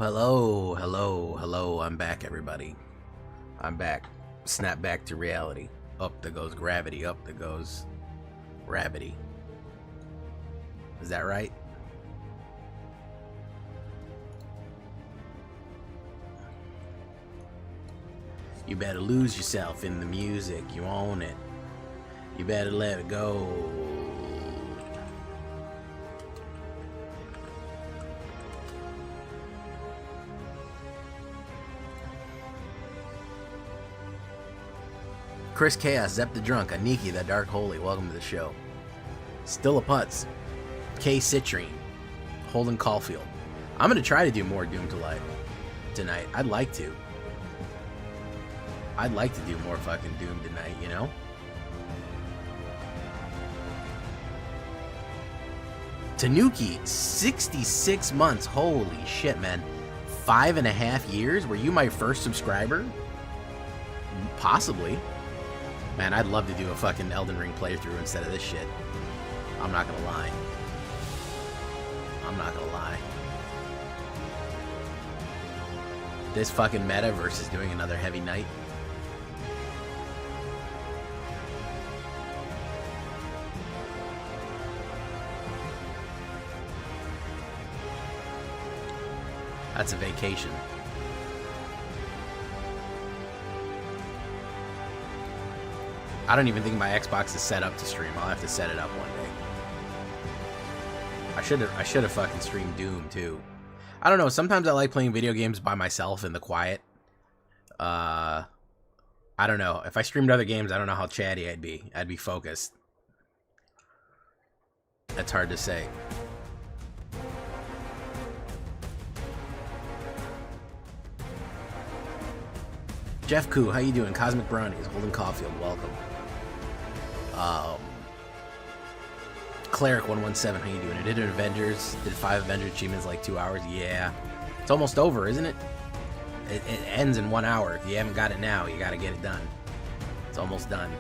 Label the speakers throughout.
Speaker 1: Hello, hello, hello. I'm back, everybody. I'm back. Snap back to reality. Up there goes gravity. Up there goes gravity. Is that right? You better lose yourself in the music. You own it. You better let it go. Chris Chaos, Zep the Drunk, Aniki, the Dark Holy, welcome to the show. Still a Putz, K Citrine, Holden Caulfield. I'm gonna try to do more Doom to Light tonight. I'd like to do more fucking Doom tonight, you know? Tanuki, 66 months. Holy shit, man. 5.5 years? Were you my first subscriber? Possibly. Man, I'd love to do a fucking Elden Ring playthrough instead of this shit. I'm not gonna lie. I'm not gonna lie. This fucking meta versus doing another Heavy Knight. That's a vacation. I don't even think my Xbox is set up to stream. I'll have to set it up one day. I should have fucking streamed Doom too. I don't know. Sometimes I like playing video games by myself in the quiet. I don't know. If I streamed other games, I don't know how chatty I'd be. I'd be focused. That's hard to say. Jeff Koo, how you doing? Cosmic Brownies, Holden Caulfield, welcome. Cleric 117, how you doing? I did Avengers, did 5 Avengers achievements like 2 hours. Yeah, it's almost over, isn't it? It ends in 1 hour. If you haven't got it now, you got to get it done. It's almost done.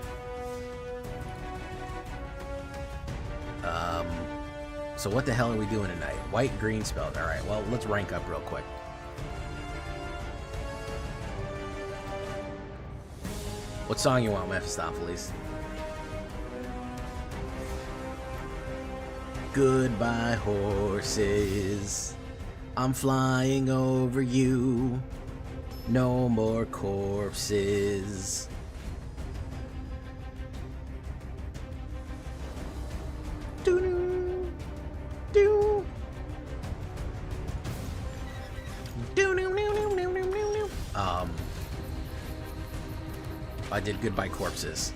Speaker 1: So what the hell are we doing tonight? White, green spells. All right. Well, let's rank up real quick. What song you want, Mephistopheles? Goodbye, horses. I'm flying over you. No more corpses. Doo-doo. Doo. Doo-doo-doo-doo-doo-doo-doo. I did Goodbye Corpses.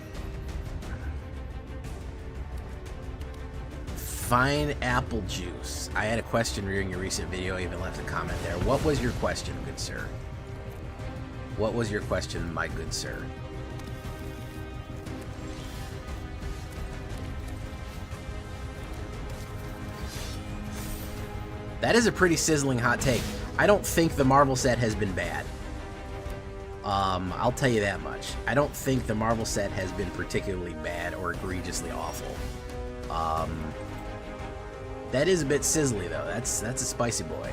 Speaker 1: Fine apple juice. I had a question during your recent video. I even left a comment there. What was your question, good sir? What was your question, my good sir? That is a pretty sizzling hot take. I don't think the Marvel set has been bad. I'll tell you that much. I don't think the Marvel set has been particularly bad or egregiously awful. That is a bit sizzly though. That's a spicy boy.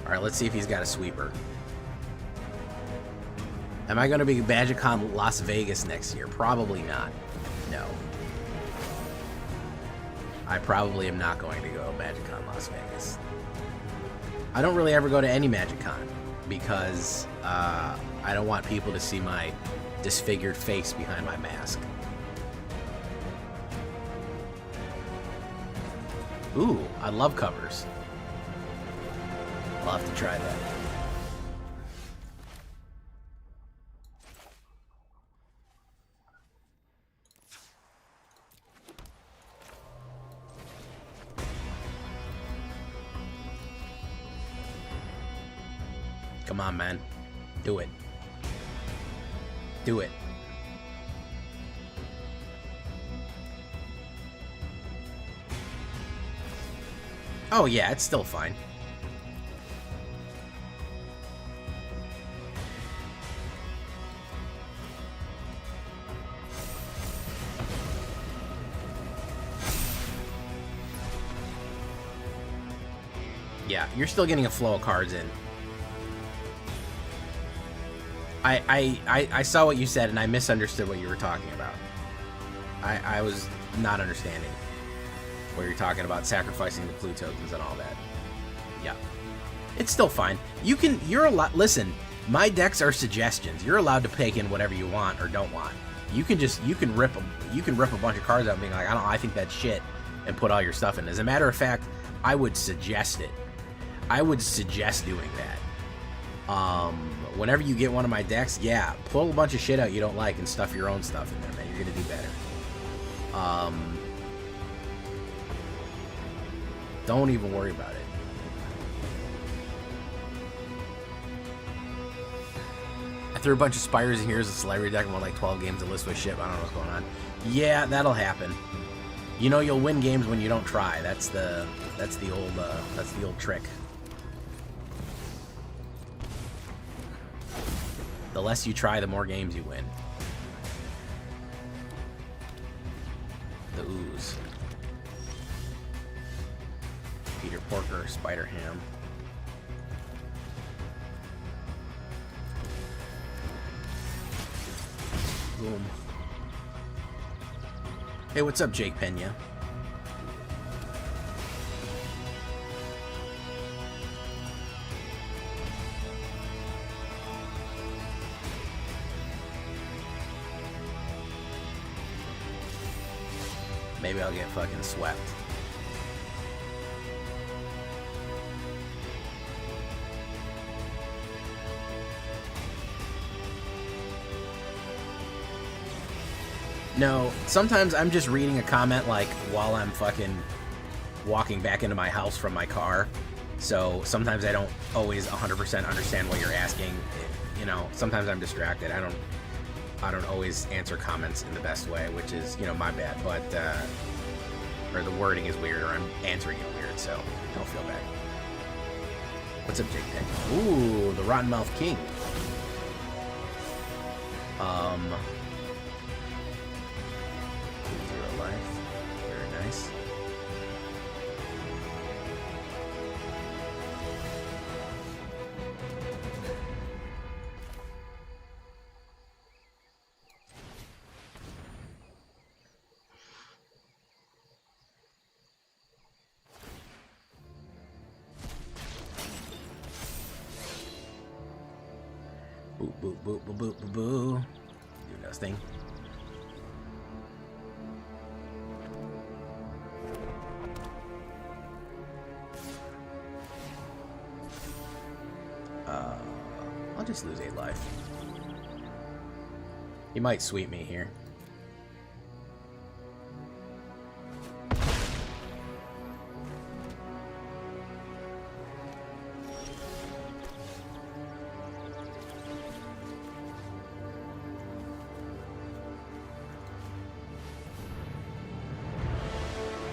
Speaker 1: Alright, let's see if he's got a sweeper. Am I going to be MagicCon Las Vegas next year? Probably not. No. I probably am not going to go MagicCon Las Vegas. I don't really ever go to any MagicCon because I don't want people to see my disfigured face behind my mask. Ooh, I love covers. I'll have to try that. Come on, man. Do it. Do it. Oh yeah, it's still fine. Yeah, you're still getting a flow of cards in. I saw what you said and I misunderstood what you were talking about. I was not understanding what you're talking about, sacrificing the clue tokens and all that. Yeah. It's still fine. You're allowed, listen, my decks are suggestions. You're allowed to take in whatever you want or don't want. You can rip a bunch of cards out and be like, I think that's shit, and put all your stuff in. As a matter of fact, I would suggest it. I would suggest doing that. Whenever you get one of my decks, yeah, pull a bunch of shit out you don't like and stuff your own stuff in there, man. You're gonna do better. Don't even worry about it. I threw a bunch of Spires in here as a celebrity deck and won like 12 games of list with shit. I don't know what's going on. Yeah, that'll happen. You know you'll win games when you don't try. That's the old trick. The less you try, the more games you win. The ooze. Peter Porker, Spider Ham. Boom. Hey, what's up, Jake Pena? Maybe I'll get fucking swept. No, sometimes I'm just reading a comment like while I'm fucking walking back into my house from my car. So sometimes I don't always 100% understand what you're asking. You know, sometimes I'm distracted. I don't always answer comments in the best way, which is, you know, my bad. But or the wording is weird, or I'm answering it weird, so don't feel bad. What's up, Jake Penn? Ooh, the Rotten Mouth King. Zero life. Very nice. Boo, boo, boo, boo, boo, boo, boo. Do nothing. I'll just lose 8 life. He might sweep me here.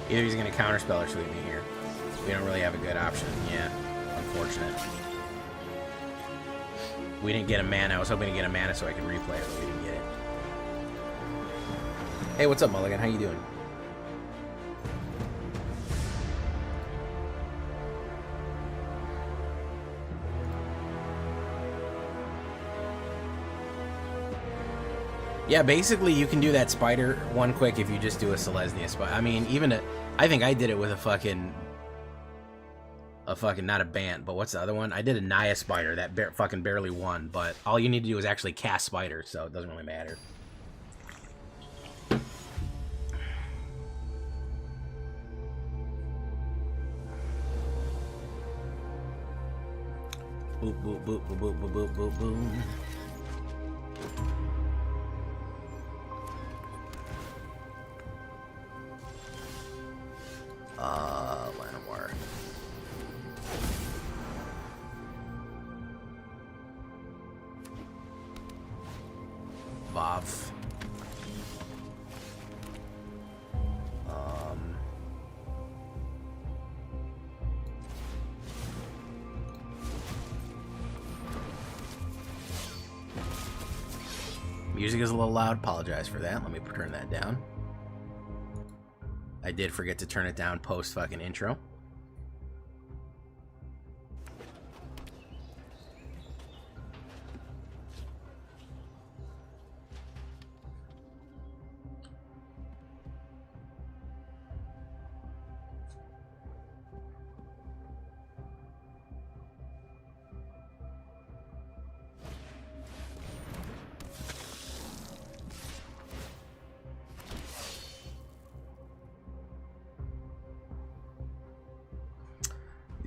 Speaker 1: Either he's going to counterspell or sweep me here. We don't really have a good option. Yeah, unfortunate. We didn't get a mana. I was hoping to get a mana so I could replay it, but we didn't get it. Hey, what's up, Mulligan? How you doing? Yeah, basically you can do that spider one quick if you just do a Selesnya spider. I mean, I think I did it with a fucking, not a Bant, but what's the other one? I did a Naya spider that fucking barely won, but all you need to do is actually cast spiders, so it doesn't really matter. Boop, boop, boop, boop, boop, boop, boop, boop. Llanowar. Vav. Music is a little loud. Apologize for that. Let me turn that down. I did forget to turn it down post fucking intro.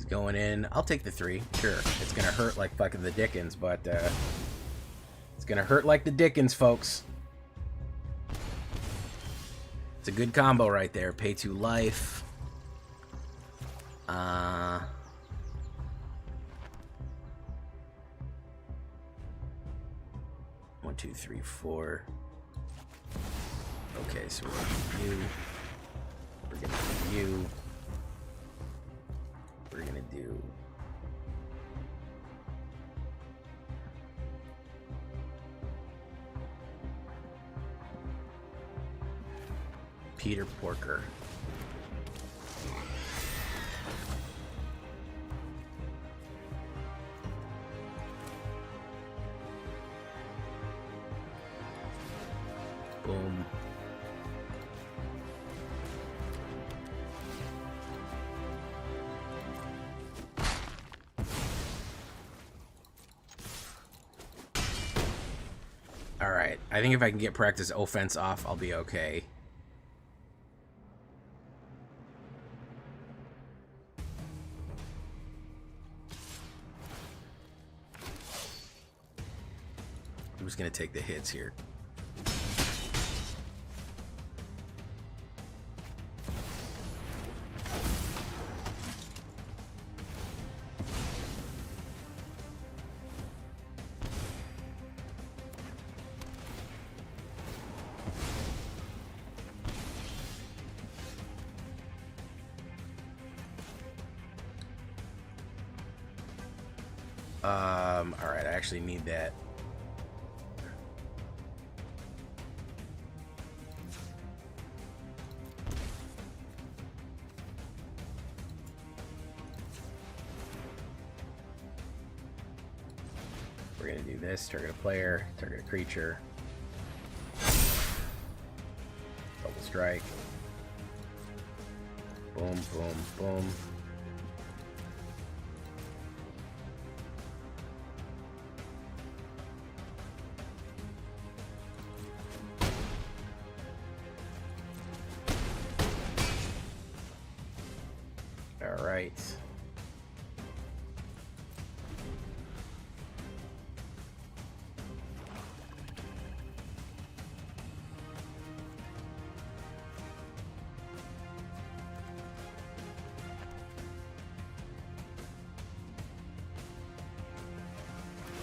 Speaker 1: Going in. I'll take the 3. Sure. It's gonna hurt like fucking the Dickens, but it's gonna hurt like the Dickens, folks. It's a good combo right there. Pay 2 life. 1, 2, 3, 4. Okay, so we're gonna do you. We're gonna do you. We're gonna do Peter Porker. Boom. Alright, I think if I can get practice offense off, I'll be okay. I'm just gonna take the hits here. Alright, I actually need that. We're gonna do this, target a player, target a creature. Double strike. Boom, boom, boom. Alright.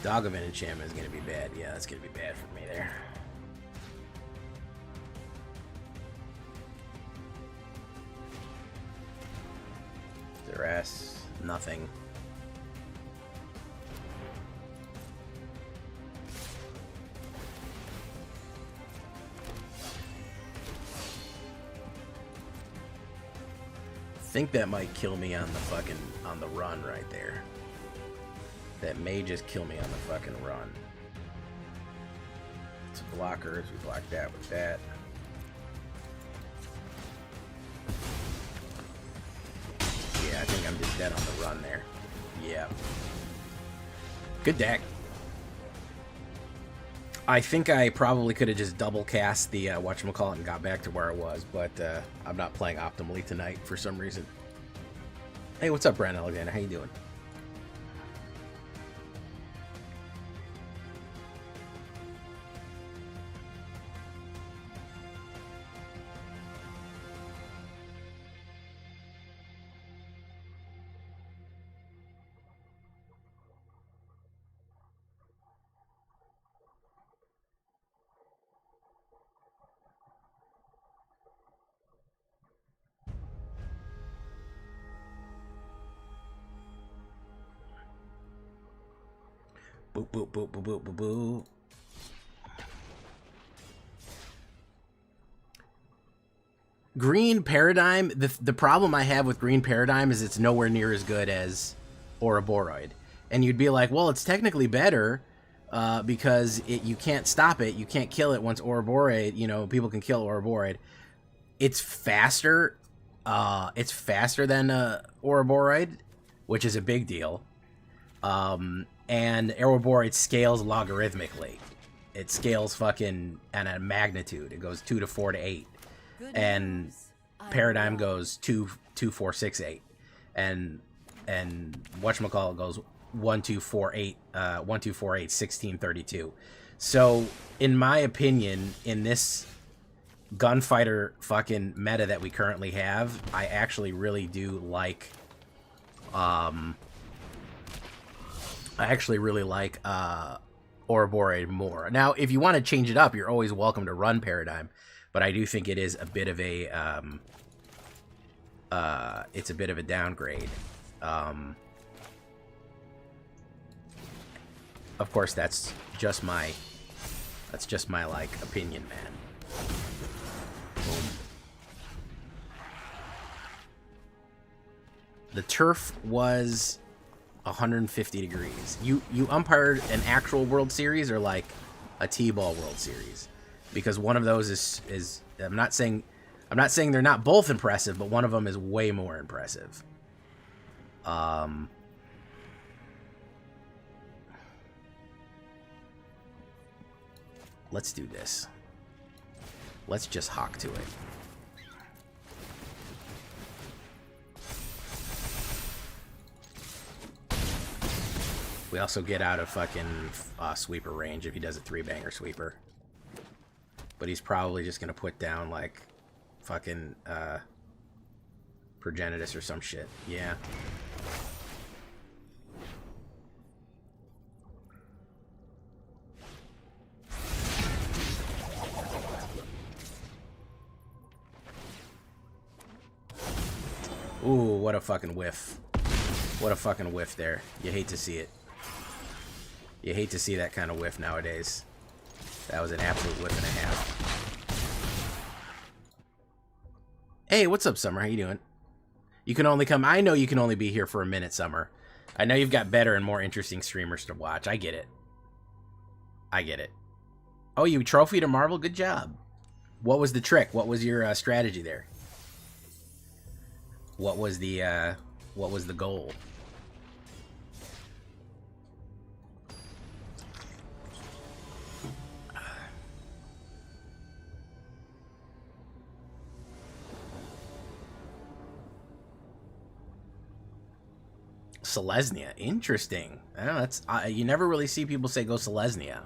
Speaker 1: Dog of an enchantment is going to be bad. Yeah, that's going to be bad for me there. Duress, nothing. I think that might kill me on the run right there. That may just kill me on the fucking run. It's blockers. We block that with that. Yeah, I think I'm just dead on the run there. Yeah. Good deck. I think I probably could have just double cast the whatchamacallit and got back to where I was, but I'm not playing optimally tonight for some reason. Hey, what's up, Brandon Alexander? How you doing? Boop, boop, boop, boop, boop, boop, boop. Green Paradigm, the problem I have with Green Paradigm is it's nowhere near as good as Ouroboros. And you'd be like, well, it's technically better because you can't stop it. You can't kill it once Ouroboros, you know, people can kill Ouroboros. It's faster. It's faster than Ouroboros, which is a big deal. And Ouroboros scales logarithmically. It scales fucking at a magnitude. It goes 2 to 4 to 8. And Paradigm goes 2, 2, 4, 6, 8. And whatchamacallit goes 1, 2, 4, 8, 1, 2, 4, 8, 16, 32. So, in my opinion, in this gunfighter fucking meta that we currently have, I actually really do like, Ouroboros more. Now, if you want to change it up, you're always welcome to run Paradigm, but I do think it is a bit of a, it's a bit of a downgrade. Of course, that's just my like opinion, man. Boom. The turf was 150 degrees. You umpired an actual World Series or like a T-ball World Series? Because one of those is I'm not saying they're not both impressive, but one of them is way more impressive. Let's do this. Let's just hawk to it. We also get out of fucking sweeper range if he does a 3-banger sweeper. But he's probably just gonna put down like fucking Progenitus or some shit. Yeah. Ooh, what a fucking whiff. What a fucking whiff there. You hate to see it. You hate to see that kind of whiff nowadays. That was an absolute whiff and a half. Hey, what's up, Summer? How you doing? You can only come... I know you can only be here for a minute, Summer. I know you've got better and more interesting streamers to watch. I get it. I get it. Oh, you trophied a Marvel? Good job. What was the trick? What was your strategy there? What was the goal? Selesnya, interesting. I don't know, that's you never really see people say go Selesnya.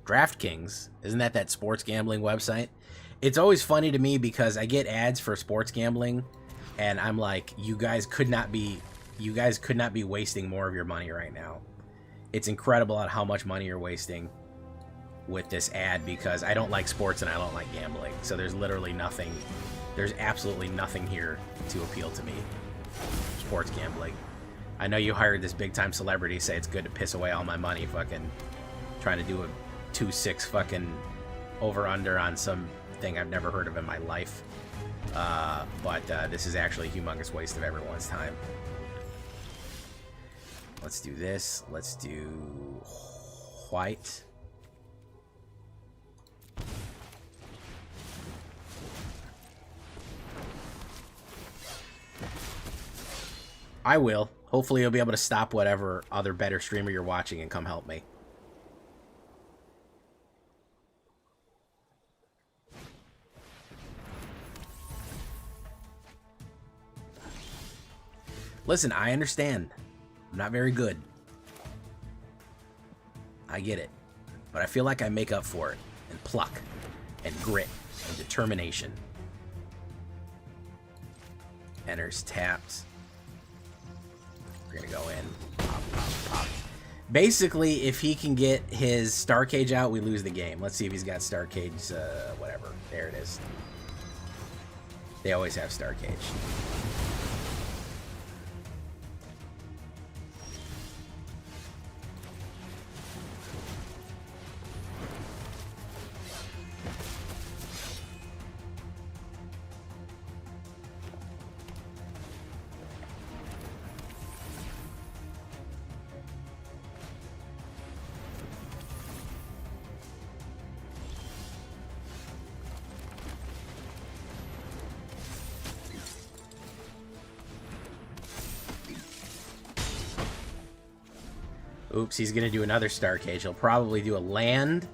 Speaker 1: DraftKings, isn't that sports gambling website? It's always funny to me because I get ads for sports gambling, and I'm like, you guys could not be wasting more of your money right now. It's incredible at how much money you're wasting with this ad because I don't like sports and I don't like gambling. So there's literally nothing. There's absolutely nothing here to appeal to me. Sports gambling. I know you hired this big time celebrity to say it's good to piss away all my money fucking trying to do a 2-6 fucking over under on some thing I've never heard of in my life. But this is actually a humongous waste of everyone's time. Let's do this. Let's do white. I will. Hopefully you'll be able to stop whatever other better streamer you're watching and come help me. Listen, I understand. I'm not very good. I get it. But I feel like I make up for it. And pluck. And grit. And determination. Enters tapped. We're gonna go in. Pop, pop, pop. Basically, if he can get his Star Cage out, we lose the game. Let's see if he's got Star Cage, whatever. There it is. They always have Star Cage. Oops, he's going to do another Star Cage. He'll probably do a land,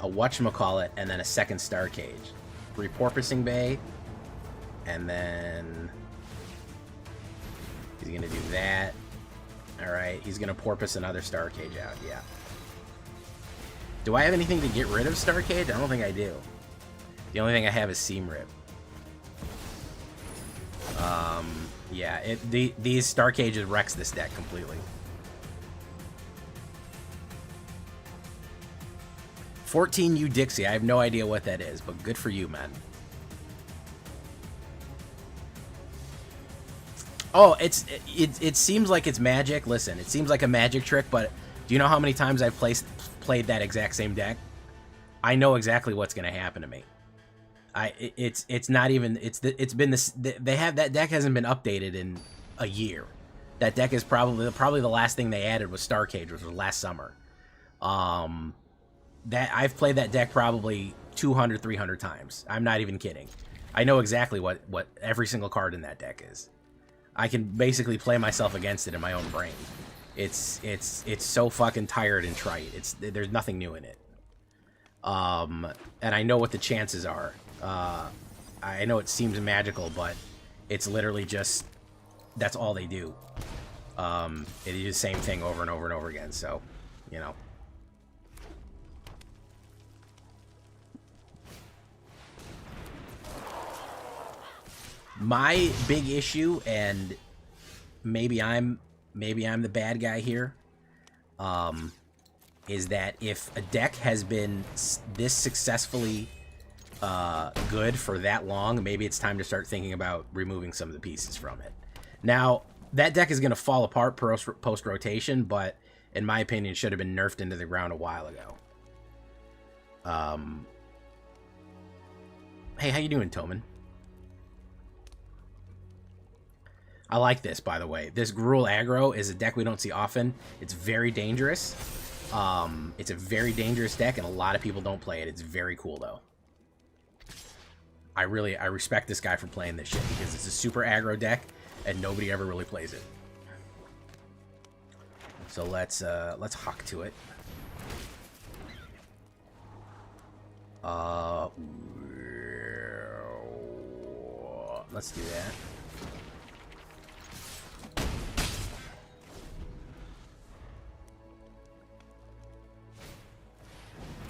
Speaker 1: a whatchamacallit, and then a second Star Cage. Repurposing Bay, and then he's going to do that. Alright, he's going to porpoise another Star Cage out, yeah. Do I have anything to get rid of Star Cage? I don't think I do. The only thing I have is Seam Rip. Yeah, these Star Cages wrecks this deck completely. 14 U Dixie. I have no idea what that is, but good for you, man. Oh, it seems like it's magic. Listen, it seems like a magic trick, but do you know how many times I've played that exact same deck? I know exactly what's going to happen to me. It's not even that deck hasn't been updated in a year. That deck is probably the last thing they added was Star Cage, which was last summer. That I've played that deck probably 200, 300 times. I'm not even kidding. I know exactly what every single card in that deck is. I can basically play myself against it in my own brain. It's so fucking tired and trite. There's nothing new in it. And I know what the chances are. I know it seems magical, but it's literally just that's all they do. It is the same thing over and over and over again. So, you know. My big issue, and maybe I'm the bad guy here, is that if a deck has been this successfully good for that long, maybe it's time to start thinking about removing some of the pieces from it. Now, that deck is going to fall apart post-rotation, but in my opinion, it should have been nerfed into the ground a while ago. Hey, how you doing, Toman? I like this, by the way. This Gruul aggro is a deck we don't see often. It's very dangerous. It's a very dangerous deck, and a lot of people don't play it. It's very cool, though. I respect this guy for playing this shit, because it's a super aggro deck, and nobody ever really plays it. So let's hawk to it. Let's do that.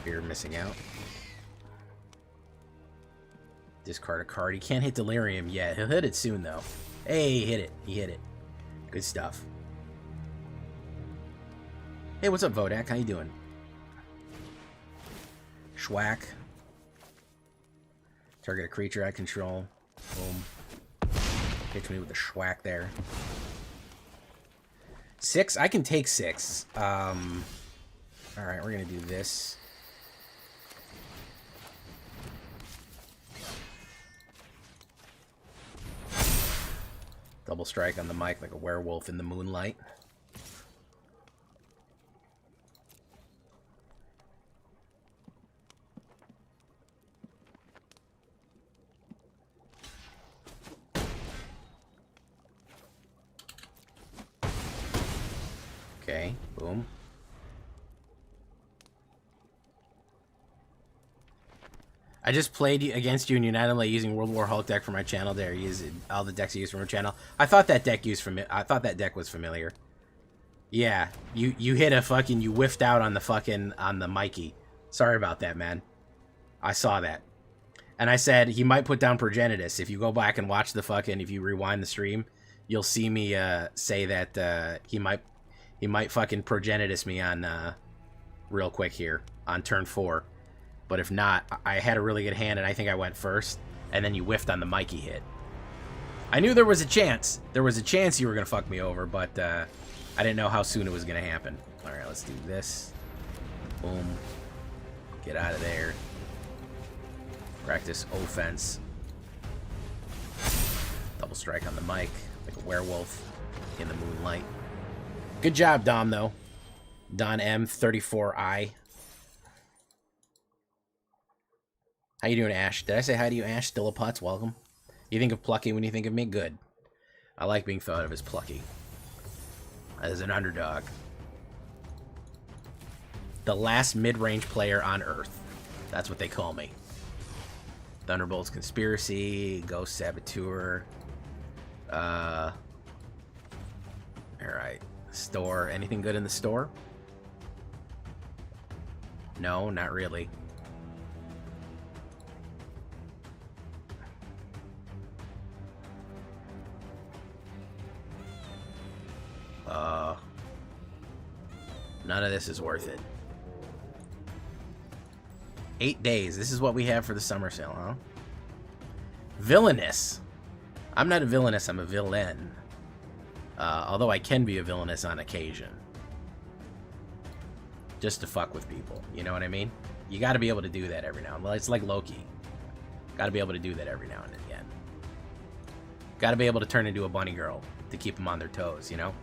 Speaker 1: You're missing out. Discard a card. He can't hit Delirium yet. He'll hit it soon, though. Hey, he hit it. He hit it. Good stuff. Hey, what's up, Vodak? How you doing? Schwack. Target a creature I control. Boom. Hit me with the schwack there. 6? I can take 6. Alright, we're gonna do this. Double strike on the mic like a werewolf in the moonlight. Okay, boom. I just played against you and unanimously using World War Hulk deck for my channel. There, use all the decks I use for my channel. I thought that deck was familiar. Yeah, you hit a fucking, you whiffed out on the Mikey. Sorry about that, man. I saw that, and I said he might put down Progenitus. If you go back and watch if you rewind the stream, you'll see me say that he might fucking Progenitus me on real quick here on turn 4. But if not, I had a really good hand, and I think I went first, and then you whiffed on the Mikey hit. I knew there was a chance. There was a chance you were going to fuck me over, but I didn't know how soon it was going to happen. All right, let's do this. Boom. Get out of there. Practice offense. Double strike on the mic, like a werewolf in the moonlight. Good job, Dom, though. Don M34I. How you doing, Ash? Did I say hi to you, Ash? Still a putz? Welcome. You think of Plucky when you think of me? Good. I like being thought of as Plucky. As an underdog. The last mid-range player on Earth. That's what they call me. Thunderbolt's Conspiracy, Ghost Saboteur. Alright. Store. Anything good in the store? No, not really. None of this is worth it. 8 days. This is what we have for the summer sale, huh? Villainous. I'm not a villainous, I'm a villain. Although I can be a villainous on occasion. Just to fuck with people. You know what I mean? You gotta be able to do that every now and then. Well, it's like Loki. Gotta be able to do that every now and again. Gotta be able to turn into a bunny girl to keep them on their toes, you know?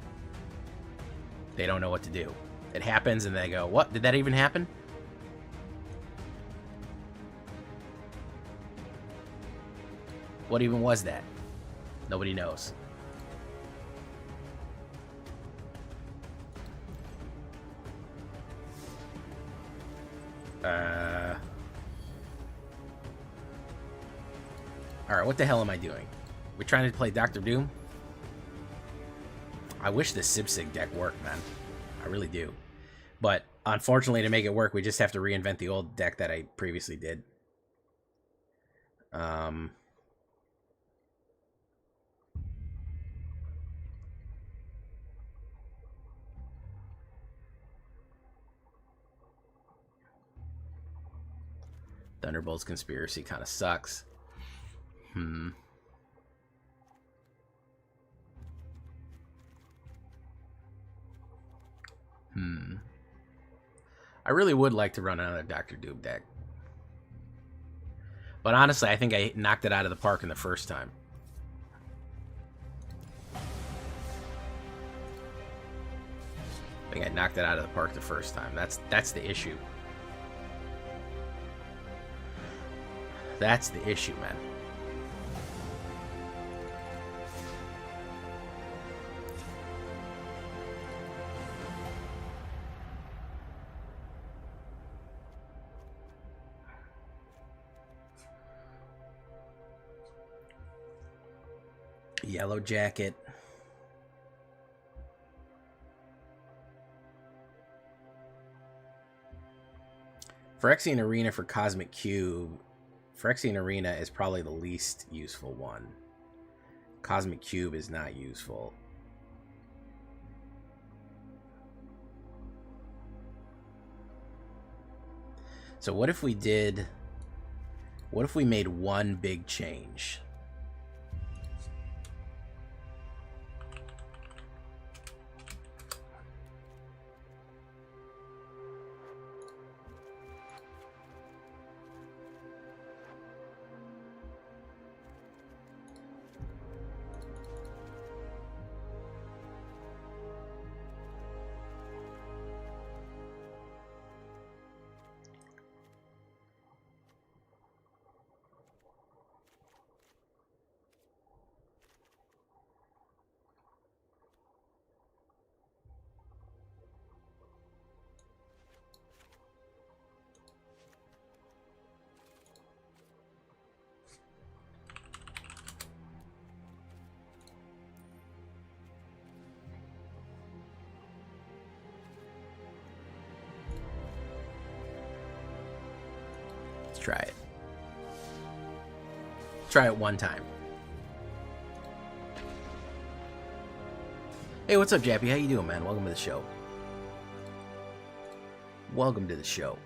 Speaker 1: They don't know what to do. It happens and they go, what? Did that even happen? What even was that? Nobody knows. Alright, what the hell am I doing? We're trying to play Dr. Doom? I wish the Sipsig deck worked, man. I really do. But, unfortunately, to make it work, we just have to reinvent the old deck that I previously did. Thunderbolt's Conspiracy kind of sucks. I really would like to run another Dr. Doom deck. But honestly, I think I knocked it out of the park in the first time. I think I knocked it out of the park the first time. That's the issue. That's the issue, man. Yellow Jacket. Phyrexian Arena for Cosmic Cube. Phyrexian Arena is probably the least useful one. Cosmic Cube is not useful. So what if we did... What if we made one big change? Try it. Try it one time. Hey, what's up, Jappy? How you doing, man? Welcome to the show. Welcome to the show.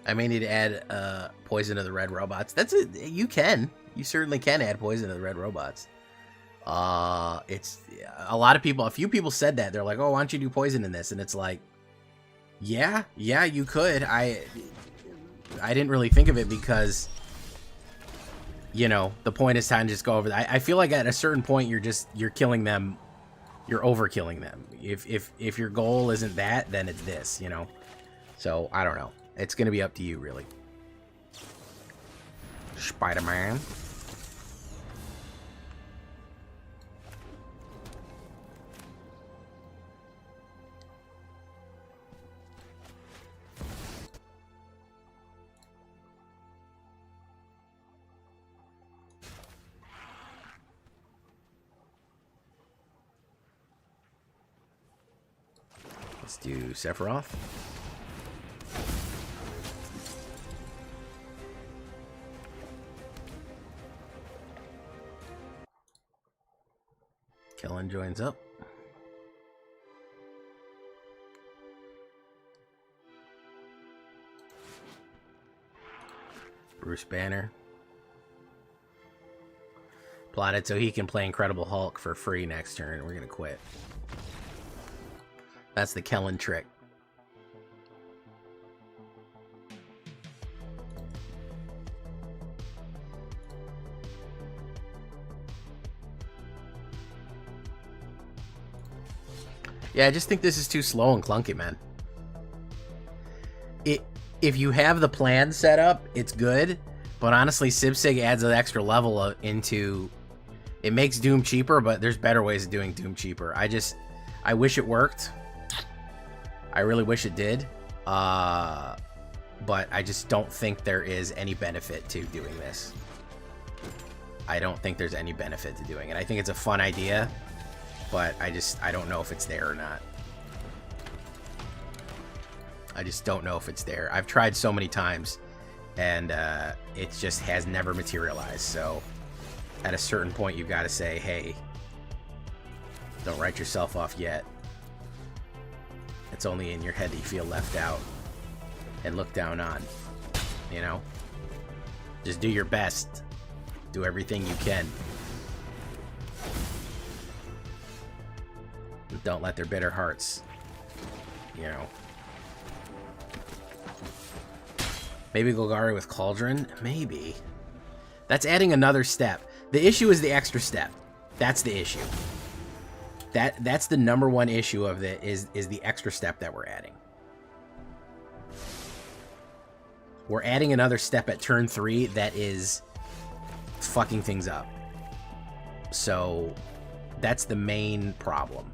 Speaker 1: I may need to add poison to the red robots. That's it. You can. You certainly can add poison to the red robots. It's a lot of people. A few people said that. They're like, "Oh, why don't you do poison in this?" And it's like, yeah, you could. I didn't really think of it because, you know, the point is time to just go over that. I feel like at a certain point you're killing them, you're overkilling them. If your goal isn't that, then it's this, you know. So I don't know. It's gonna be up to you, really. Spider-Man. Let's do Sephiroth. Kellen joins up. Bruce Banner. Plotted so he can play Incredible Hulk for free next turn. We're gonna quit. That's the Kellen trick. Yeah, I just think this is too slow and clunky, man. If you have the plan set up, it's good. But honestly, SibSig adds an extra level into... It makes Doom cheaper, but there's better ways of doing Doom cheaper. I wish it worked. I really wish it did. But I just don't think there is any benefit to doing this. I don't think there's any benefit to doing it. I think it's a fun idea, but I don't know if it's there or not. I just don't know if it's there. I've tried so many times, and it just has never materialized. So at a certain point, you've got to say, hey, don't write yourself off yet. It's only in your head that you feel left out and looked down on, you know? Just do your best. Do everything you can. Don't let their bitter hearts, you know. Maybe Golgari with Cauldron? Maybe. That's adding another step. The issue is the extra step. That's the issue. That's the number one issue of it is the extra step that we're adding. We're adding another step at turn 3 that is fucking things up. So that's the main problem.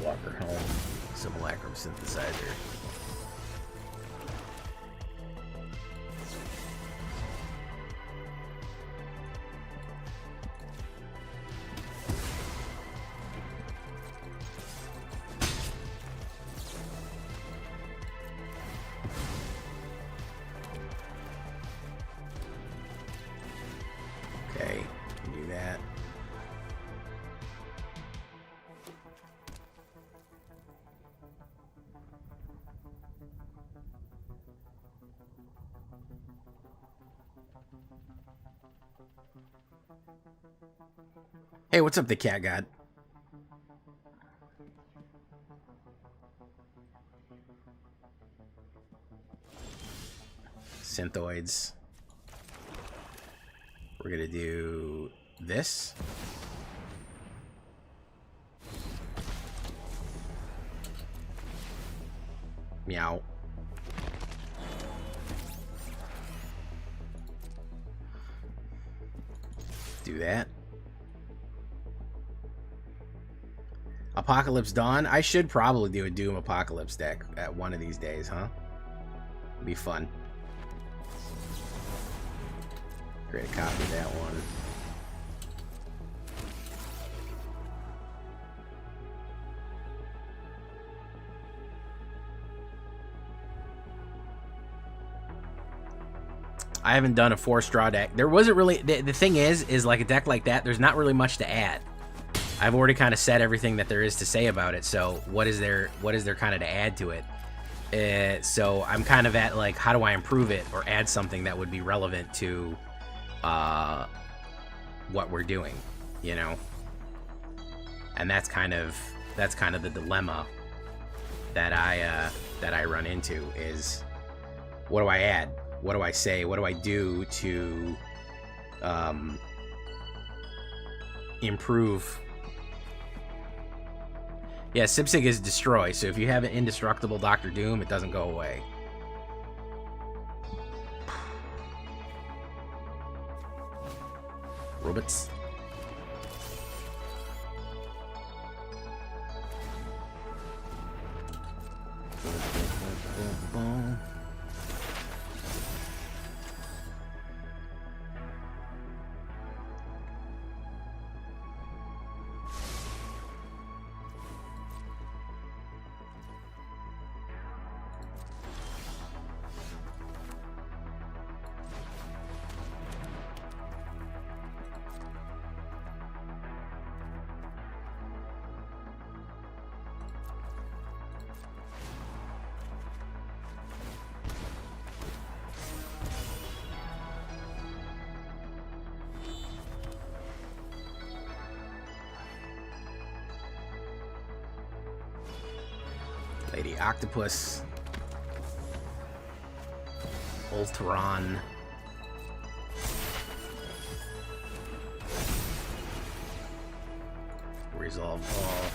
Speaker 1: Walker Helm, Simulacrum Synthesizer. Okay, do that. Hey, what's up, the cat god? Synthoids. We're gonna do this. Meow. Do that. Apocalypse Dawn. I should probably do a Doom Apocalypse deck at one of these days, huh? It'd be fun. Create a copy of that one. I haven't done a 4-straw deck. There wasn't really... The thing is like a deck like that, there's not really much to add. I've already kind of said everything that there is to say about it, so what is there kind of to add to it? So I'm kind of at, like, how do I improve it or add something that would be relevant to what we're doing, you know? And that's kind of the dilemma that I run into is, what do I add? What do I say? What do I do to improve. Yeah, Sipsig is destroy, so if you have an indestructible Dr. Doom, it doesn't go away. Robots. Lady Octopus. Ultron. Resolve all.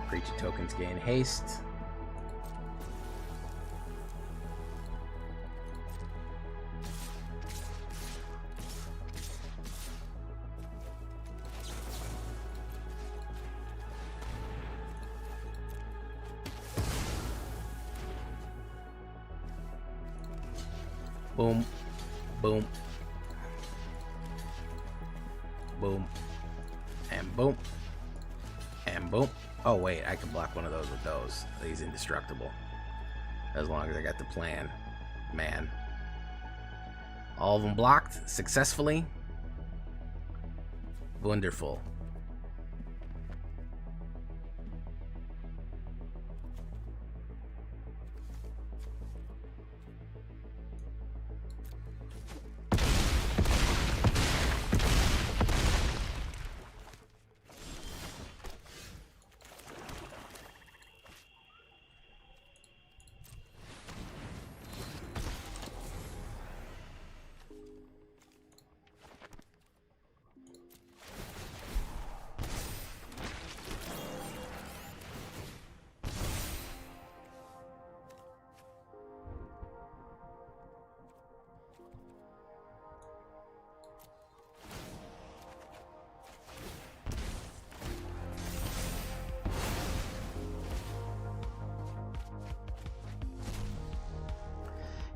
Speaker 1: Creature tokens gain haste. Boom, boom, boom, and boom, and boom. Oh wait, I can block one of those with those. He's indestructible. As long as I got the plan. Man. All of them blocked successfully. Wonderful.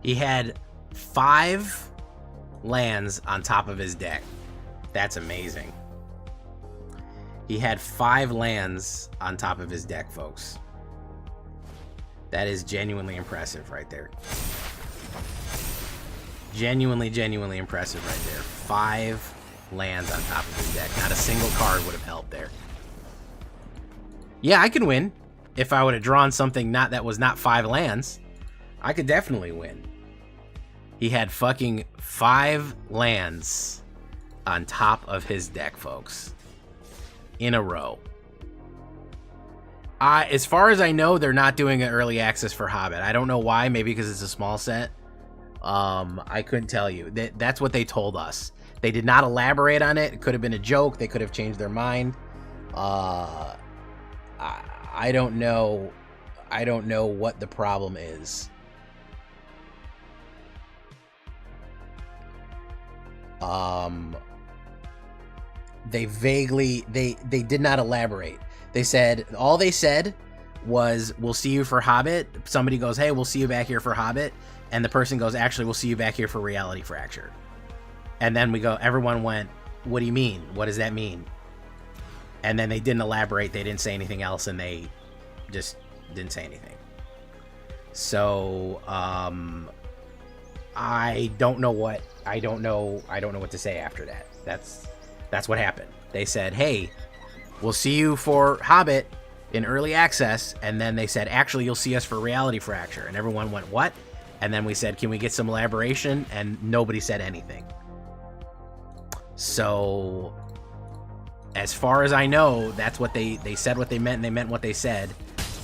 Speaker 1: He had 5 lands on top of his deck. That's amazing. He had 5 lands on top of his deck, folks. That is genuinely impressive right there. Genuinely impressive right there. 5 lands on top of his deck. Not a single card would have helped there. Yeah, I can win. If I would have drawn something that was not 5 lands, I could definitely win. He had fucking 5 lands on top of his deck, folks. In a row. As far as I know, they're not doing an early access for Hobbit. I don't know why. Maybe because it's a small set. I couldn't tell you. That's what they told us. They did not elaborate on it. It could have been a joke. They could have changed their mind. I don't know. I don't know what the problem is. They did not elaborate. All they said was, we'll see you for Hobbit. Somebody goes, hey, we'll see you back here for Hobbit. And the person goes, actually, we'll see you back here for Reality Fracture. And then everyone went, what do you mean? What does that mean? And then they didn't elaborate. They didn't say anything else, and they just didn't say anything. So, I don't know what to say after that. That's what happened. They said, hey, we'll see you for Hobbit in early access. And then they said, actually, you'll see us for Reality Fracture. And everyone went, what? And then we said, can we get some elaboration? And nobody said anything. So, as far as I know, that's what they said what they meant, and they meant what they said.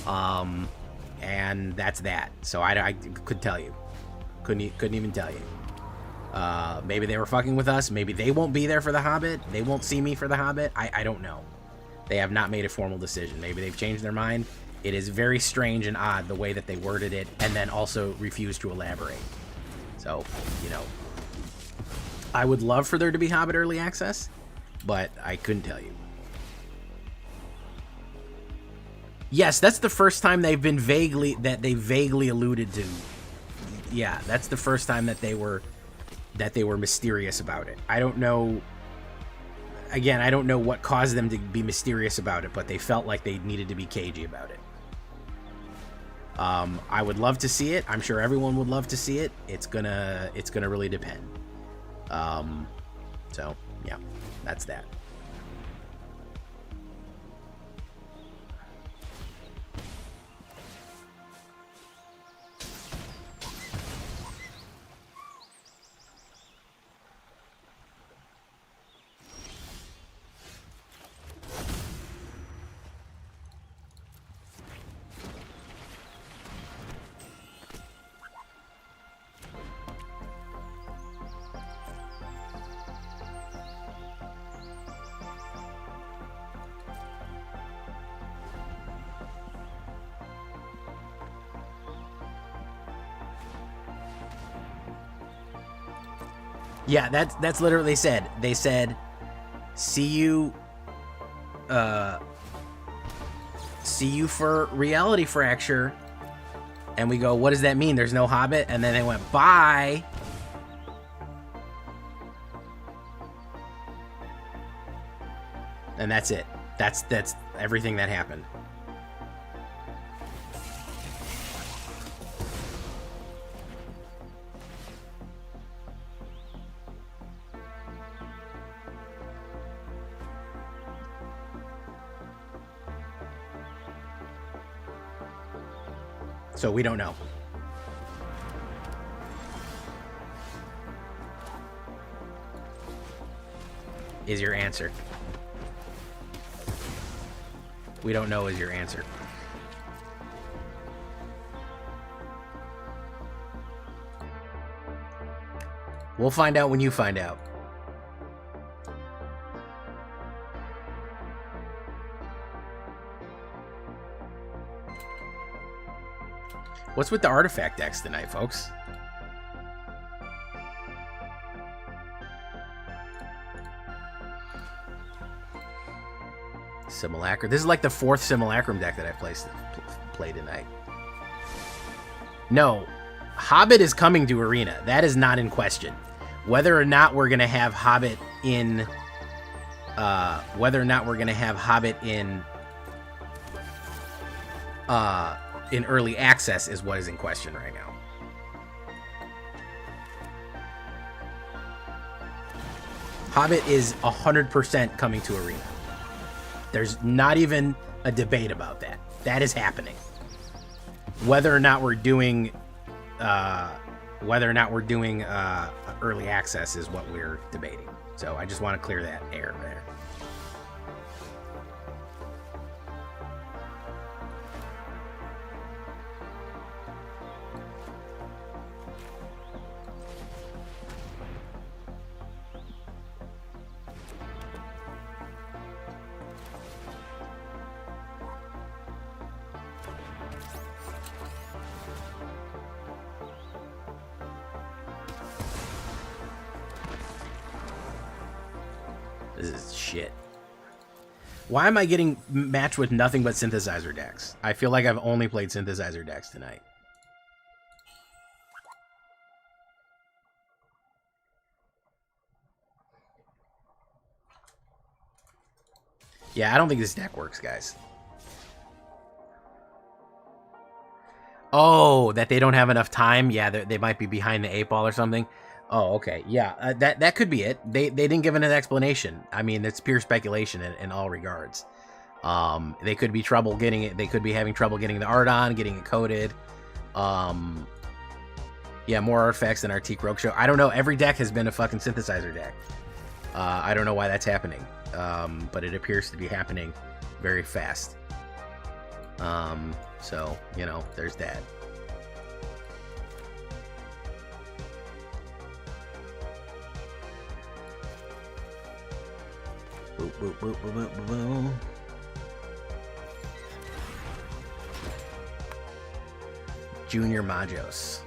Speaker 1: And that's that. So I couldn't tell you. Couldn't even tell you. Maybe they were fucking with us. Maybe they won't be there for the Hobbit. They won't see me for the Hobbit. I don't know. They have not made a formal decision. Maybe they've changed their mind. It is very strange and odd the way that they worded it, and then also refused to elaborate. So, you know, I would love for there to be Hobbit early access, but I couldn't tell you. Yes, that's the first time they've been vaguely alluded to. Yeah, that's the first time that they were mysterious about it. I don't know. Again, I don't know what caused them to be mysterious about it, but they felt like they needed to be cagey about it. I would love to see it. I'm sure everyone would love to see it. It's gonna really depend. So yeah, that's that. Yeah, that's literally what they said. They said, see you for Reality Fracture. And we go, what does that mean? There's no Hobbit? And then they went, bye. And that's it. That's everything that happened. So we don't know. Is your answer. We don't know is your answer. We'll find out when you find out. What's with the artifact decks tonight, folks? Simulacrum. This is like the 4th Simulacrum deck that I played tonight. No, Hobbit is coming to Arena. That is not in question. Whether or not we're gonna have Hobbit in, in early access is what is in question right now. Hobbit is 100% coming to Arena. There's not even a debate about that. That is happening. Whether or not we're doing early access is what we're debating. So I just want to clear that air there. This is shit. Why am I getting matched with nothing but synthesizer decks? I feel like I've only played synthesizer decks tonight. Yeah, I don't think this deck works, guys. Oh, that they don't have enough time? Yeah, they might be behind the 8-ball or something. Oh, okay. Yeah, that could be it. They didn't give an explanation. I mean, it's pure speculation in all regards. They could be trouble getting it. They could be having trouble getting the art on, getting it coded. Yeah, more artifacts than Arctique Rogue Show. I don't know. Every deck has been a fucking synthesizer deck. I don't know why that's happening, but it appears to be happening very fast. So, you know, there's that. Boop, boop, boop, boop, boop, boop, boop. Junior Majos.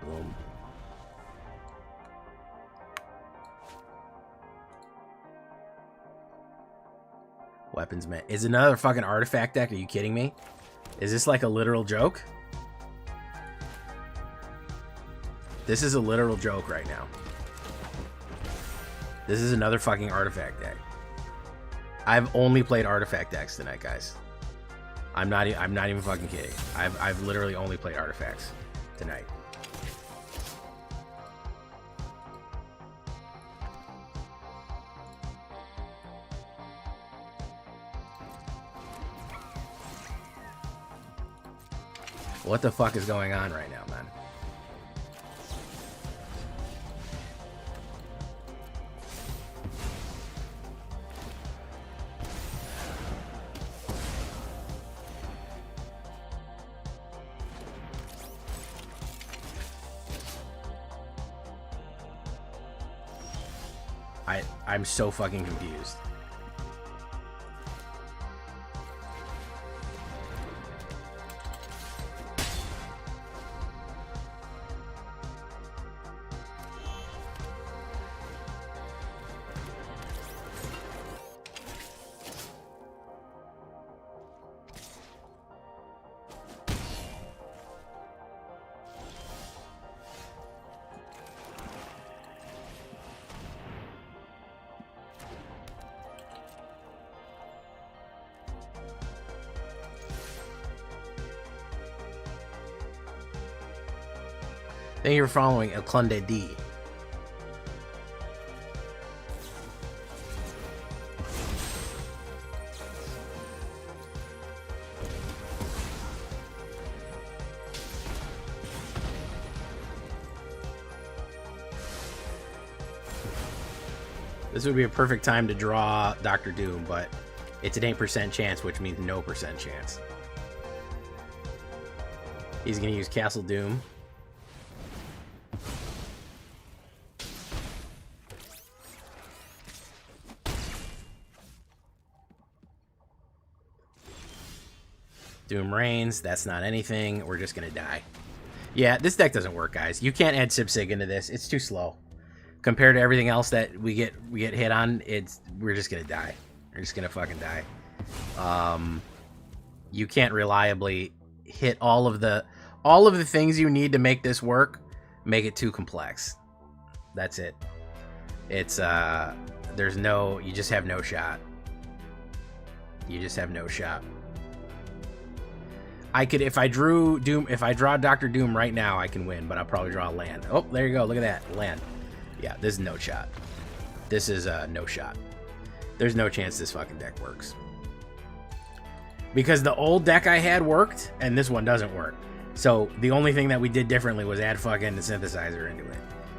Speaker 1: Boom. Weapons man. Is another fucking artifact deck? Are you kidding me? Is this like a literal joke? This is a literal joke right now. This is another fucking artifact deck. I've only played artifact decks tonight, guys. I'm not even fucking kidding. I've literally only played artifacts tonight. What the fuck is going on right now, man? I'm so fucking confused. Thank you for following El Conde D. This would be a perfect time to draw Dr. Doom, but it's an 8% chance, which means no percent chance. He's going to use Castle Doom. Doom Reigns, that's not anything. We're just gonna die. Yeah, this deck doesn't work, guys. You can't add Sipsig into this. It's too slow. Compared to everything else that we get hit on, we're just gonna die. We're just gonna fucking die. You can't reliably hit all of the things you need to make this work. Make it too complex. That's it. It's you just have no shot. You just have no shot. I could, if I draw Dr. Doom right now, I can win, but I'll probably draw a land. Oh, there you go. Look at that. Land. Yeah, this is no shot. This is no shot. There's no chance this fucking deck works. Because the old deck I had worked, and this one doesn't work. So the only thing that we did differently was add fucking the synthesizer into it.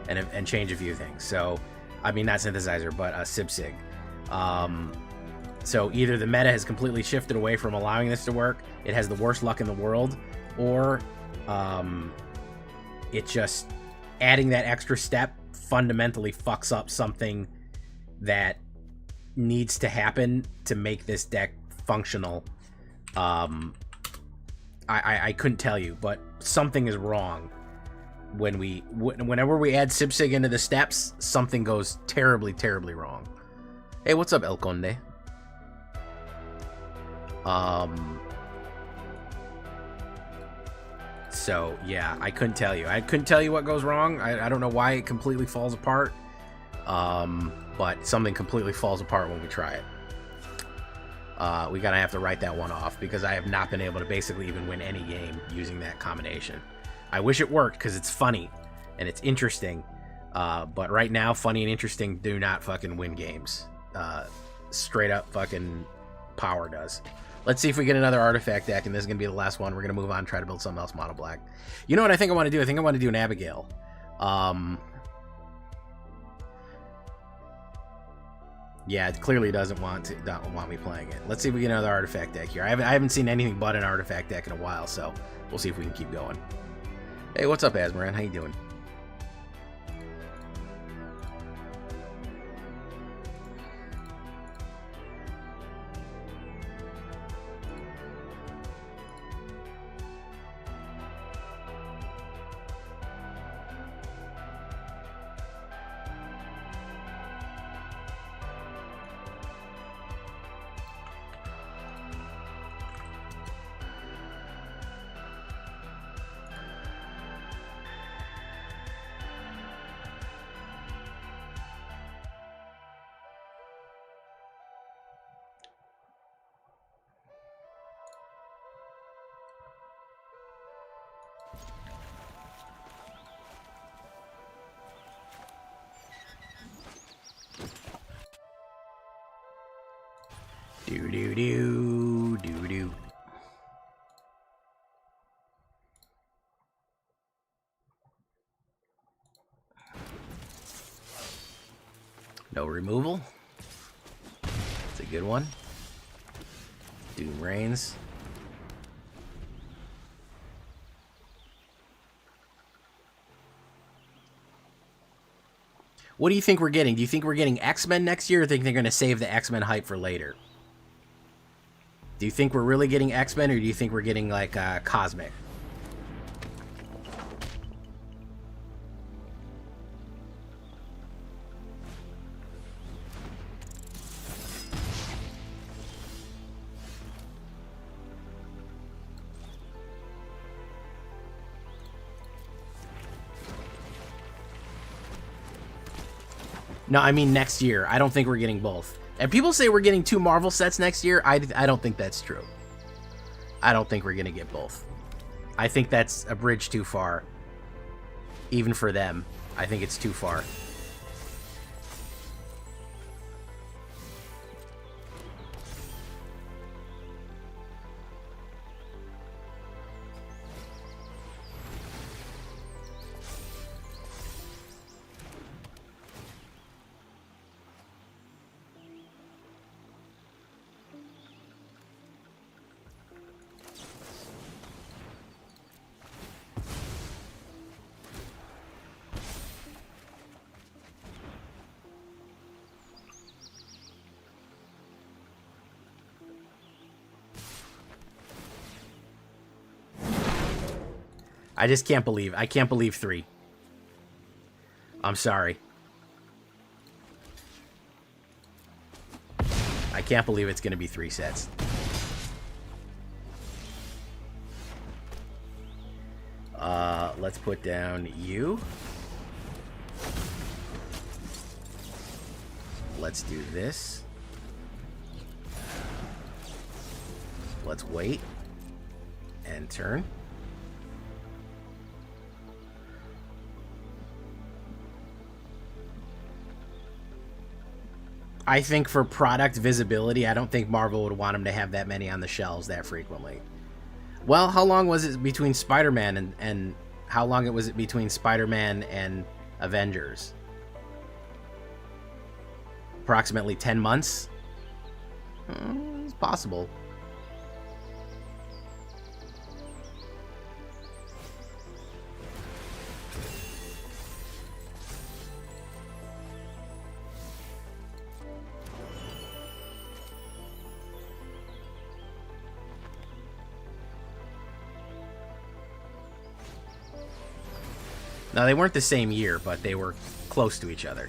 Speaker 1: And change a few things. So, I mean, not synthesizer, but Sipsig. So either the meta has completely shifted away from allowing this to work, it has the worst luck in the world, or it just adding that extra step fundamentally fucks up something that needs to happen to make this deck functional. I couldn't tell you, but something is wrong whenever we add Sipsig into the steps. Something goes terribly, terribly wrong. Hey, what's up, El Conde? So yeah, I couldn't tell you. I couldn't tell you what goes wrong. I don't know why it completely falls apart. But something completely falls apart when we try it. We gotta have to write that one off because I have not been able to basically even win any game using that combination. I wish it worked because it's funny and it's interesting. But right now, funny and interesting do not fucking win games. Straight up fucking power does. Let's see if we get another artifact deck, and this is going to be the last one. We're going to move on and try to build something else mono black. You know what I think I want to do? I think I want to do an Abigail. Yeah, it clearly don't want me playing it. Let's see if we get another artifact deck here. I haven't seen anything but an artifact deck in a while, so we'll see if we can keep going. Hey, what's up, Asmaran? How you doing? Do-do-do. No removal. It's a good one. Doom Rains. What do you think we're getting? Do you think we're getting X-Men next year, or think they're going to save the X-Men hype for later? Do you think we're really getting X-Men, or do you think we're getting, like, Cosmic? No, I mean next year. I don't think we're getting both. And people say we're getting 2 Marvel sets next year. I don't think that's true. I don't think we're going to get both. I think that's a bridge too far. Even for them. I think it's too far. I just can't believe. I can't believe 3. I'm sorry. I can't believe it's going to be 3 sets. Let's put down you. Let's do this. Let's wait. And turn. I think for product visibility, I don't think Marvel would want them to have that many on the shelves that frequently. Well, how long was it between Spider-Man and how long was it between Spider-Man and Avengers? Approximately 10 months? It's possible. Now, they weren't the same year, but they were close to each other.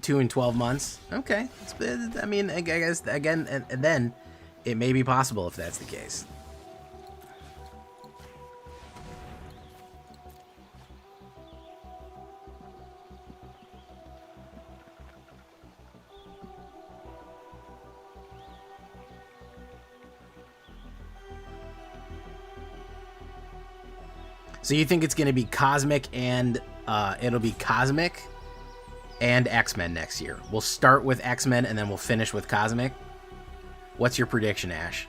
Speaker 1: 2 and 12 months. Okay. I mean, I guess, again, and then it may be possible if that's the case. So you think it's going to be Cosmic and it'll be Cosmic and X-Men next year. We'll start with X-Men and then we'll finish with Cosmic. What's your prediction, Ash?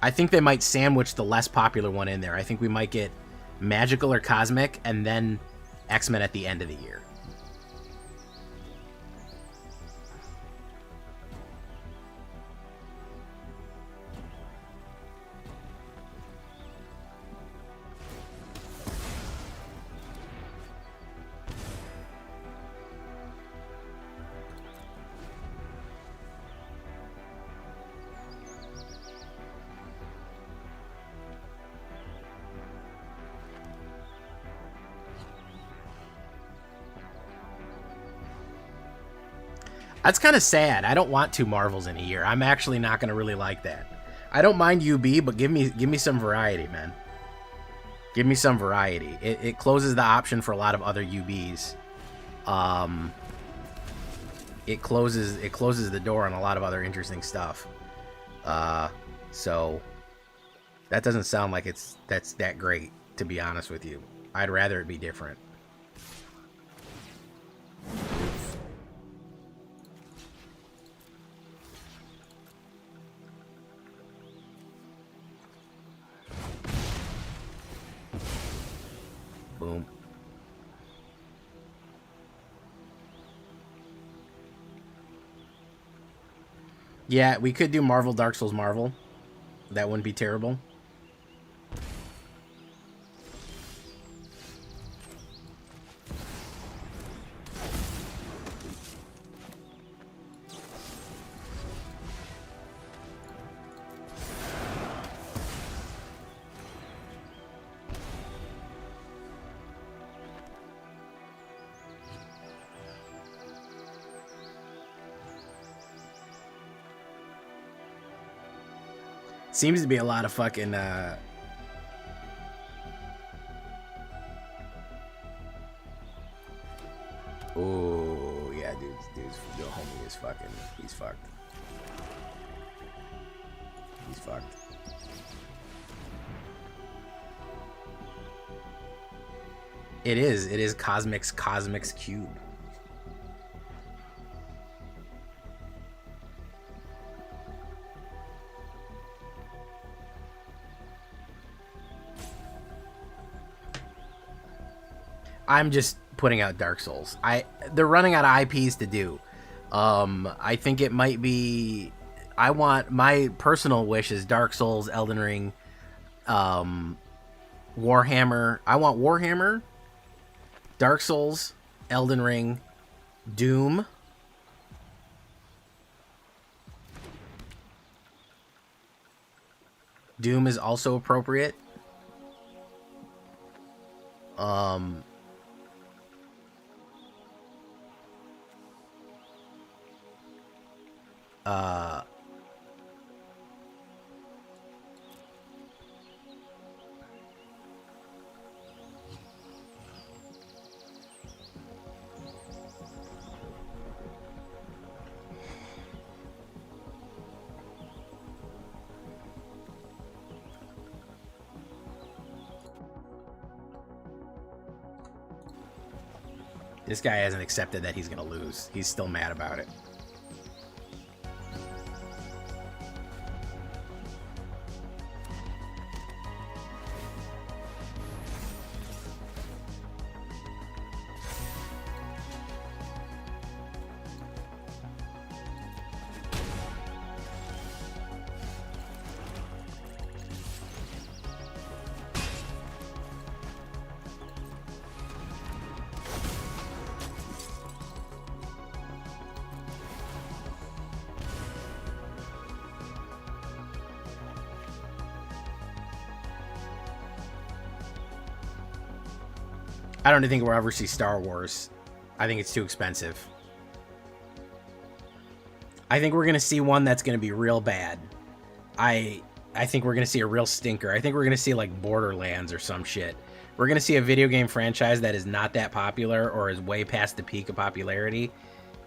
Speaker 1: I think they might sandwich the less popular one in there. I think we might get Magical or Cosmic and then X-Men at the end of the year. That's kind of sad. I don't want 2 Marvels in a year. I'm actually not going to really like that. I don't mind UB, but give me some variety, man. Give me some variety. It closes the option for a lot of other UBs. It closes the door on a lot of other interesting stuff. So that doesn't sound like that's that great, to be honest with you. I'd rather it be different. Boom. Yeah, we could do Marvel, Dark Souls, Marvel. That wouldn't be terrible. Seems to be a lot of fucking, oh, yeah, dude's your homie is fucking, he's fucked. He's fucked. It is Cosmic's Cube. I'm just putting out Dark Souls. They're running out of IPs to do. I think it might be. I want, my personal wish is Dark Souls, Elden Ring, Warhammer. I want Warhammer, Dark Souls, Elden Ring, Doom. Doom is also appropriate. This guy hasn't accepted that he's gonna lose. He's still mad about it. I don't think we'll ever see Star Wars. I think it's too expensive. I think we're going to see one that's going to be real bad. I think we're going to see a real stinker. I think we're going to see like Borderlands or some shit. We're going to see a video game franchise that is not that popular or is way past the peak of popularity.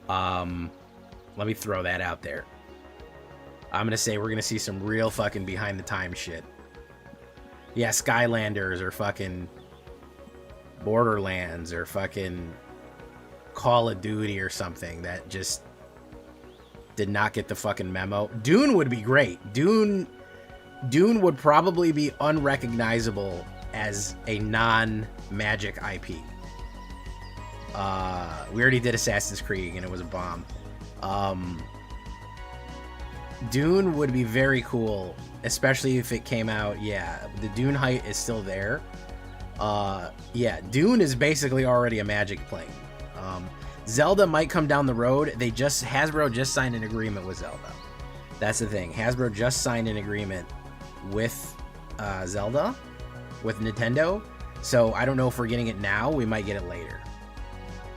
Speaker 1: Let me throw that out there. I'm going to say we're going to see some real fucking behind the times shit. Yeah, Skylanders or fucking Borderlands or fucking Call of Duty or something that just did not get the fucking memo. Dune would be great. Dune would probably be unrecognizable as a non-Magic IP. We already did Assassin's Creed and it was a bomb. Dune would be very cool, especially if it came out. Yeah, the Dune hype is still there. Yeah, Dune is basically already a Magic plane. Zelda might come down the road. Hasbro just signed an agreement with Zelda. That's the thing. Hasbro just signed an agreement with Zelda, with Nintendo. So I don't know if we're getting it now. We might get it later.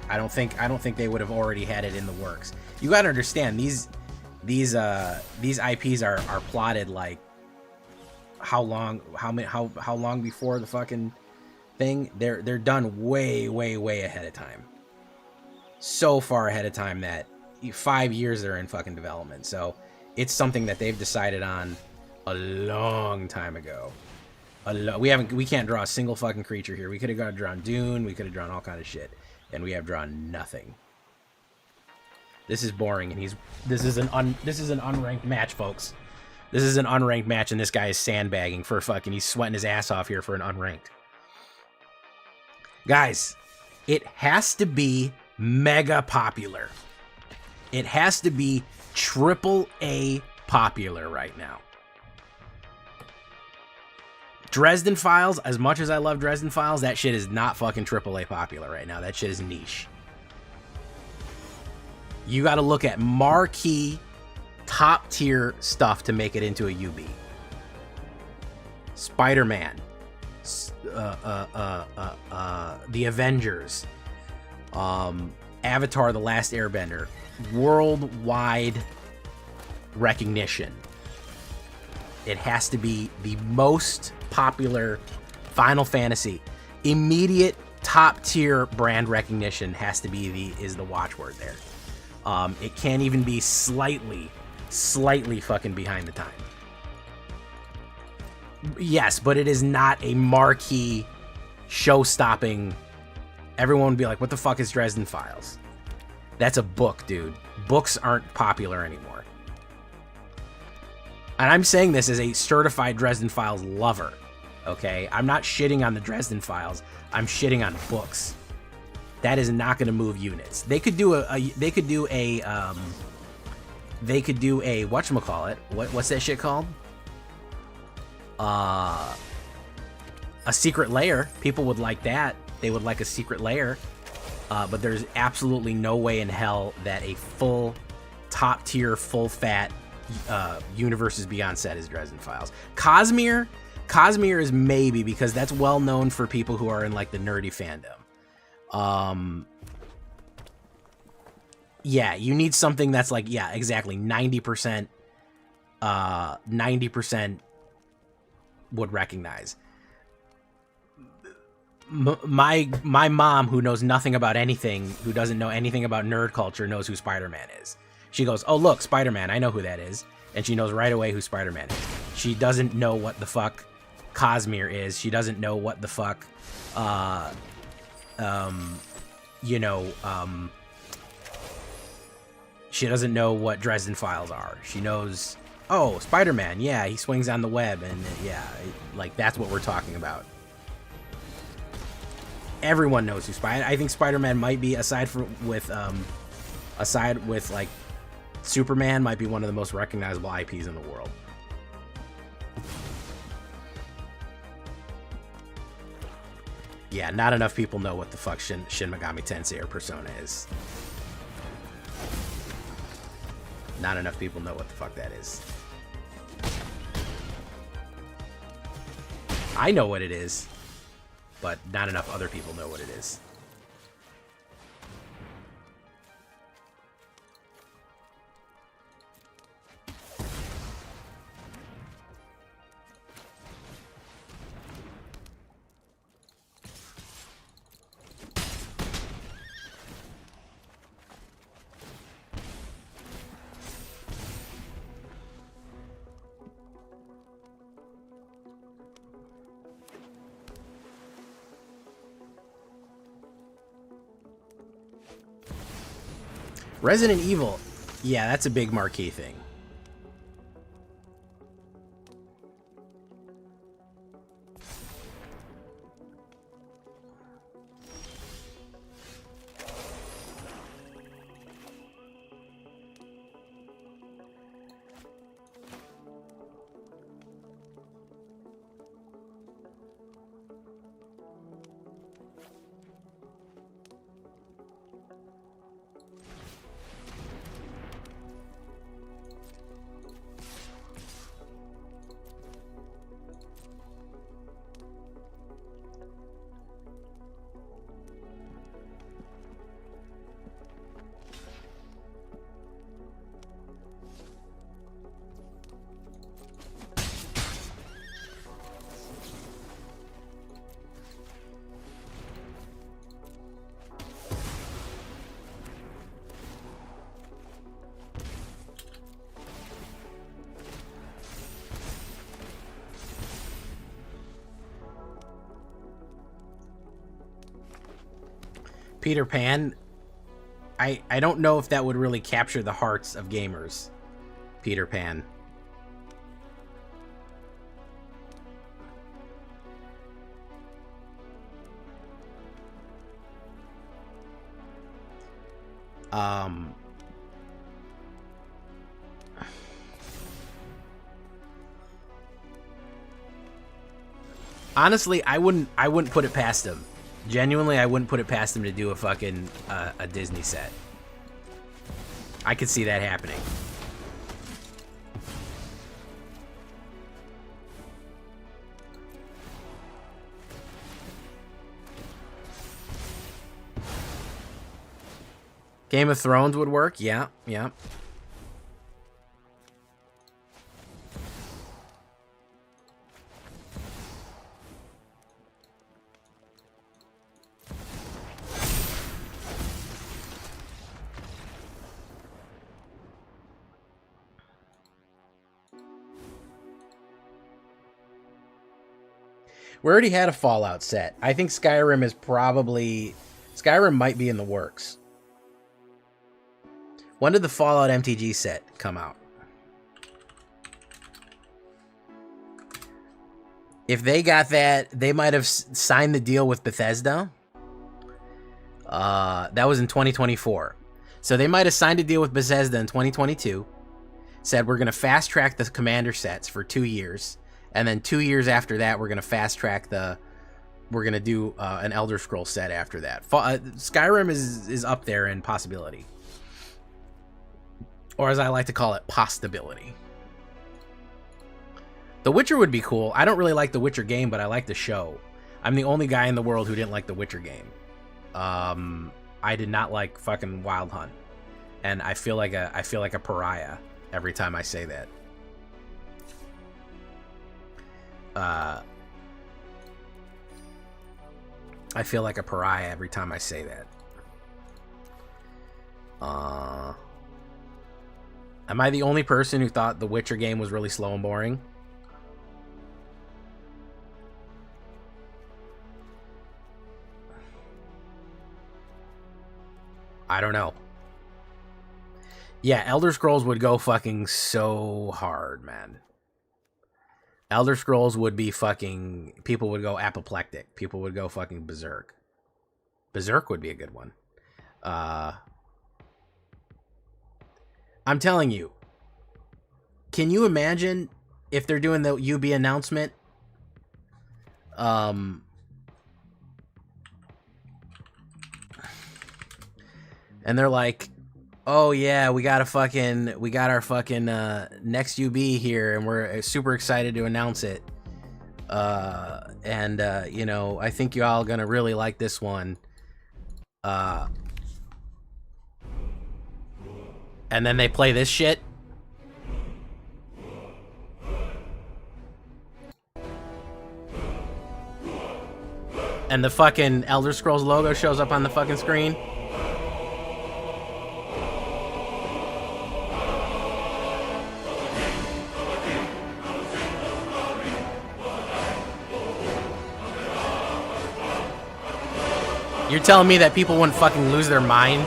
Speaker 1: I don't think they would have already had it in the works. You gotta understand these IPs are plotted like how long before the fucking thing. They're done way ahead of time. So far ahead of time that 5 years they're in fucking development. So it's something that they've decided on a long time ago. We can't draw a single fucking creature here. We could have drawn Dune. We could have drawn all kind of shit, and we have drawn nothing. This is boring, and this is an unranked match, folks. This is an unranked match, and this guy is sandbagging for fucking. He's sweating his ass off here for an unranked. Guys, it has to be mega popular. It has to be AAA popular right now. Dresden Files, as much as I love Dresden Files, that shit is not fucking AAA popular right now. That shit is niche. You got to look at marquee, top tier stuff to make it into a UB. Spider-Man, The Avengers, Avatar: The Last Airbender, worldwide recognition. It has to be the most popular Final Fantasy. Immediate top tier brand recognition has to be the watchword there. It can't even be slightly fucking behind the time. Yes, but it is not a marquee, show-stopping. Everyone would be like, what the fuck is Dresden Files? That's a book, dude. Books aren't popular anymore. And I'm saying this as a certified Dresden Files lover, okay? I'm not shitting on the Dresden Files. I'm shitting on books. That is not going to move units. They could do a whatchamacallit? What's that shit called? A secret lair. People would like that. They would like a secret lair. But there's absolutely no way in hell that a full top tier, full fat Universes Beyond set is Dresden Files. Cosmere is maybe, because that's well known for people who are in like the nerdy fandom. Yeah, you need something that's like, yeah, exactly 90% would recognize. My mom, who knows nothing about anything, who doesn't know anything about nerd culture, knows who Spider-Man is. She goes, oh look, Spider-Man, I know who that is. And she knows right away who Spider-Man is. She doesn't know what the fuck Cosmere is. She doesn't know what the fuck she doesn't know what Dresden Files are. She knows, oh, Spider-Man, yeah, he swings on the web, and yeah, like that's what we're talking about. Everyone knows who I think Spider-Man might be, aside with like Superman, might be one of the most recognizable IPs in the world. Yeah, not enough people know what the fuck Shin Megami Tensei or Persona is. Not enough people know what the fuck that is. I know what it is. but not enough other people know what it is. Resident Evil, yeah, that's a big marquee thing. Peter Pan, I don't know if that would really capture the hearts of gamers. Peter Pan. Honestly, I wouldn't put it past him. Genuinely, I wouldn't put it past him to do a fucking a Disney set. I could see that happening. Game of Thrones would work. Yeah, yeah. We already had a Fallout set. I think Skyrim is probably... Skyrim might be in the works. When did the Fallout MTG set come out? If they got that, they might have signed the deal with Bethesda. That was in 2024. So they might have signed a deal with Bethesda in 2022. Said we're going to fast track the Commander sets for 2 years. And then 2 years after that, we're going to fast track the... We're going to do an Elder Scrolls set after that. Skyrim is up there in possibility. Or as I like to call it, possibility. The Witcher would be cool. I don't really like the Witcher game, but I like the show. I'm the only guy in the world who didn't like the Witcher game. I did not like fucking Wild Hunt. And I feel like a pariah every time I say that. I feel like a pariah every time I say that. Am I the only person who thought the Witcher game was really slow and boring? I don't know. Yeah, Elder Scrolls would go fucking so hard, man. Elder Scrolls would be fucking... People would go apoplectic. People would go fucking berserk. Berserk would be a good one. I'm telling you. Can you imagine if they're doing the UB announcement? And they're like, oh yeah, we got our fucking next UB here, and we're super excited to announce it. You know, I think you all gonna really like this one. And then they play this shit. And the fucking Elder Scrolls logo shows up on the fucking screen. You're telling me that people wouldn't fucking lose their mind?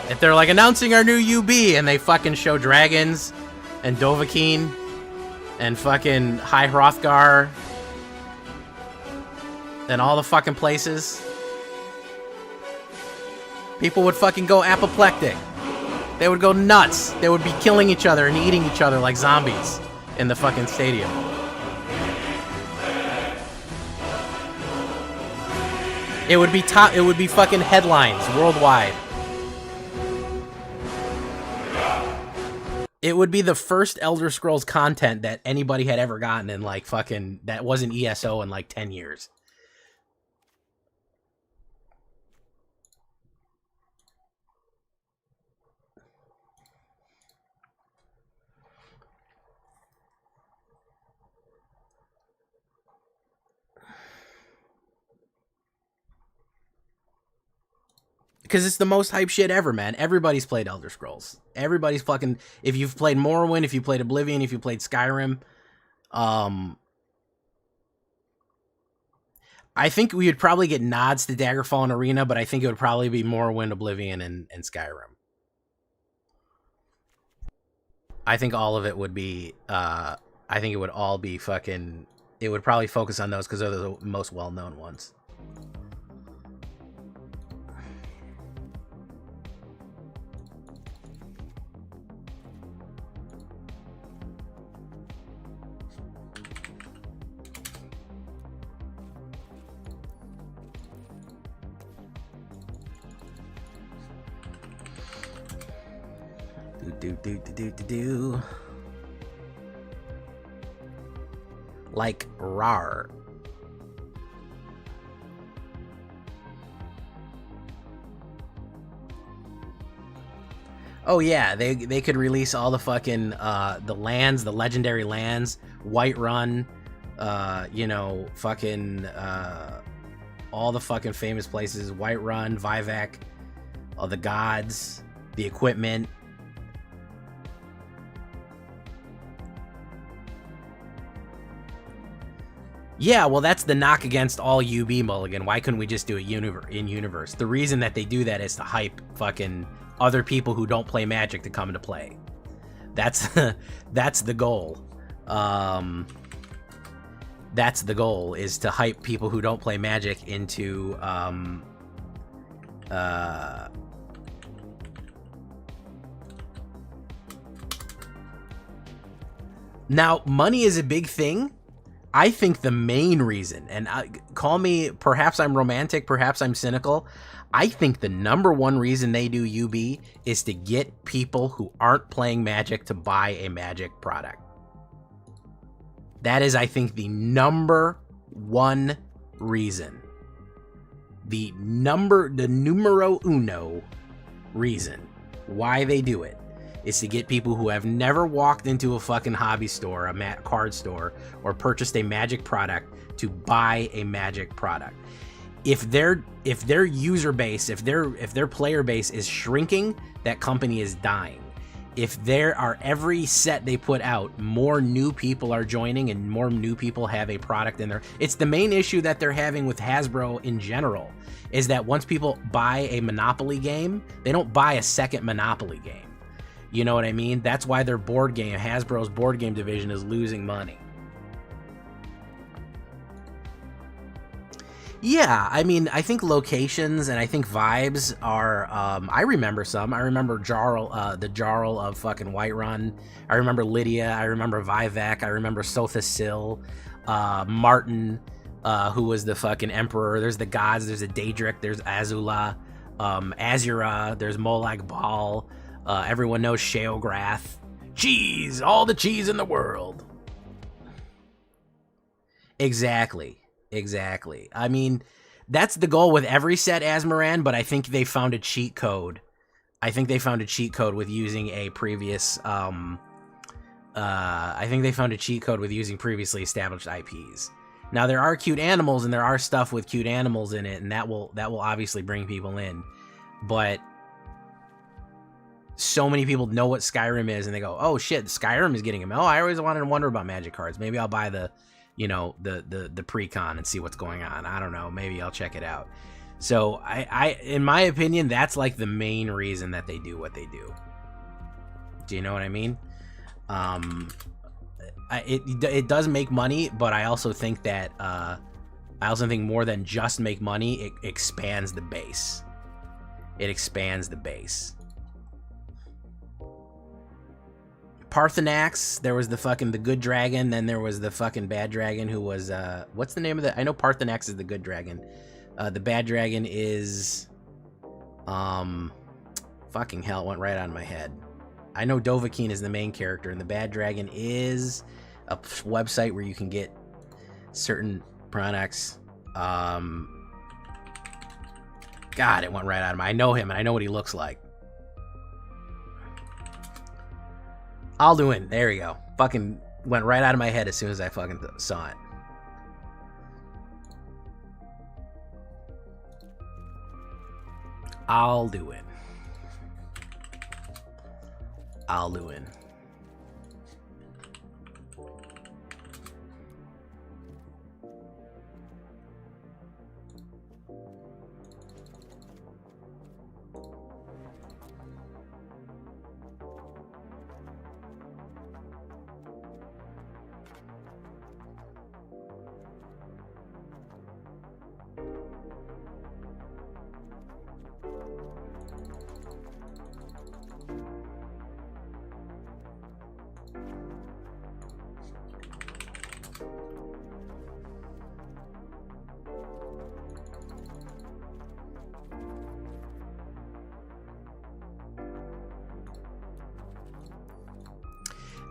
Speaker 1: If they're like announcing our new UB and they fucking show dragons and Dovahkiin and fucking High Hrothgar and all the fucking places, people would fucking go apoplectic. They would go nuts. They would be killing each other and eating each other like zombies in the fucking stadium. It would be fucking headlines worldwide. It would be the first Elder Scrolls content that anybody had ever gotten in like fucking, that wasn't ESO in like 10 years. Because it's the most hype shit ever, man. Everybody's played Elder Scrolls. Everybody's fucking... If you've played Morrowind, if you played Oblivion, if you played Skyrim... I think we would probably get nods to Daggerfall and Arena, but I think it would probably be Morrowind, Oblivion, and Skyrim. I think all of it would be... I think it would all be fucking... It would probably focus on those because they're the most well-known ones. Do. Like rar. Oh yeah, they could release all the fucking the lands, the legendary lands, Whiterun, you know, fucking all the fucking famous places, Whiterun, Vivec, all the gods, the equipment. Yeah, well, that's the knock against all UB Mulligan. Why couldn't we just do it in universe? The reason that they do that is to hype fucking other people who don't play Magic to come into play. That's that's the goal. That's the goal, is to hype people who don't play Magic into Now, money is a big thing. I think the main reason, and call me, perhaps I'm romantic, perhaps I'm cynical, I think the number one reason they do UB is to get people who aren't playing Magic to buy a Magic product. That is, I think, the number one reason. The numero uno reason why they do it is to get people who have never walked into a fucking hobby store, a card store, or purchased a Magic product to buy a Magic product. If their user base, if their player base is shrinking, that company is dying. If there are every set they put out, more new people are joining and more new people have a product in there. It's the main issue that they're having with Hasbro in general, is that once people buy a Monopoly game, they don't buy a second Monopoly game. You know what I mean? That's why their board game, Hasbro's board game division, is losing money. Yeah, I mean, I think locations and I think vibes are, I remember some. I remember Jarl, the Jarl of fucking Whiterun. I remember Lydia. I remember Vivec. I remember Sotha Sil. Martin, who was the fucking emperor. There's the gods. There's a Daedric. There's Azula. Azura. There's Molag Bal. Everyone knows Sheograth. Cheese! All the cheese in the world. Exactly. Exactly. I mean, that's the goal with every set, Asmaran, but I think they found a cheat code. I think they found a cheat code with using a previous, I think they found a cheat code with using previously established IPs. Now, there are cute animals, and there are stuff with cute animals in it, and that will obviously bring people in. But so many people know what Skyrim is, and they go, oh, shit, Skyrim is getting them. Oh, I always wanted to wonder about magic cards. Maybe I'll buy the, you know, the pre-con and see what's going on. I don't know. Maybe I'll check it out. So, I in my opinion, that's like the main reason that they do what they do. Do you know what I mean? It does make money, but I also think that I also think more than just make money, it expands the base. It expands the base. Parthenax, there was the good dragon, then there was the fucking bad dragon who was what's the name of the, I know Parthenax is the good dragon. The bad dragon is fucking hell, it went right out of my head. I know Dovahkiin is the main character, and the bad dragon is a website where you can get certain products. God, it went right out of my, I know him, and I know what he looks like. Alduin, there you go. Fucking went right out of my head as soon as I fucking saw it. Alduin. Alduin.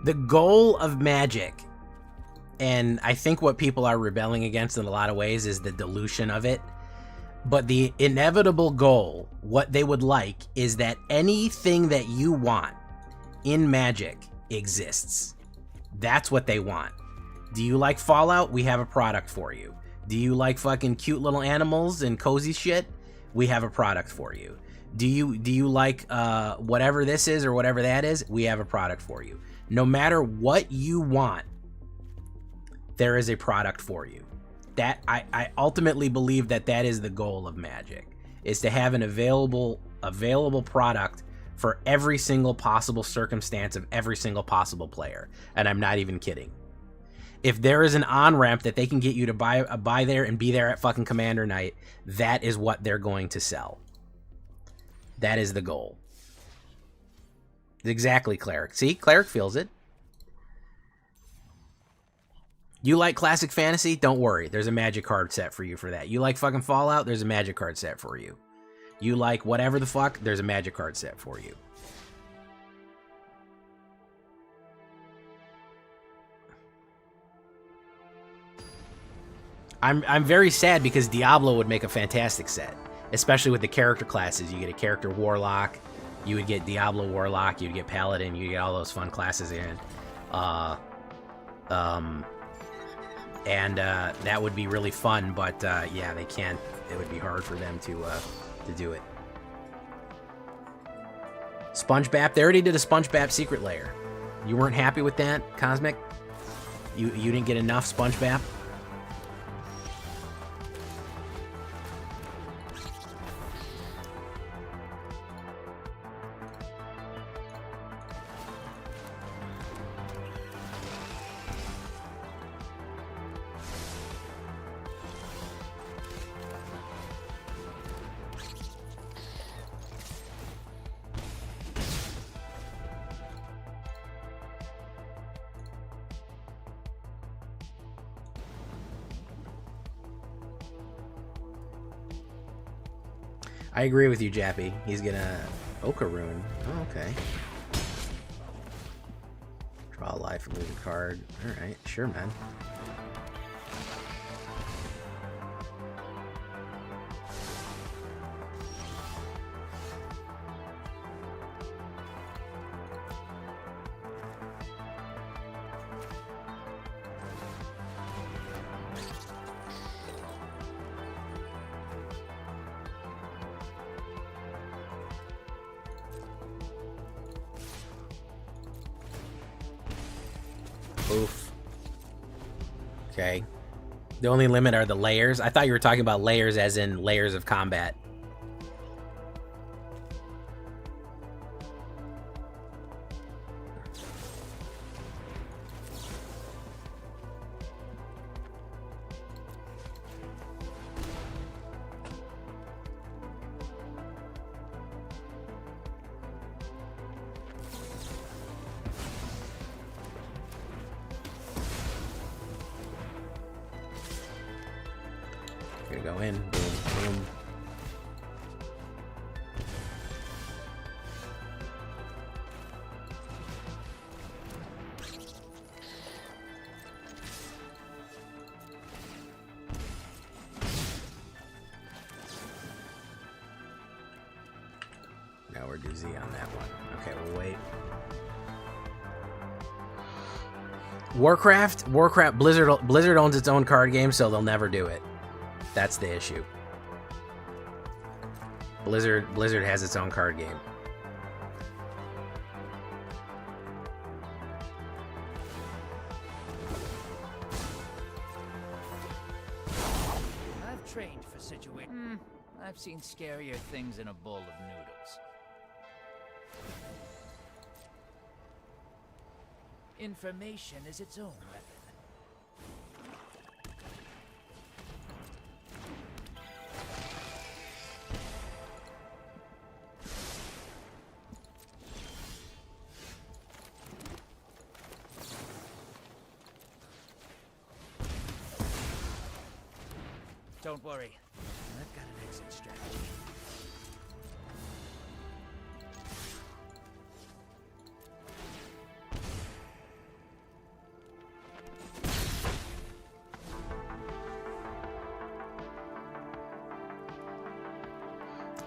Speaker 1: The goal of Magic, and I think what people are rebelling against in a lot of ways, is the dilution of it. But the inevitable goal, what they would like, is that anything that you want in Magic exists. That's what they want. Do you like Fallout? We have a product for you. Do you like fucking cute little animals and cozy shit? We have a product for you. Do you like whatever this is or whatever that is? We have a product for you. No matter what you want, there is a product for you. That I ultimately believe that is the goal of Magic, is to have an available product for every single possible circumstance of every single possible player. And I'm not even kidding. If there is an on-ramp that they can get you to buy there and be there at fucking Commander Night, that is what they're going to sell. That is the goal. Exactly, Cleric. See? Cleric feels it. You like classic fantasy? Don't worry. There's a Magic card set for you for that. You like fucking Fallout? There's a Magic card set for you. You like whatever the fuck? There's a Magic card set for you. I'm very sad because Diablo would make a fantastic set, especially with the character classes. You get a character Warlock, you would get Diablo Warlock, you'd get Paladin, you get all those fun classes in. That would be really fun, but yeah, they can't. It would be hard for them to do it. SpongeBap, they already did a SpongeBap Secret Lair. You weren't happy with that, Cosmic? You didn't get enough SpongeBap? I agree with you, Jappy. He's gonna... Okaroon. Oh, okay. Draw a life and lose a card. Alright, sure, man. Oof. Okay. The only limit are the layers. I thought you were talking about layers as in layers of combat. Gonna go in, boom, boom. Now we're doozy on that one. Okay, we'll wait. Warcraft, Blizzard owns its own card game, so they'll never do it. That's the issue. Blizzard has its own card game.
Speaker 2: I've trained for situations. I've seen scarier things in a bowl of noodles. Information is its own weapon. Don't worry, I've got an exit strategy.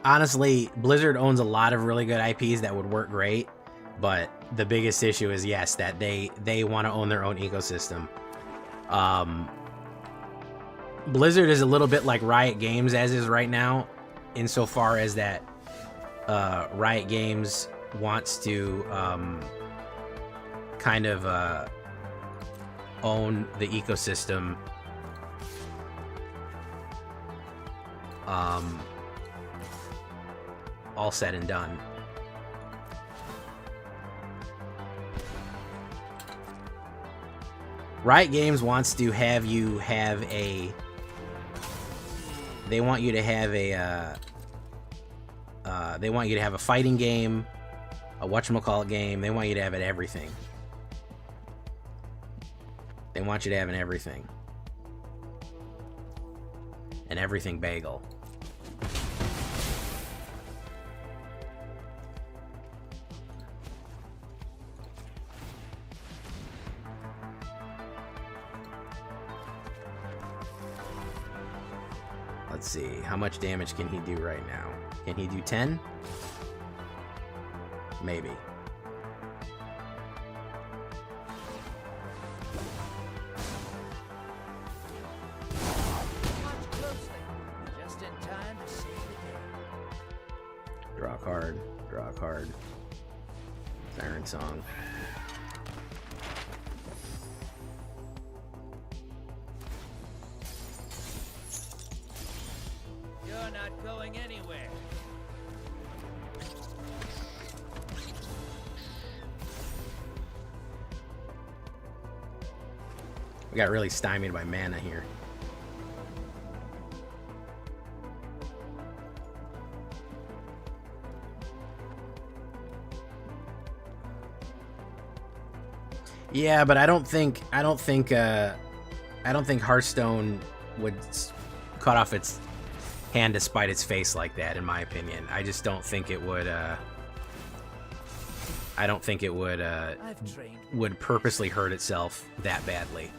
Speaker 1: Honestly, Blizzard owns a lot of really good IPs that would work great, but the biggest issue is, yes, that they want to own their own ecosystem. Blizzard is a little bit like Riot Games as is right now, insofar as that Riot Games wants to kind of own the ecosystem. All said and done. Riot Games wants to have you have a... They want you to have a... they want you to have a fighting game, a whatchamacallit game. They want you to have it everything. They want you to have an everything. An everything bagel. Let's see, how much damage can he do right now? Can he do 10? Maybe.
Speaker 2: Watch closely, just in time to save the day.
Speaker 1: Draw a card, draw a card. Siren Song.
Speaker 2: You're not going anywhere.
Speaker 1: We got really stymied by mana here. Yeah, but I don't think Hearthstone would cut off its hand to spite its face like that, in my opinion. I just don't think it would I don't think it would
Speaker 2: I've trained.
Speaker 1: would purposely hurt itself that badly.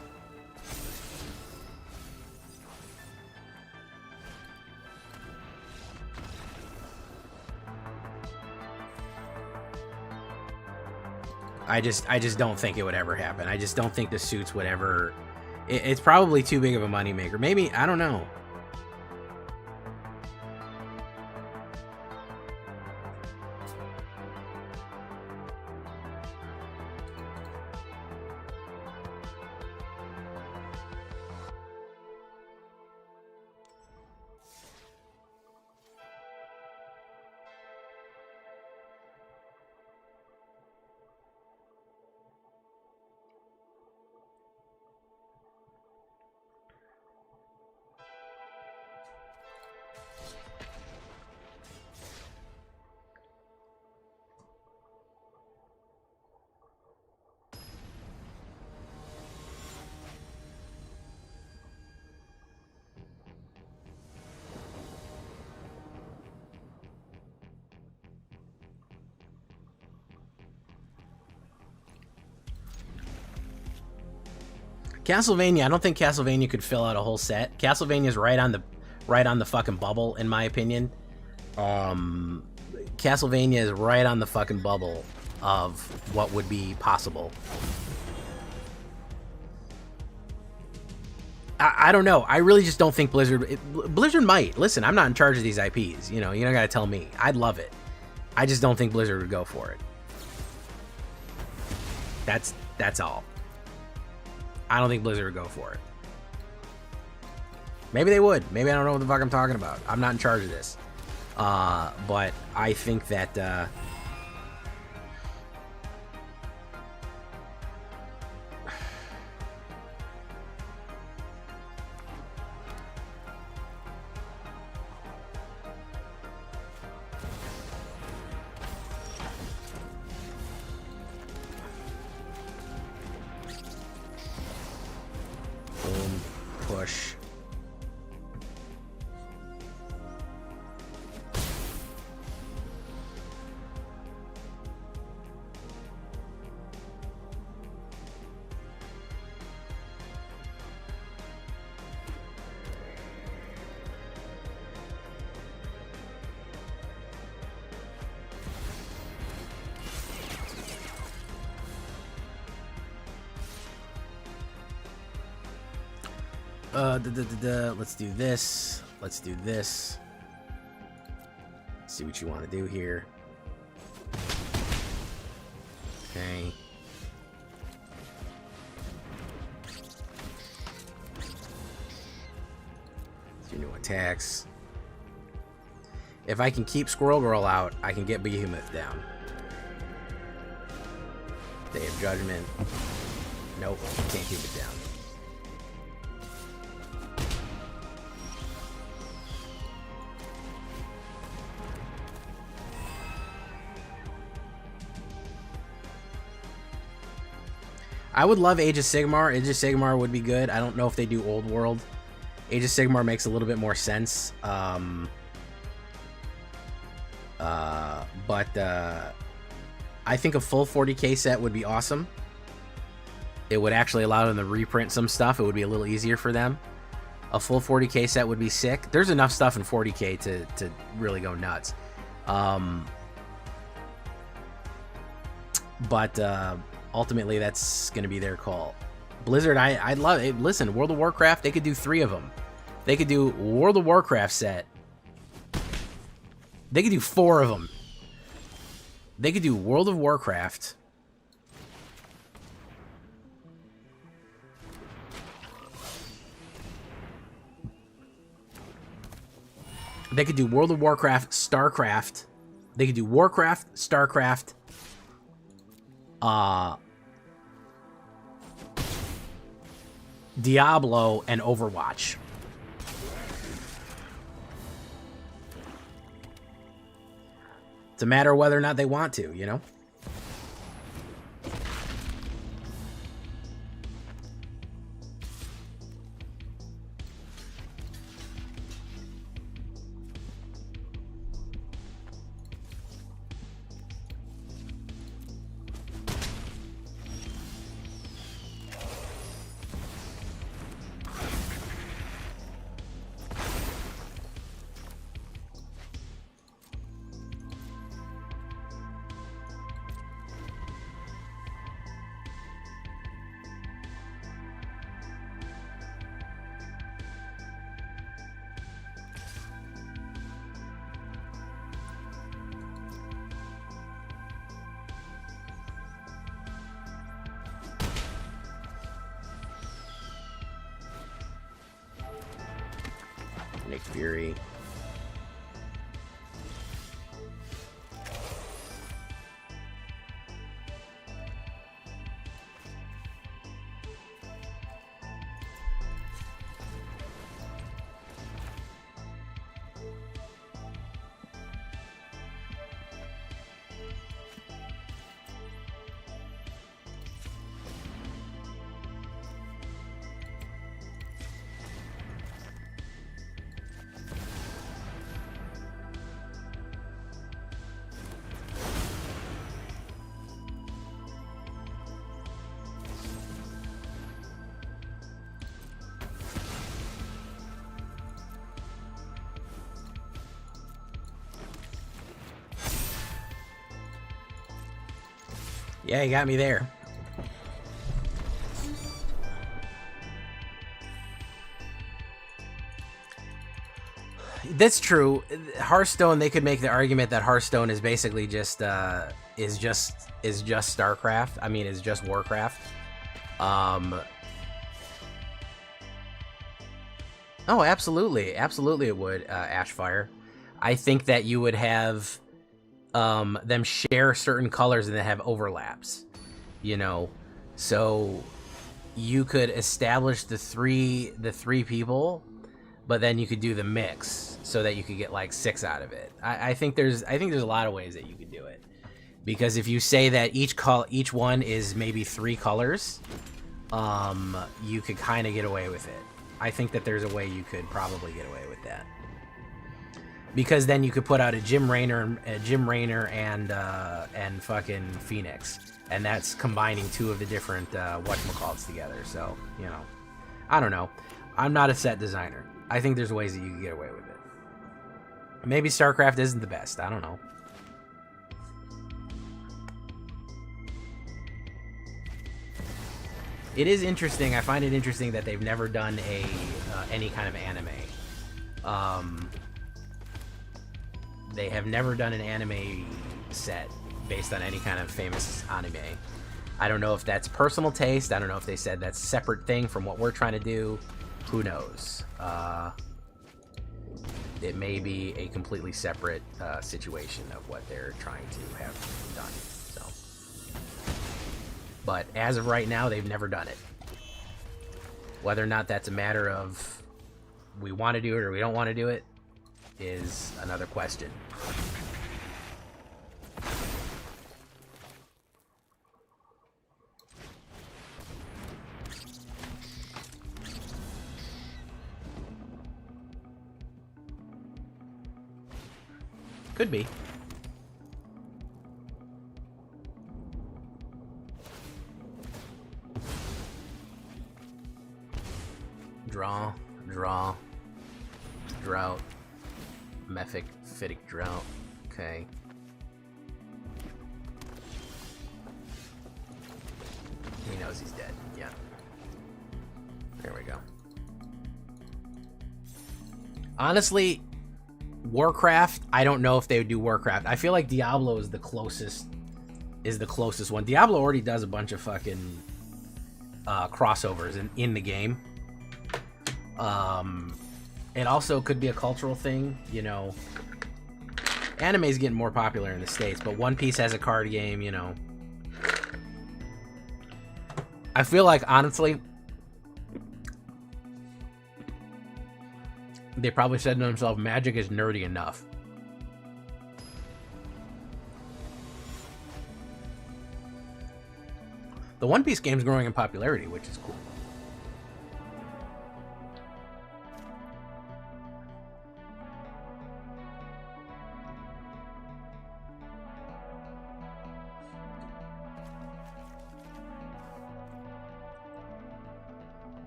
Speaker 1: I just don't think it would ever happen. I just don't think the suits would ever... It's probably too big of a moneymaker. Maybe, I don't know. Castlevania, I don't think Castlevania could fill out a whole set. Castlevania's right on the fucking bubble, in my opinion. Castlevania is right on the fucking bubble of what would be possible. I don't know. I really just don't think Blizzard might. Listen, I'm not in charge of these IPs. You don't gotta tell me. I'd love it. I just don't think Blizzard would go for it. That's all. I don't think Blizzard would go for it. Maybe they would. Maybe I don't know what the fuck I'm talking about. I'm not in charge of this. But I think that... Boom. Push. Let's do this. Let's do this. Let's see what you want to do here. Okay. Let's do new attacks. If I can keep Squirrel Girl out, I can get Behemoth down. Day of Judgment. Nope, can't keep it down. I would love Age of Sigmar. Age of Sigmar would be good. I don't know if they do Old World. Age of Sigmar makes a little bit more sense. But I think a full 40k set would be awesome. It would actually allow them to reprint some stuff. It would be a little easier for them. A full 40k set would be sick. There's enough stuff in 40k to really go nuts. Ultimately, that's going to be their call. Blizzard, I'd love it. Listen, World of Warcraft, they could do 3 of them. They could do World of Warcraft set. They could do 4 of them. They could do World of Warcraft. They could do World of Warcraft, StarCraft. They could do Warcraft, StarCraft. Diablo and Overwatch. It's a matter of whether or not they want to, you know? Nick Fury. Yeah, you got me there. That's true. Hearthstone, they could make the argument that Hearthstone is basically just is just StarCraft. I mean, is just Warcraft. Oh, absolutely, absolutely, it would. Ashfire. I think that you would have them share certain colors and then have overlaps. You know, so you could establish the three people, but then you could do the mix so that you could get like 6 out of it. I think there's a lot of ways that you could do it, because if you say that each one is maybe 3 colors, you could kind of get away with it. I think that there's a way you could probably get away with that, because then you could put out a Jim Raynor and fucking Phoenix, and that's combining 2 of the different whatchamacallits together. So, you know, I don't know. I'm not a set designer. I think there's ways that you can get away with it. Maybe StarCraft isn't the best. I don't know. It is interesting. I find it interesting that they've never done any kind of anime. They have never done an anime set based on any kind of famous anime. I don't know if that's personal taste. I don't know if they said that's a separate thing from what we're trying to do. Who knows? It may be a completely separate situation of what they're trying to have done. So, but as of right now, they've never done it. Whether or not that's a matter of we want to do it or we don't want to do it is another question. Could be. Draw, drought, mephitic drought. Okay. He knows he's dead. Yeah. There we go. Honestly, Warcraft, I don't know if they would do Warcraft. I feel like Diablo is the closest one. Diablo already does a bunch of fucking crossovers in the game. It also could be a cultural thing, you know. Anime's getting more popular in the States, but One Piece has a card game, you know. I feel like, honestly, they probably said to themselves, Magic is nerdy enough. The One Piece game's growing in popularity, which is cool.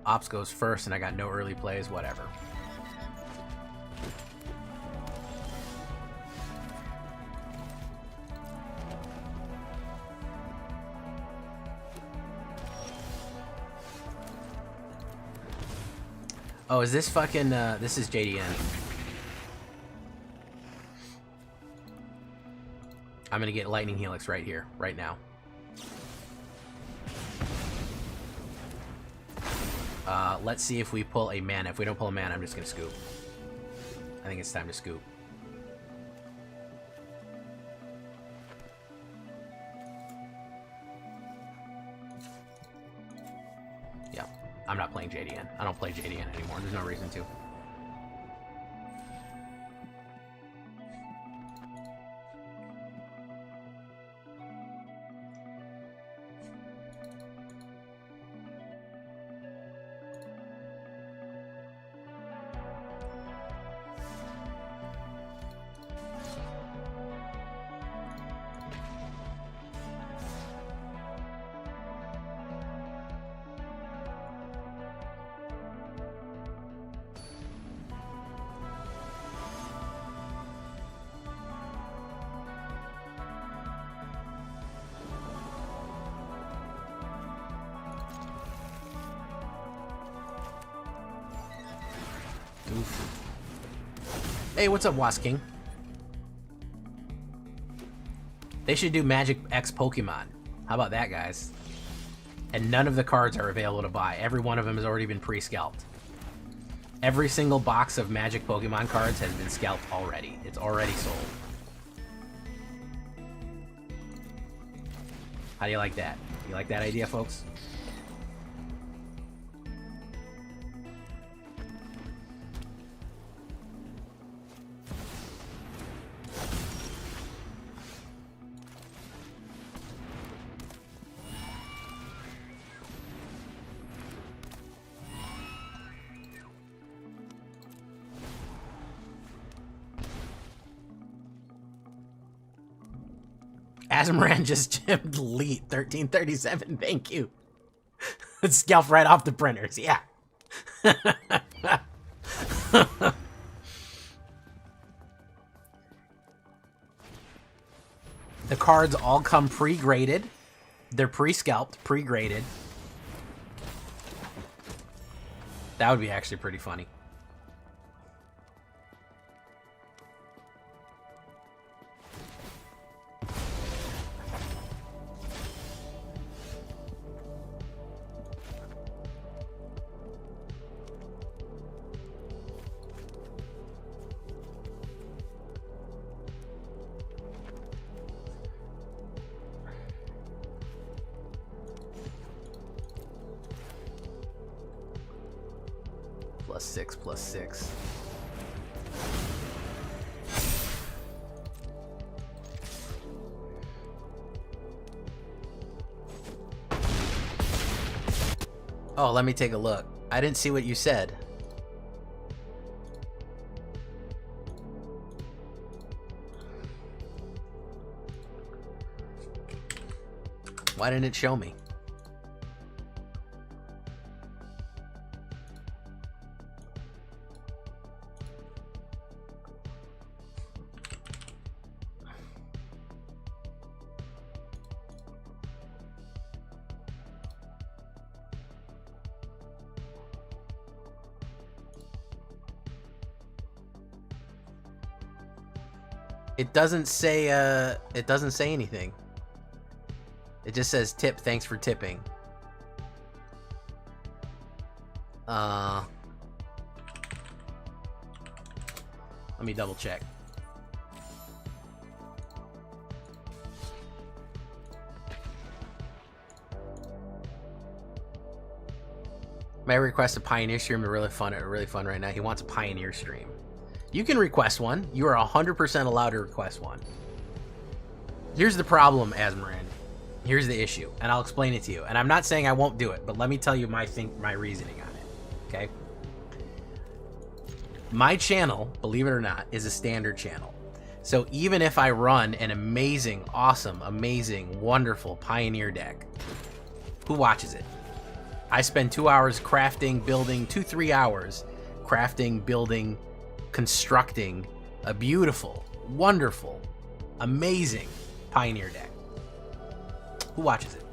Speaker 1: Ops goes first, and I got no early plays, whatever. Oh, is this fucking, this is JDN. I'm gonna get Lightning Helix right here, right now. Let's see if we pull a mana. If we don't pull a mana, I'm just gonna scoop. I think it's time to scoop. Yeah, I'm not playing JDN. I don't play JDN anymore. There's no reason to. Oof. Hey, what's up, Was King? They should do Magic X Pokemon. How about that, guys? And none of the cards are available to buy. Every one of them has already been pre-scalped. Every single box of Magic Pokemon cards has been scalped already. It's already sold. How do you like that? You like that idea, folks? Azmoran just gemmed Elite 1337. Thank you. Scalp right off the printers. Yeah. The cards all come pre-graded. They're pre-scalped, pre-graded. That would be actually pretty funny. +6. Oh, let me take a look. I didn't see what you said. Why didn't it show me? It doesn't say anything. It just says tip, thanks for tipping. Let me double check. May I request a Pioneer stream? They're really fun right now. He wants a Pioneer stream. You can request one. You are 100% allowed to request one. Here's the problem, Azmoran. Here's the issue, and I'll explain it to you. And I'm not saying I won't do it, but let me tell you my reasoning on it, okay? My channel, believe it or not, is a standard channel. So even if I run an amazing, awesome, amazing, wonderful Pioneer deck, who watches it? I spend 2 hours crafting, building, 2-3 hours crafting, building, constructing a beautiful, wonderful, amazing Pioneer deck. Who watches it?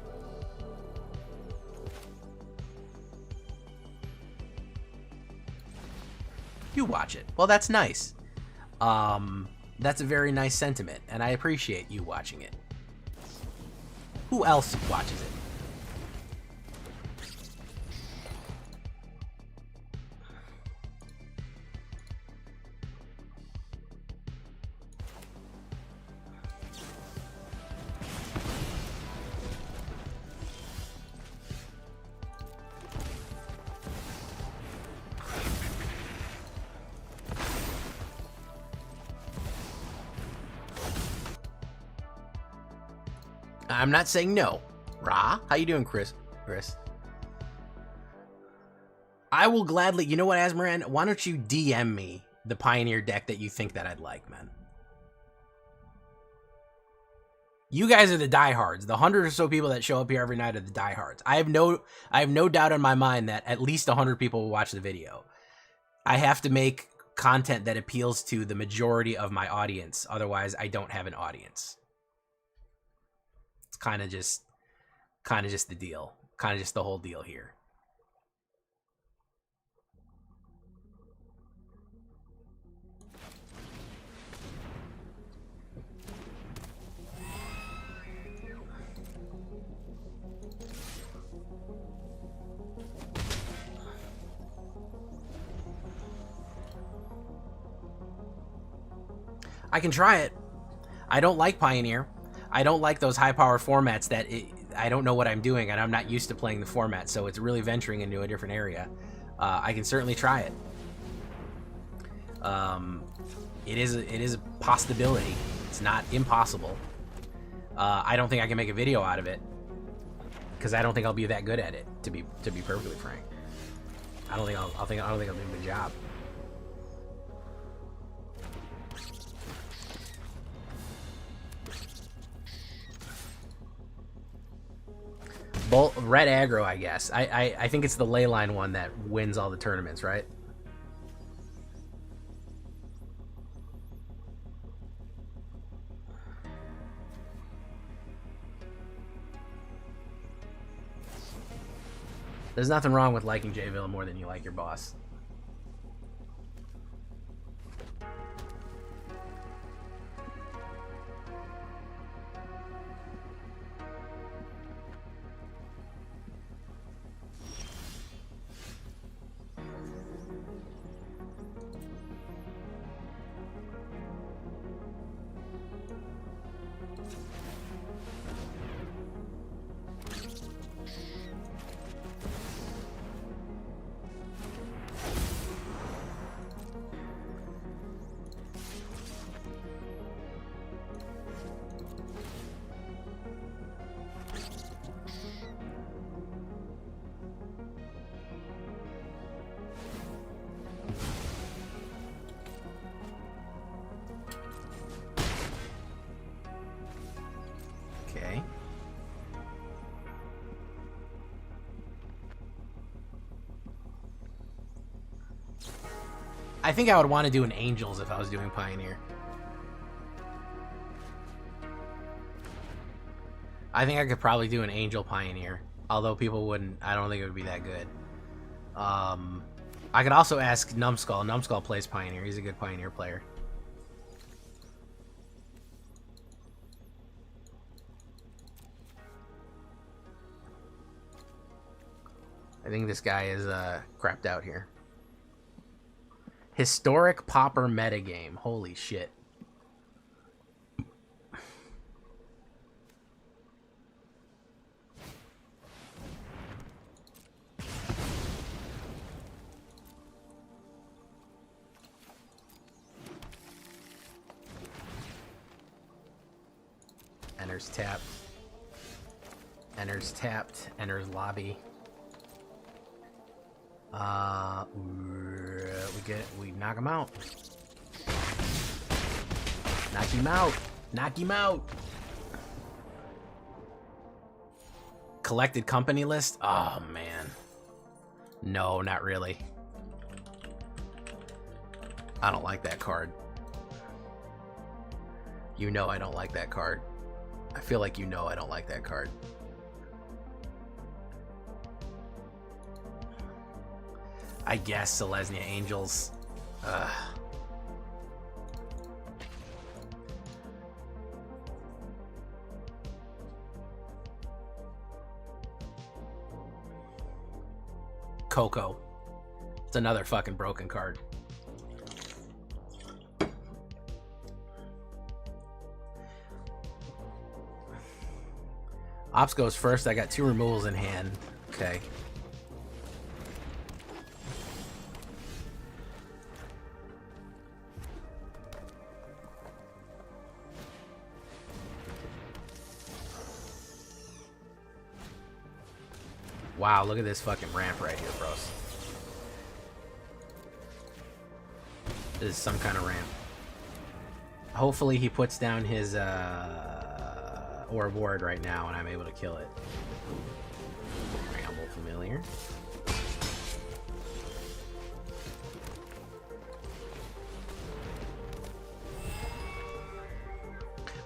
Speaker 1: You watch it. Well, that's nice. That's a very nice sentiment, and I appreciate you watching it. Who else watches it? I'm not saying no. Ra, how you doing, Chris? Chris. I will gladly... You know what, Asmaran? Why don't you DM me the Pioneer deck that you think that I'd like, man? You guys are the diehards. The 100 or so people that show up here every night are the diehards. I have no doubt in my mind that at least 100 people will watch the video. I have to make content that appeals to the majority of my audience. Otherwise, I don't have an audience. It's kind of just the deal. Kind of just the whole deal here. I can try it. I don't like Pioneer. I don't like those high-power formats that I don't know what I'm doing, and I'm not used to playing the format, so it's really venturing into a different area. I can certainly try it. It is a possibility. It's not impossible. I don't think I can make a video out of it because I don't think I'll be that good at it. To be perfectly frank, I don't think I'll do a good job. Red aggro, I guess. I think it's the Leyline one that wins all the tournaments, right? There's nothing wrong with liking J Villa more than you like your boss. Okay. I think I would want to do an Angels if I was doing Pioneer. I think I could probably do an Angel Pioneer, although people wouldn't. I don't think it would be that good. I could also ask Numbskull. Numbskull plays Pioneer. He's a good Pioneer player. I think this guy is crapped out here. Historic Popper metagame. Holy shit. Enters tapped. Enters tapped. Enters lobby. We knock him out. Knock him out. Knock him out. Collected company list? Oh, man. No, not really. I don't like that card. You know I don't like that card. I feel like you know I don't like that card. I guess Selesnya Angels. Coco. It's another fucking broken card. Ops goes first. I got 2 removals in hand. Okay. Wow, look at this fucking ramp right here, bros. This is some kind of ramp. Hopefully he puts down his orb ward right now and I'm able to kill it. Ramble familiar.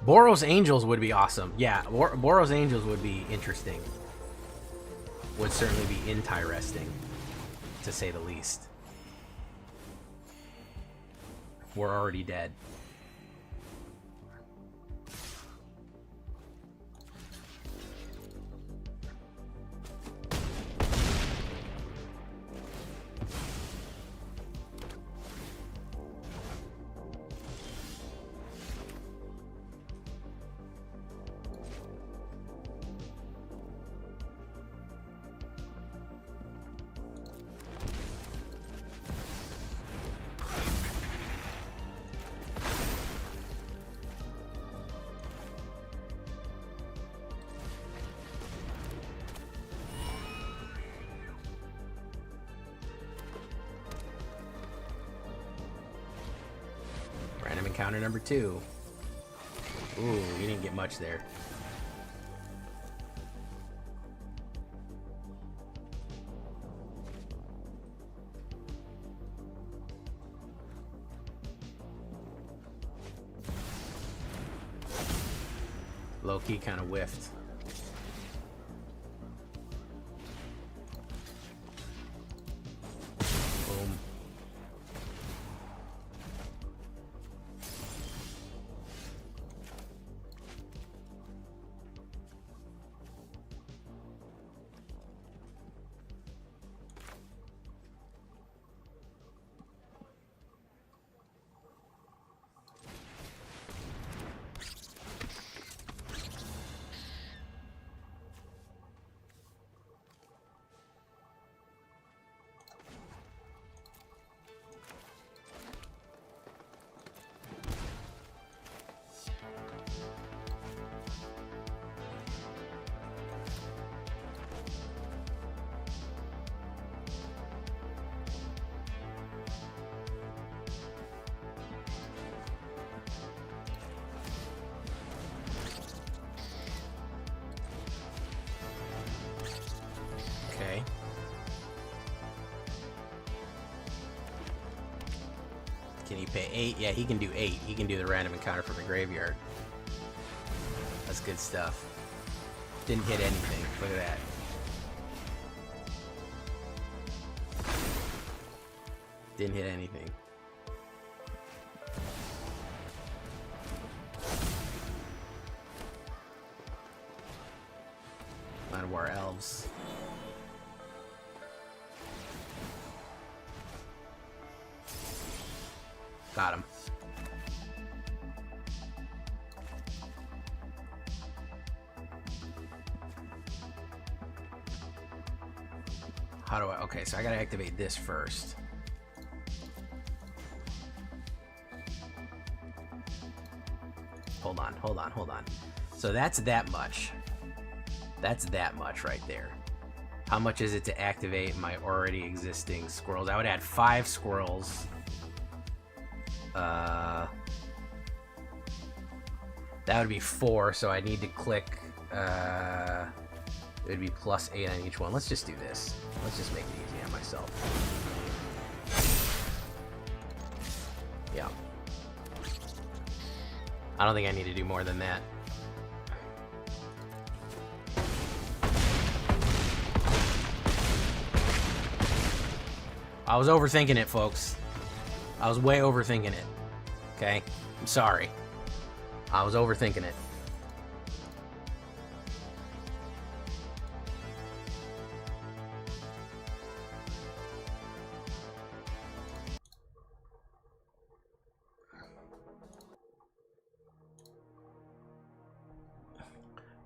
Speaker 1: Boros Angels would be awesome. Yeah, Boros Angels would be interesting. Would certainly be interesting, to say the least. We're already dead. Random encounter number 2. Ooh, you didn't get much there. Low-key kind of whiffed. Boom. Okay. Can he pay 8? Yeah, he can do 8. He can do the random encounter from the graveyard. That's good stuff. Didn't hit anything. Look at that. Didn't hit anything. Land of War Elves. Got him. How do I... Okay, so I gotta activate this first. Hold on. So that's that much. That's that much right there. How much is it to activate my already existing squirrels? I would add 5 squirrels. That would be 4, so I need to click, it would be plus 8 on each one. Let's just do this. Let's just make it easy on myself. Yeah. I don't think I need to do more than that. I was overthinking it, folks. I was way overthinking it. Okay? I'm sorry. I was overthinking it.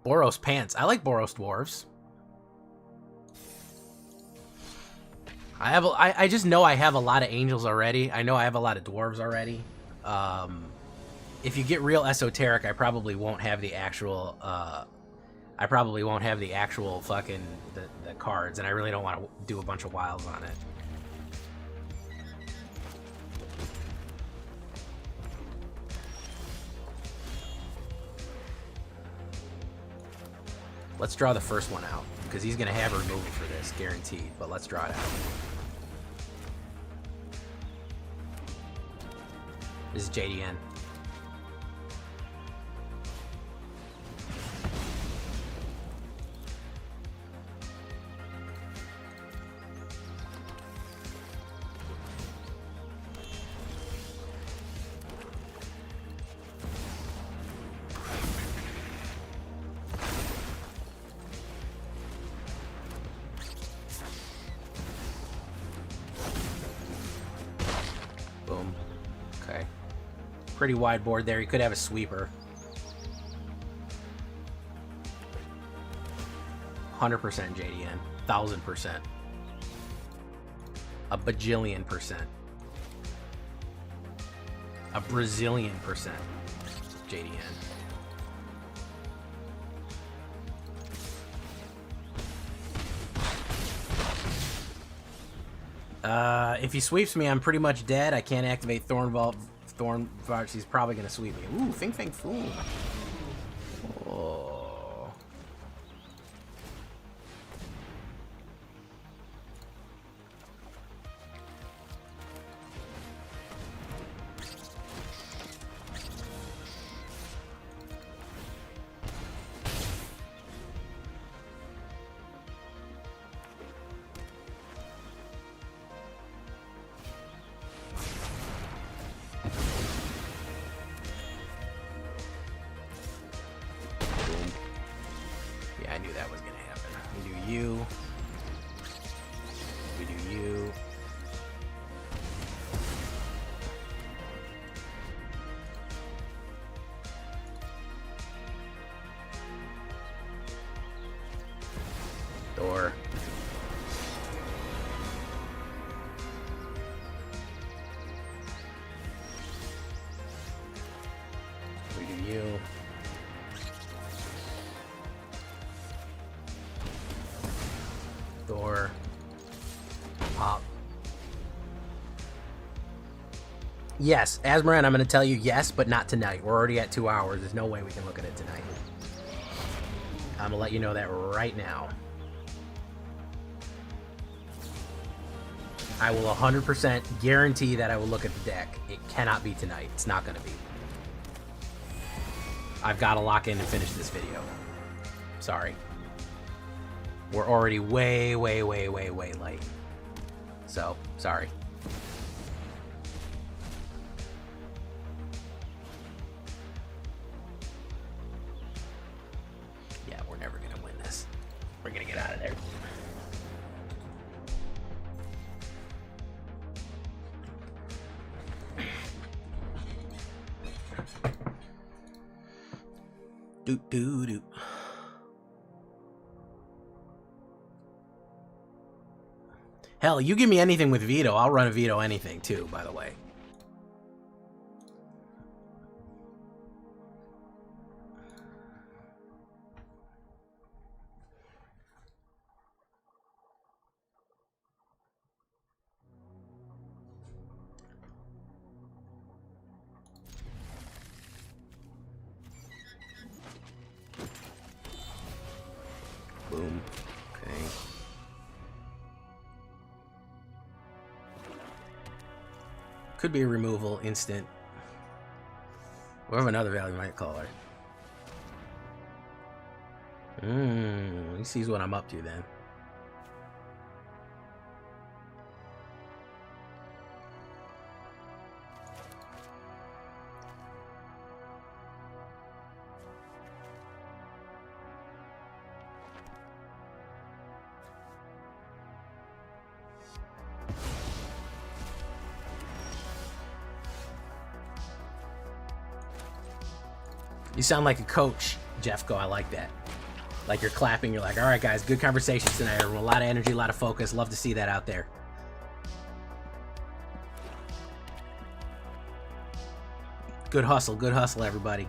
Speaker 1: Boros pants. I like Boros dwarves. I just know I have a lot of angels already. I know I have a lot of dwarves already. If you get real esoteric, I probably won't have the actual I probably won't have the actual fucking the cards, and I really don't want to do a bunch of wilds on it. Let's draw the first one out, because he's going to have a removal for this, guaranteed. But let's draw it out. This is JDN. Boom. Okay. Pretty wide board there. He could have a sweeper. 100% JDN. 1000%. A bajillion %. A Brazilian % JDN. If he sweeps me, I'm pretty much dead. I can't activate Thorn Vault. He's probably gonna sweep me. Ooh, Fing Fang Fool. Oh. I knew that was gonna happen. We do you. We do you. Door. We do you. Door. Pop. Yes, Asmaran, I'm going to tell you yes, but not tonight. We're already at 2 hours. There's no way we can look at it tonight. I'm going to let you know that right now. I will 100% guarantee that I will look at the deck. It cannot be tonight. It's not going to be. I've got to lock in and finish this video. Sorry. We're already way late. So, sorry. Yeah, we're never gonna win this. We're gonna get out of there. Doot. Hell, you give me anything with veto, I'll run a veto anything too, by the way. Boom. Okay. Could be a removal, instant. We'll have another value might call her. He sees what I'm up to then. You sound like a coach, Jeffco. I like that. Like you're clapping. You're like, all right, guys, good conversations tonight. Everyone. A lot of energy, a lot of focus. Love to see that out there. Good hustle, everybody.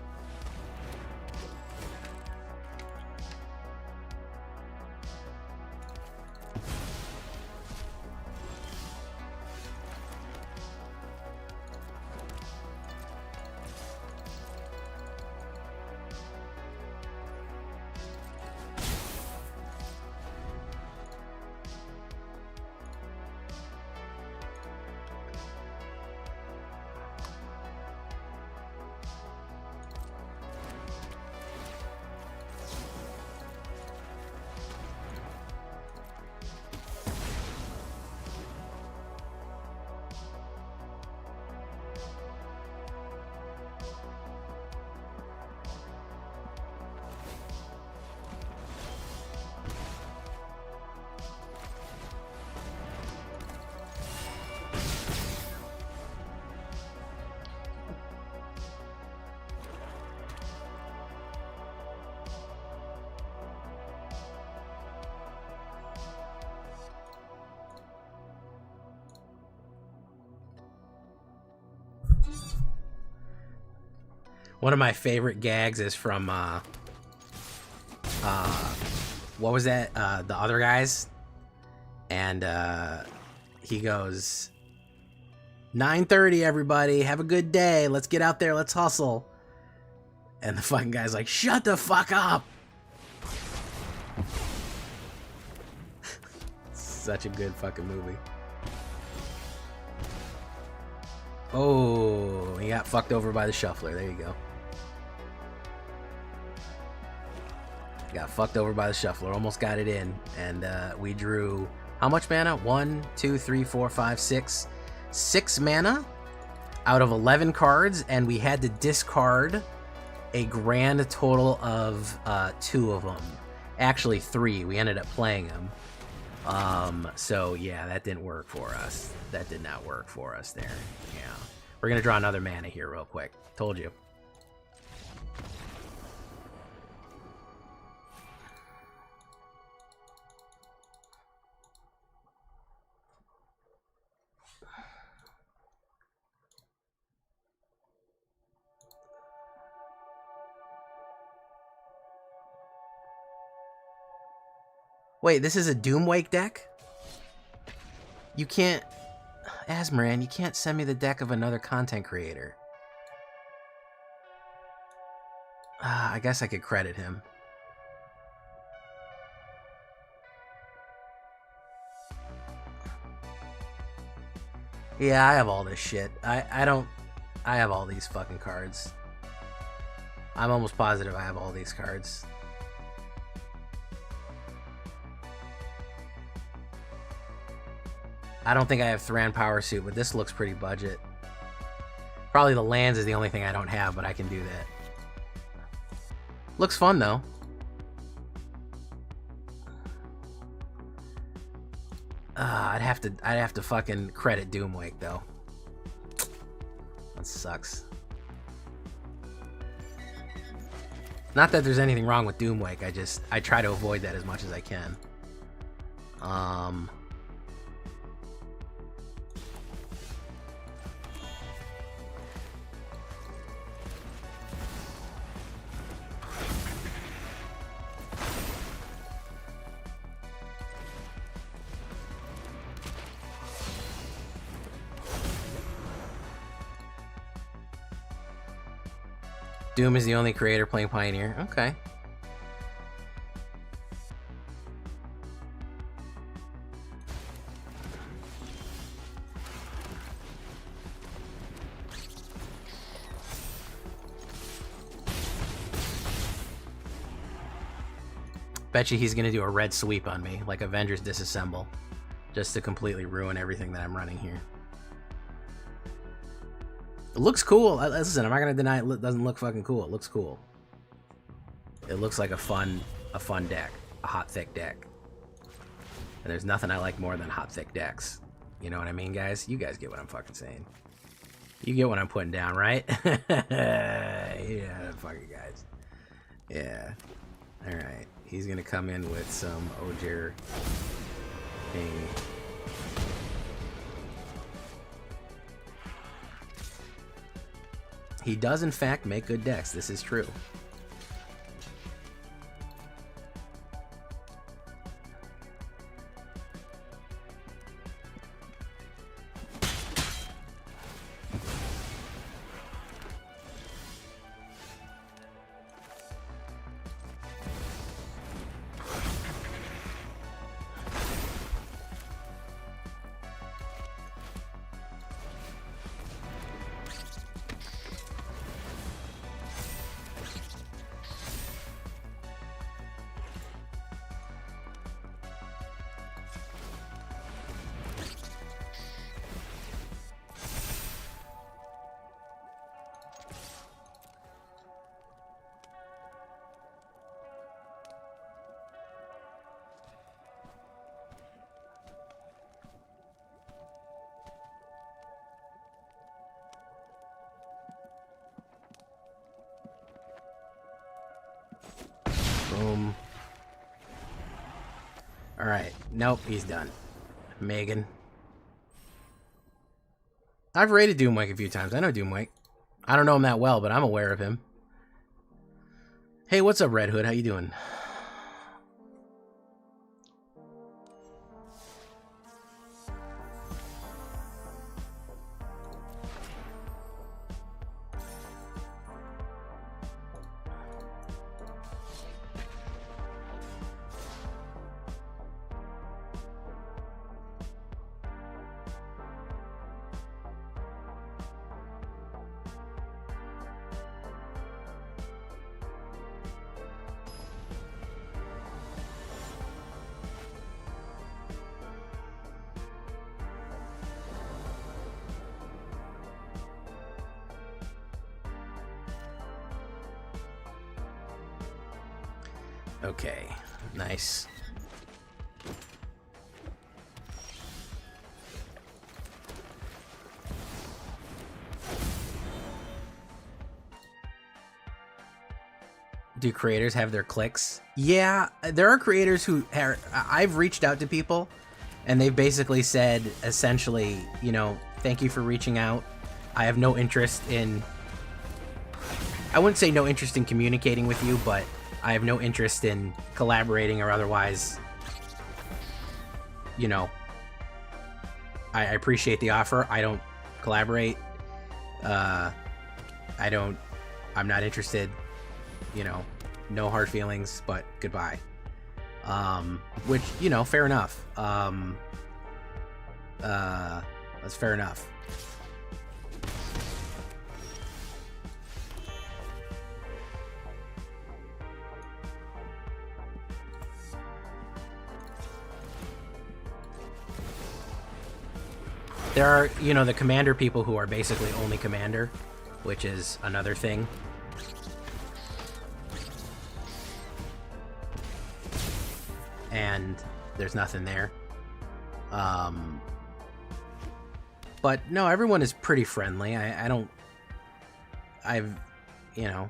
Speaker 1: One of my favorite gags is from, what was that? The Other Guys. And, he goes, 9:30, everybody. Have a good day. Let's get out there. Let's hustle. And the fucking guy's like, shut the fuck up. Such a good fucking movie. Oh, he got fucked over by the shuffler. There you go. Got fucked over by the shuffler. Almost got it in. And we drew how much mana? 1, 2, 3, 4, 5, 6. 6 mana out of 11 cards. And we had to discard a grand total of 2 of them. Actually 3. We ended up playing them. So yeah, that didn't work for us. That did not work for us there. Yeah. We're gonna draw another mana here real quick. Told you. Wait, this is a Doomwake deck? You can't... Asmaran, you can't send me the deck of another content creator. I guess I could credit him. Yeah, I have all this shit. I have all these fucking cards. I'm almost positive I have all these cards. I don't think I have Thran Power Suit, but this looks pretty budget. Probably the lands is the only thing I don't have, but I can do that. Looks fun though. I'd have to fucking credit Doomwake though. That sucks. Not that there's anything wrong with Doomwake, I try to avoid that as much as I can. Doom is the only creator playing Pioneer. Okay. Bet you he's gonna do a red sweep on me, like Avengers Disassemble, just to completely ruin everything that I'm running here. It looks cool. Listen, I'm not gonna deny it doesn't look fucking cool. It looks cool. It looks like a fun deck, a hot thick deck. And there's nothing I like more than hot thick decks. You know what I mean, guys? You guys get what I'm fucking saying. You get what I'm putting down, right? Yeah, fucking guys. Yeah. All right. He's gonna come in with some Ojer King. He does, in fact, make good decks. This is true. Boom. Alright. Nope, he's done. Megan. I've rated Doomwake a few times. I know Doomwake. I don't know him that well, but I'm aware of him. Hey, what's up, Red Hood? How you doing? Okay, nice. Do creators have their clicks? Yeah, there are creators who are, I've reached out to people and they've basically said, essentially, you know, thank you for reaching out. I have no interest in, I wouldn't say no interest in communicating with you, but I have no interest in collaborating or otherwise, you know, I appreciate the offer. I don't collaborate. I'm not interested, you know, no hard feelings, but goodbye. Which, you know, fair enough. That's fair enough. There are, you know, the commander people who are basically only commander, which is another thing. And there's nothing there. But no, everyone is pretty friendly. I've, you know.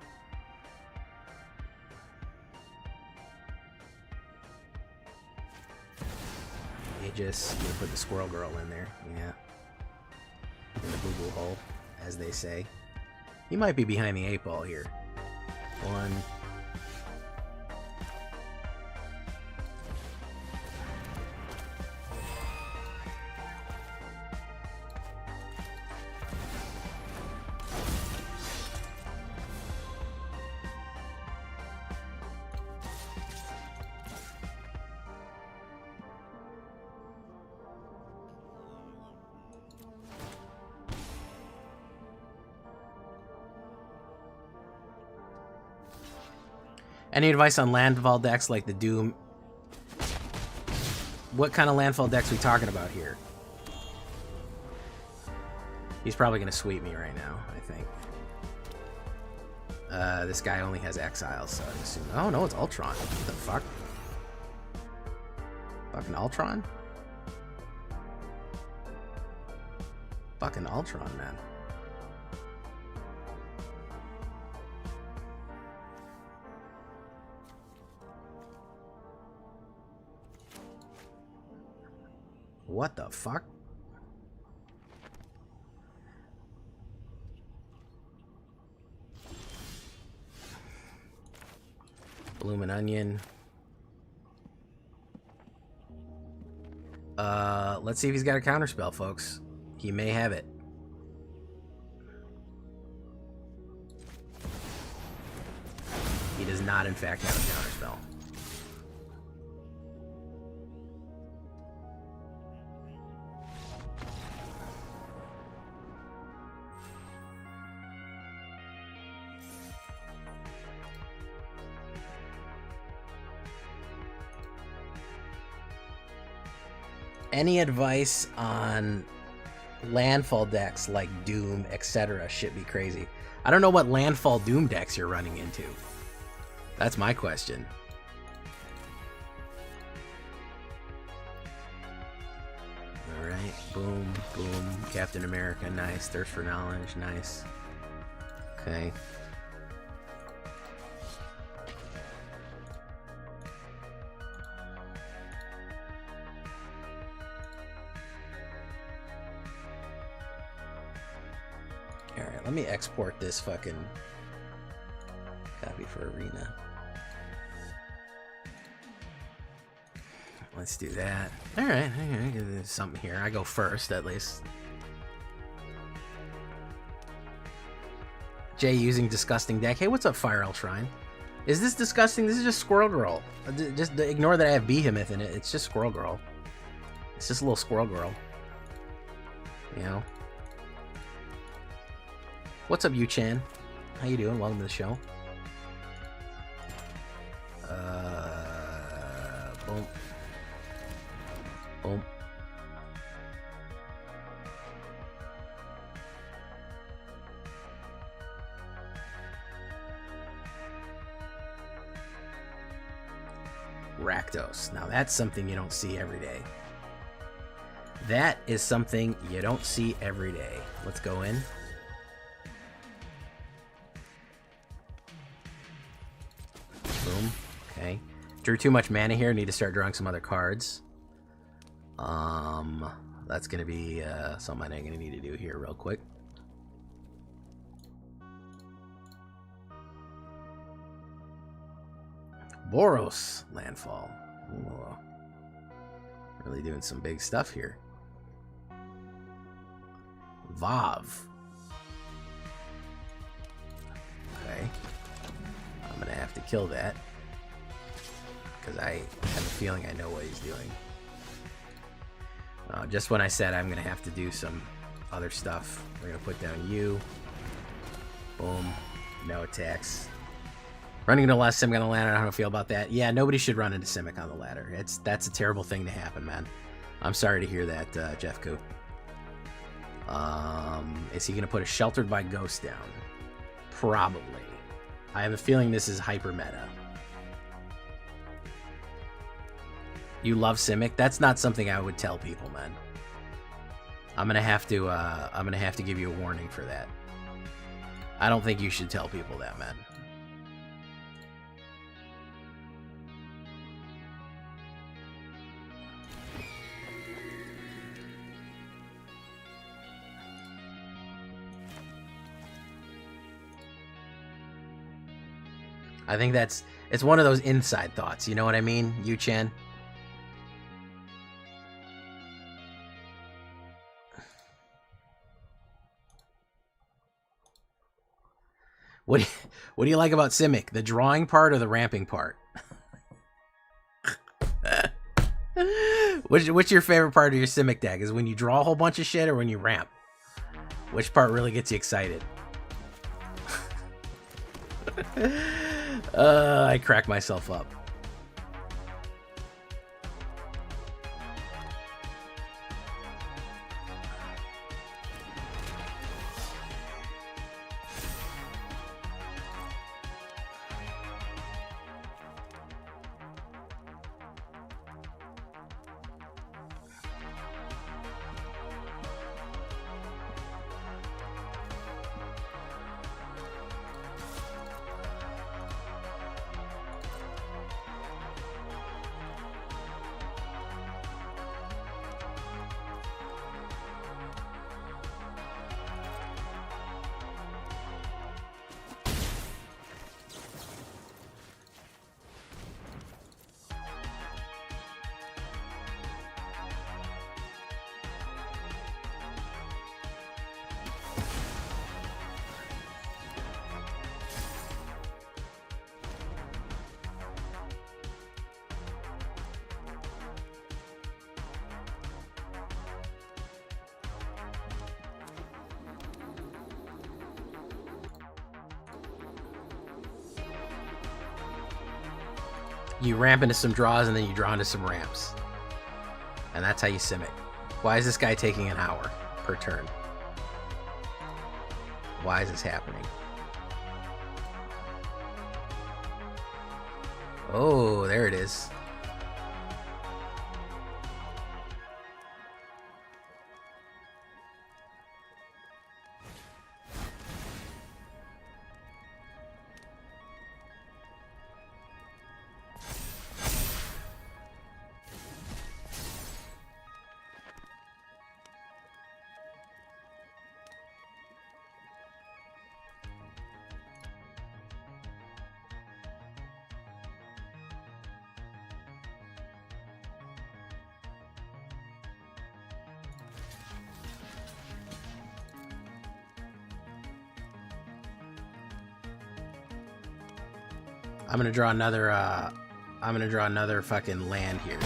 Speaker 1: You just put the squirrel girl in there, yeah. In the boo-boo hole, as they say. He might be behind the 8-ball here. One. Any advice on landfall decks like the Doom? What kind of landfall decks are we talking about here? He's probably going to sweep me right now, I think. This guy only has exiles, so I assume... Oh, no, it's Ultron. What the fuck? Fucking Ultron? Fucking Ultron, man. What the fuck? Bloomin' Onion. Let's see if he's got a counterspell, folks. He may have it. He does not, in fact, have a counterspell. Any advice on landfall decks like Doom, etc. Shit be crazy. I don't know what landfall Doom decks you're running into. That's my question. Alright, boom, boom. Captain America, nice. Thirst for Knowledge, nice. Okay. Alright, let me export this fucking copy for Arena. Let's do that. All right, there's something here. I go first, at least. Jay using disgusting deck. Hey, what's up, Fire Elf Shrine? Is this disgusting? This is just Squirrel Girl. Just ignore that I have Behemoth in it. It's just Squirrel Girl. It's just a little Squirrel Girl. You know? What's up, Yu-Chan? How you doing? Welcome to the show. Boom. Boom. Rakdos. Now that's something you don't see every day. That is something you don't see every day. Let's go in. Boom. Okay. Drew too much mana here. Need to start drawing some other cards. That's gonna be something I'm gonna need to do here real quick. Boros landfall. Ooh. Really doing some big stuff here. Vav. Okay. I'm gonna have to kill that because I have a feeling I know what he's doing. Just when I said I'm gonna have to do some other stuff, we're gonna put down you. Boom. No attacks. Running into last Simic on the ladder, I don't feel about that. Yeah, nobody should run into Simic on the ladder. That's a terrible thing to happen, man. I'm sorry to hear that, Jeff Coop. Is he going to put a Sheltered by Ghost down? Probably. I have a feeling this is hyper meta. You love Simic? That's not something I would tell people, man. I'm gonna have to give you a warning for that. I don't think you should tell people that, man. I think it's one of those inside thoughts. You know what I mean, Yu-Chan? What do you like about Simic? The drawing part or the ramping part? What's your favorite part of your Simic deck? Is when you draw a whole bunch of shit or when you ramp? Which part really gets you excited? I crack myself up. You ramp into some draws and then you draw into some ramps. And that's how you Simic. Why is this guy taking an hour per turn? Why is this happening? Oh, there it is. I'm gonna draw another fucking land here.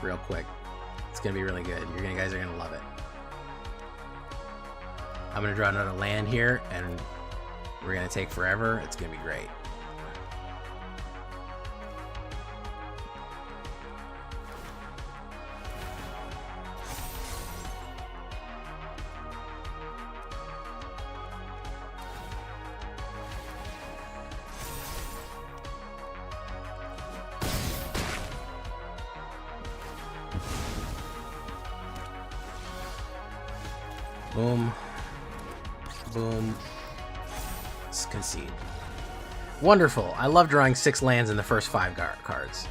Speaker 1: Real quick. It's gonna be really good. You guys are gonna love it. I'm gonna draw another land here, and we're gonna take forever. It's gonna be great. Boom. Boom. Let's concede. Wonderful. I love drawing 6 lands in the first 5 cards.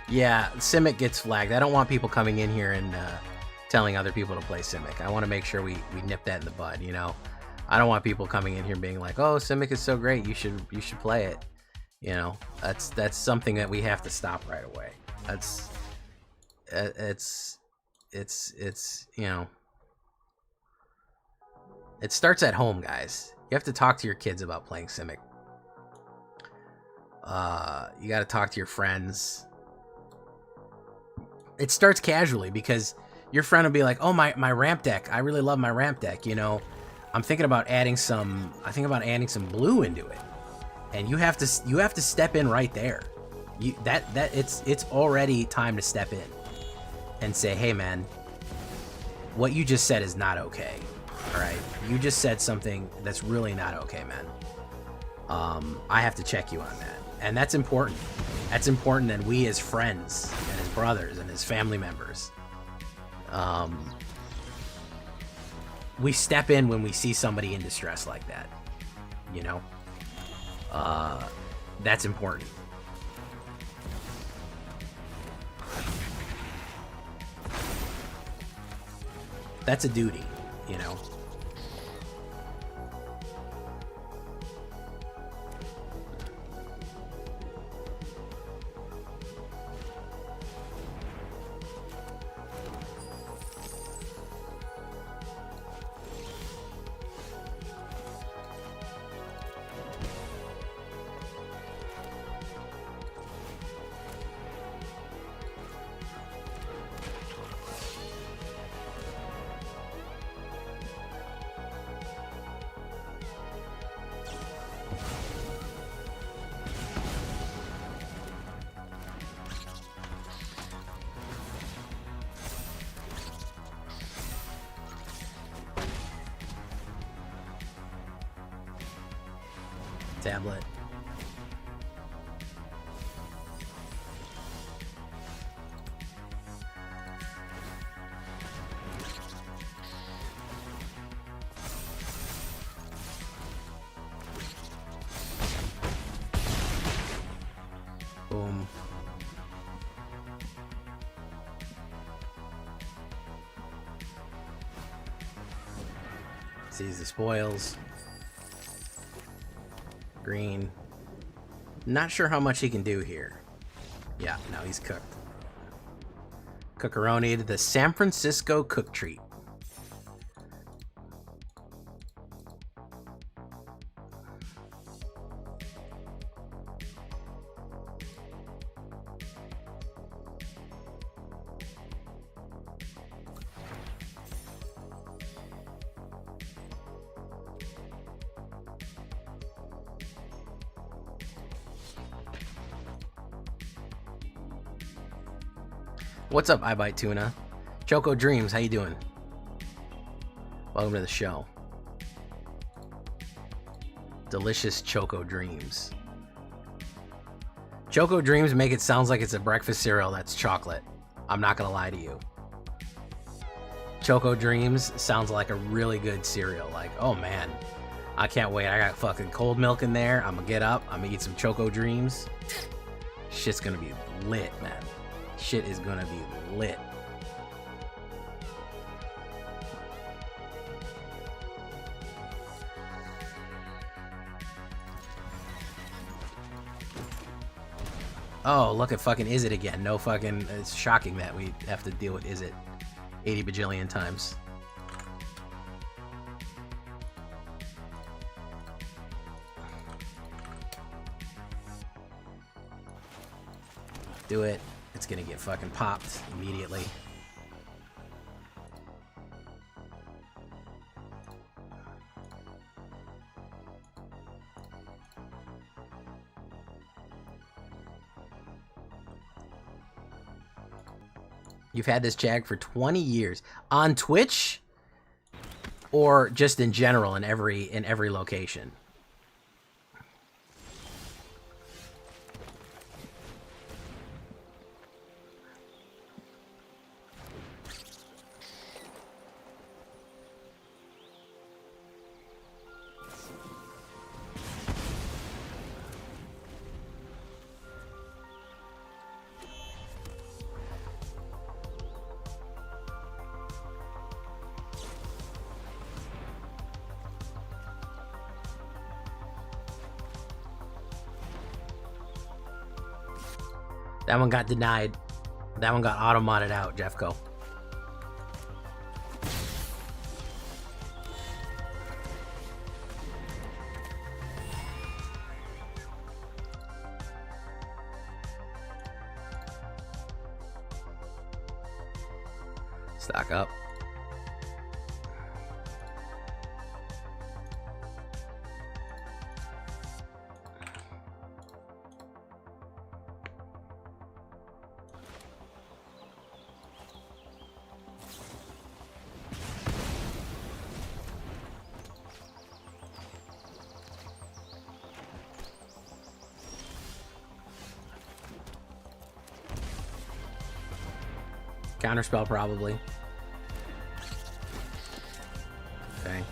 Speaker 1: Yeah, Simic gets flagged. I don't want people coming in here and telling other people to play Simic. I want to make sure we nip that in the bud, you know? I don't want people coming in here being like, oh, Simic is so great, you should play it. You know, that's something that we have to stop right away. It's you know, it starts at home, guys. You have to talk to your kids about playing Simic. You got to talk to your friends. It starts casually because your friend will be like, oh, my ramp deck, I really love my ramp deck, you know, I'm thinking about adding some blue into it. And you have to step in right there. It's already time to step in and say, hey man, what you just said is not okay. All right, you just said something that's really not okay, man. I have to check you on that, and that's important. That's important, and we as friends and as brothers and as family members, we step in when we see somebody in distress like that. You know, that's important. That's a duty, you know. Tablet. Boom. Seize the spoils. Green. Not sure how much he can do here. Yeah, no, he's cooked. Cookeroni, the San Francisco cook treat. What's up, I Bite Tuna? Choco Dreams, how you doing? Welcome to the show. Delicious Choco Dreams. Choco Dreams make it sound like it's a breakfast cereal that's chocolate. I'm not gonna lie to you. Choco Dreams sounds like a really good cereal. Like, oh man, I can't wait. I got fucking cold milk in there. I'm gonna get up. I'm gonna eat some Choco Dreams. Shit's gonna be lit, man. Shit is gonna be lit. Oh, look at fucking Is It again. No fucking... It's shocking that we have to deal with Is It 80 bajillion times. Do it. It's gonna get fucking popped immediately. You've had this Jag for 20 years. On Twitch? Or just in general in every location? That one got denied. That one got auto-modded out, Jeffco. Stock up. Counterspell, probably. Okay.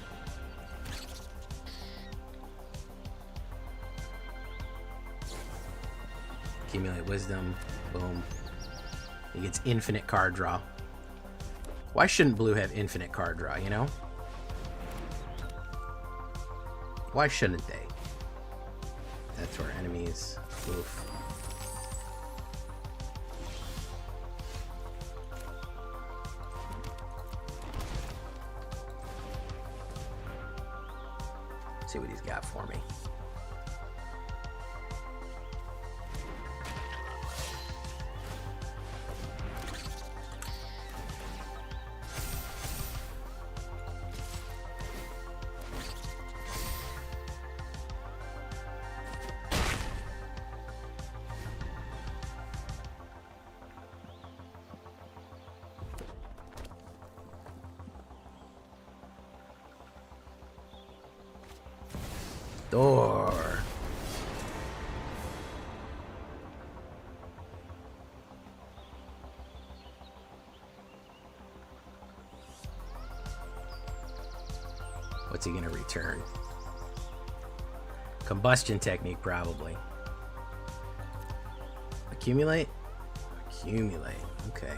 Speaker 1: Accumulate wisdom. Boom. He gets infinite card draw. Why shouldn't blue have infinite card draw, you know? Why shouldn't they? That's where enemies. Oof. See what he's got for me. Door. What's he gonna return? Combustion technique, probably. Accumulate? Accumulate. Okay.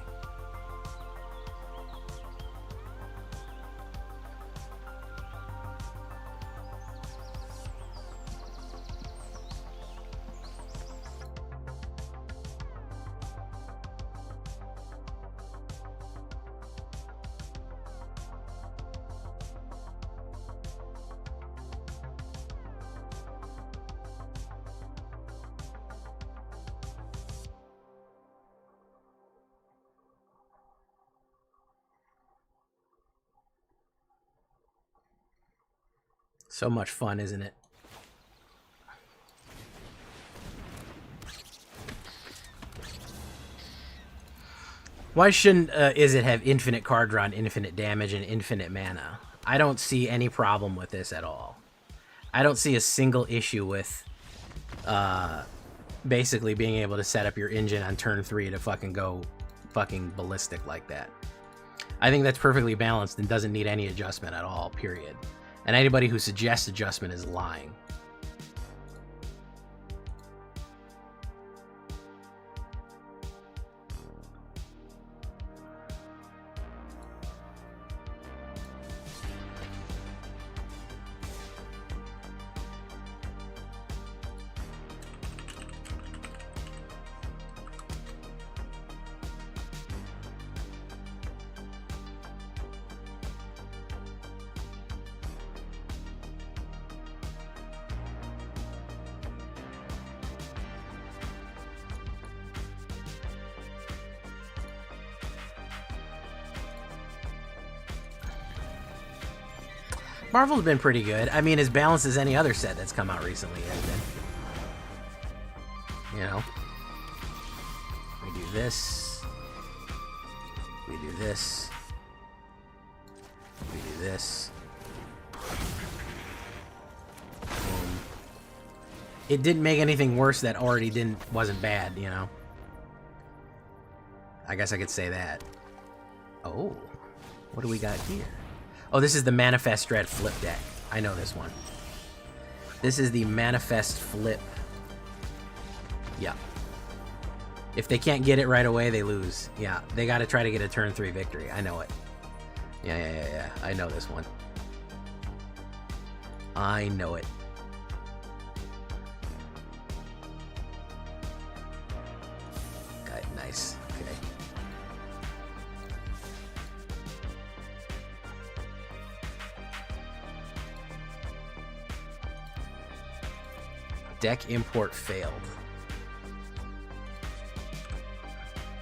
Speaker 1: So much fun, isn't it? Why shouldn't Izzet have infinite card draw and infinite damage and infinite mana? I don't see any problem with this at all. I don't see a single issue with basically being able to set up your engine on turn 3 to fucking go fucking ballistic like that. I think that's perfectly balanced and doesn't need any adjustment at all, period. And anybody who suggests adjustment is lying. Marvel's been pretty good. I mean, as balanced as any other set that's come out recently has been. You know? We do this. We do this. We do this. Boom. It didn't make anything worse that already wasn't bad, you know? I guess I could say that. Oh. What do we got here? Oh, this is the Manifest Dread flip deck. I know this one. This is the Manifest Flip. Yeah. If they can't get it right away, they lose. Yeah, they got to try to get a turn 3 victory. I know it. Yeah. I know this one. I know it. Okay, nice. Okay. Deck import failed.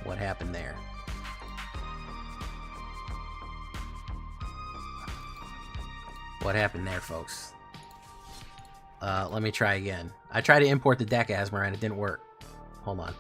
Speaker 1: What happened there? What happened there, folks? Let me try again. I tried to import the deck Asmer and it didn't work. Hold on.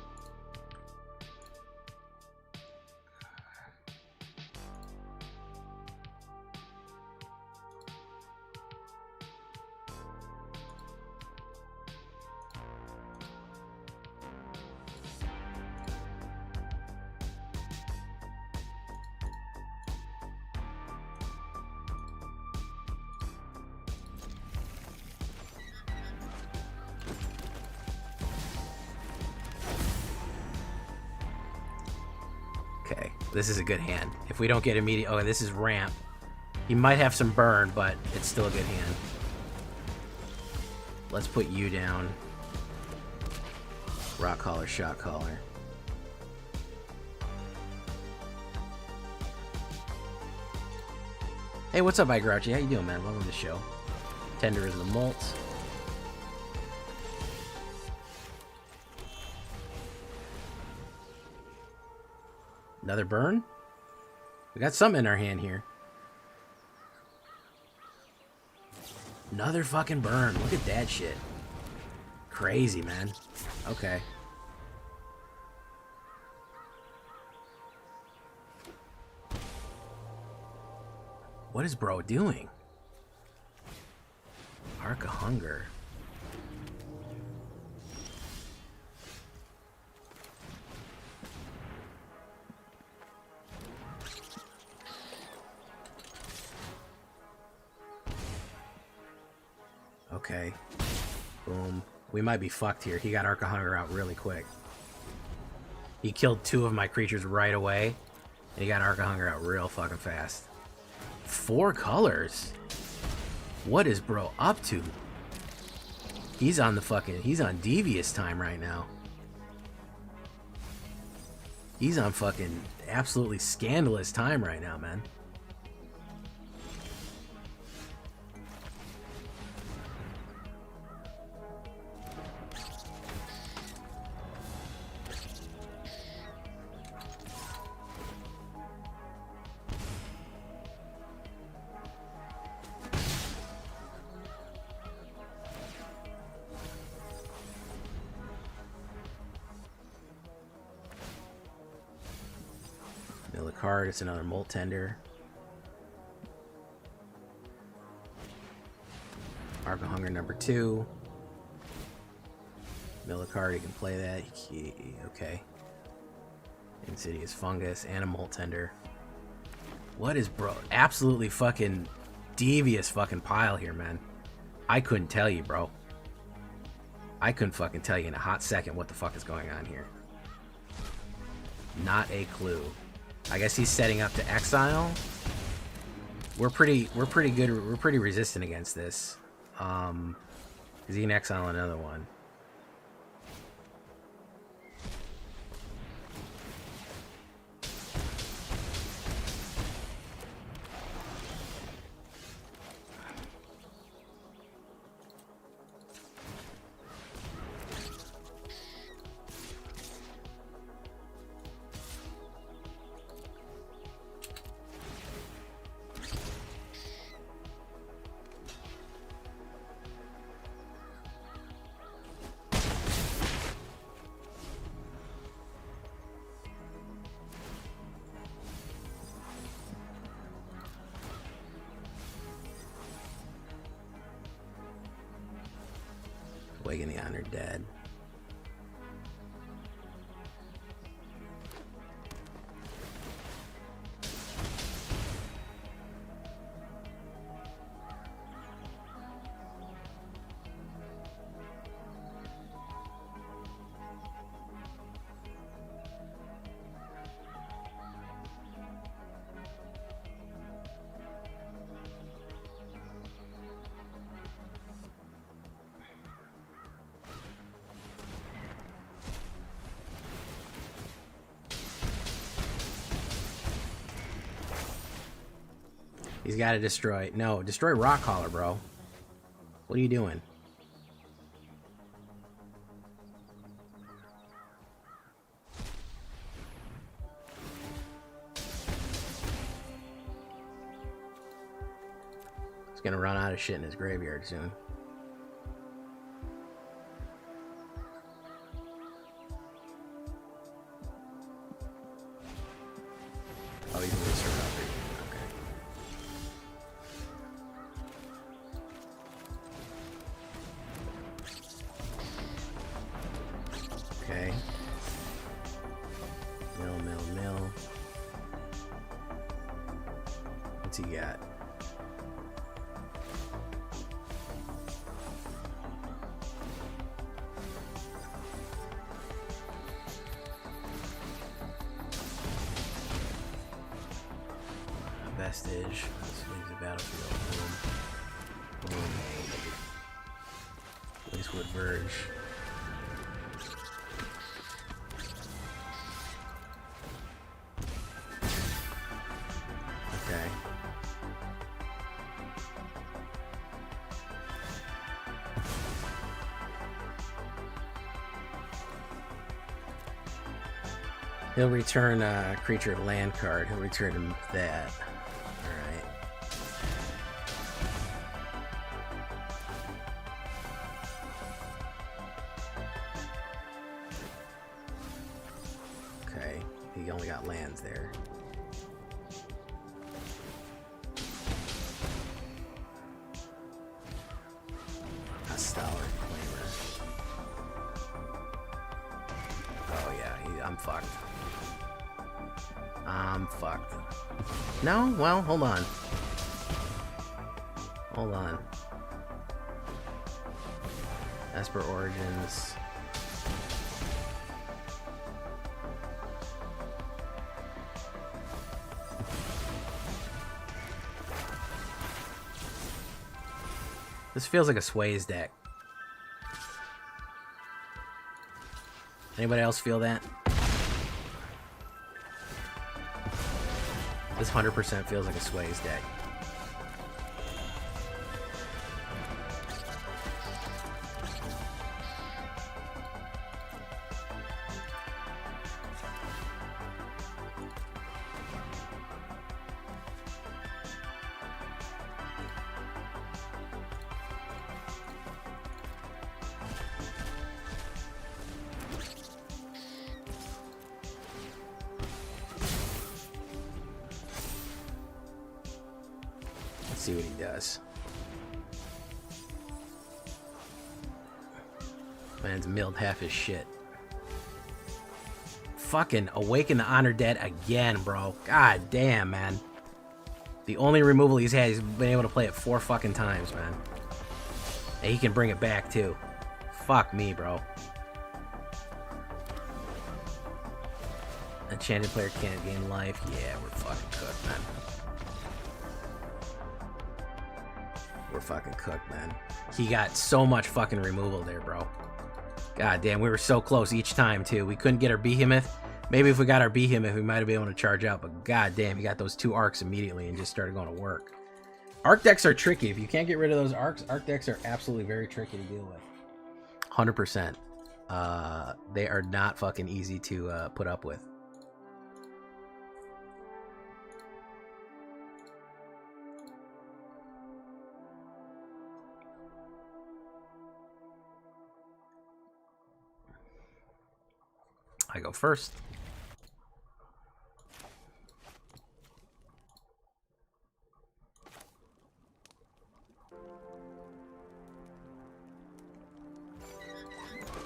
Speaker 1: Okay, this is a good hand. If we don't get immediate... Oh, this is ramp. He might have some burn, but it's still a good hand. Let's put you down. Rock Caller, Shot Caller. Hey, what's up, iGrouchy? How you doing, man? Welcome to the show. Tender is the Molt. Another burn? We got something in our hand here. Another fucking burn. Look at that shit. Crazy, man. Okay. What is bro doing? Arc of Hunger. Okay. Boom. We might be fucked here. He got Arc of Hunger out really quick. He killed 2 of my creatures right away. And he got Arc of Hunger out real fucking fast. 4 colors? What is bro up to? He's on devious time right now. He's on fucking absolutely scandalous time right now, man. Mill a card, it's another Molt Tender. Arc of Hunger number 2. Mill a card, you can play that. Okay. Insidious Fungus and a Molt Tender. What is bro? Absolutely fucking devious fucking pile here, man. I couldn't tell you, bro. I couldn't fucking tell you in a hot second what the fuck is going on here. Not a clue. I guess he's setting up to exile. We're pretty good. We're pretty resistant against this. Because he can exile another one. Awaken the Honored Dead. He's got to destroy. No, destroy Rock Caller, bro. What are you doing? He's gonna run out of shit in his graveyard soon. Oh, he's gonna start out there. Okay. Mill. What's he got? Vestige. Let's leave the battlefield. Boom. Wastewood Verge. Okay. He'll return a creature of land card. He'll return him that. Alright. Okay. He only got lands there. A Stellar Claimer. Oh yeah, I'm fucked. I'm fucked. No? Well, hold on. Hold on. Esper Origins. This feels like a Sways deck. Anybody else feel that? This 100% feels like a Sways deck. See what he does. Man's milled half his shit. Fucking Awaken the Honored Dead again, bro. God damn, man. The only removal he's had, he's been able to play it 4 fucking times, man. And he can bring it back, too. Fuck me, bro. Enchanted player can't gain life. Yeah, we're fucking cooked, man. We're fucking cooked, man. He got so much fucking removal there, bro. God damn, we were so close each time, too. We couldn't get our Behemoth. Maybe if we got our Behemoth, we might have been able to charge out, but god damn, he got those 2 arcs immediately and just started going to work. Arc decks are tricky. If you can't get rid of those arcs, arc decks are absolutely very tricky to deal with. 100%. They are not fucking easy to put up with. I go first.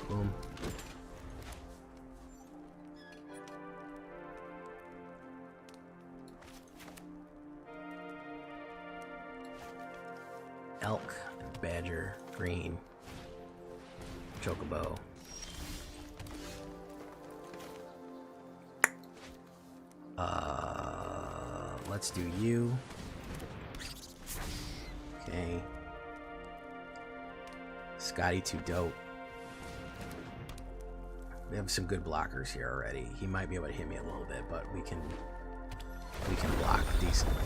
Speaker 1: Boom. Elk, badger, green, chocobo. Let's do you. Okay. Scotty too dope. We have some good blockers here already. He might be able to hit me a little bit, but we can block decently.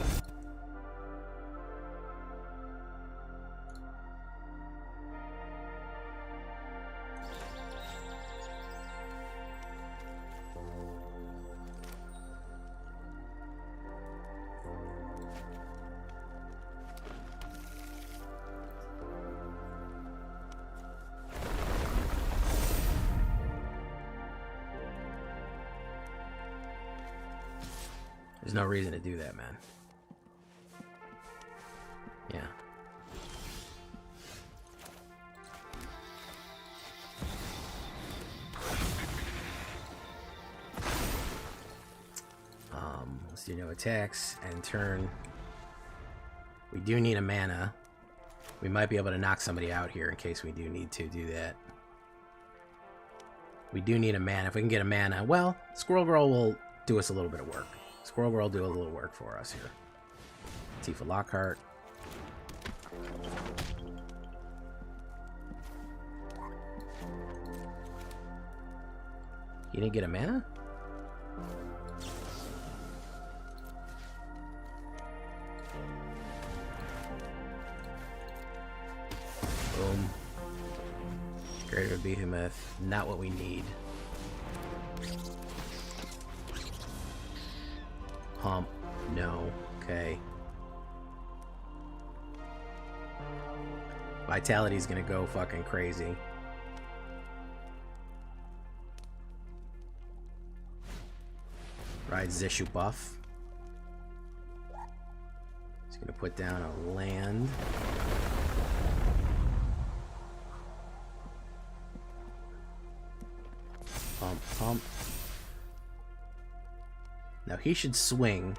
Speaker 1: There's no reason to do that, man. Yeah. Let's do no attacks and turn. We do need a mana. We might be able to knock somebody out here in case we do need to do that. We do need a mana. If we can get a mana, well, Squirrel Girl will do us a little bit of work. Squirrel Girl will do a little work for us here. Tifa Lockhart. You didn't get a mana? Boom. Greater Behemoth. Not what we need. Hump. No. Okay. Vitality's gonna go fucking crazy. Ride Zishu buff. He's gonna put down a land. Pump, pump. Now he should swing.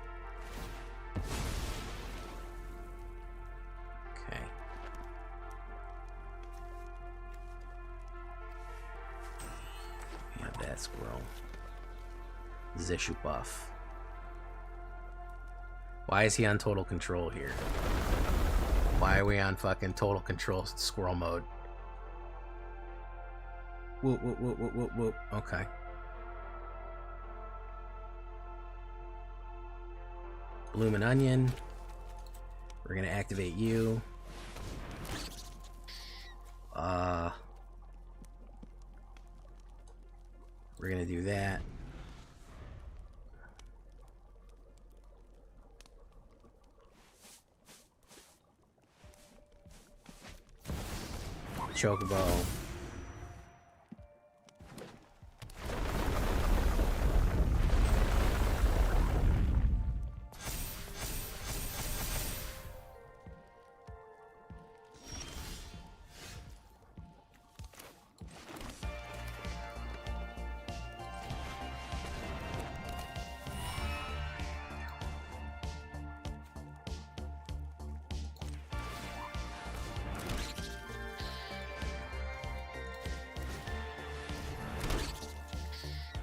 Speaker 1: Okay. We have that squirrel. Zishu buff. Why is he on total control here? Why are we on fucking total control squirrel mode? Whoop, whoop, whoop, whoop, whoop, whoop. Okay. Bloomin' Onion. We're gonna activate you. We're gonna do that. Chocobo.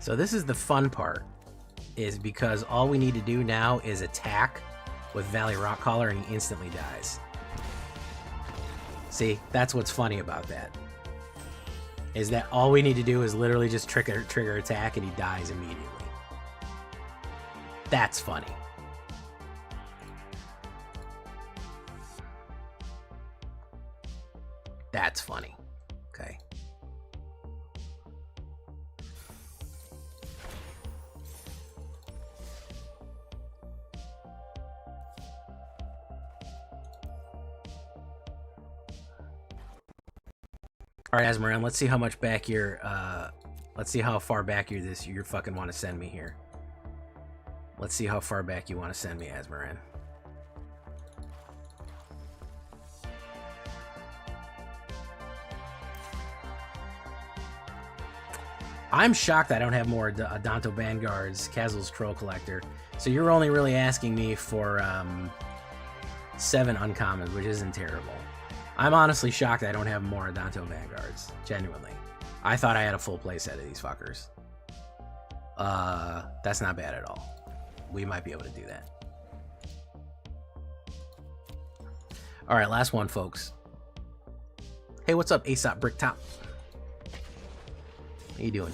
Speaker 1: So this is the fun part, is because all we need to do now is attack with Valley Rockcaller and he instantly dies. See, that's what's funny about that. Is that all we need to do is literally just trigger attack and he dies immediately. That's funny. That's funny. Okay. All right, Asmaran, let's see how much back you're, let's see how far back you're fucking want to send me here. Let's see how far back you want to send me, Asmaran. I'm shocked I don't have more Adonto Vanguards, Kazel's Troll Collector. So you're only really asking me for 7 uncommons, which isn't terrible. I'm honestly shocked I don't have more Adonto Vanguards. Genuinely. I thought I had a full playset of these fuckers. That's not bad at all. We might be able to do that. Alright, last one, folks. Hey, what's up, Aesop Bricktop? How you doing?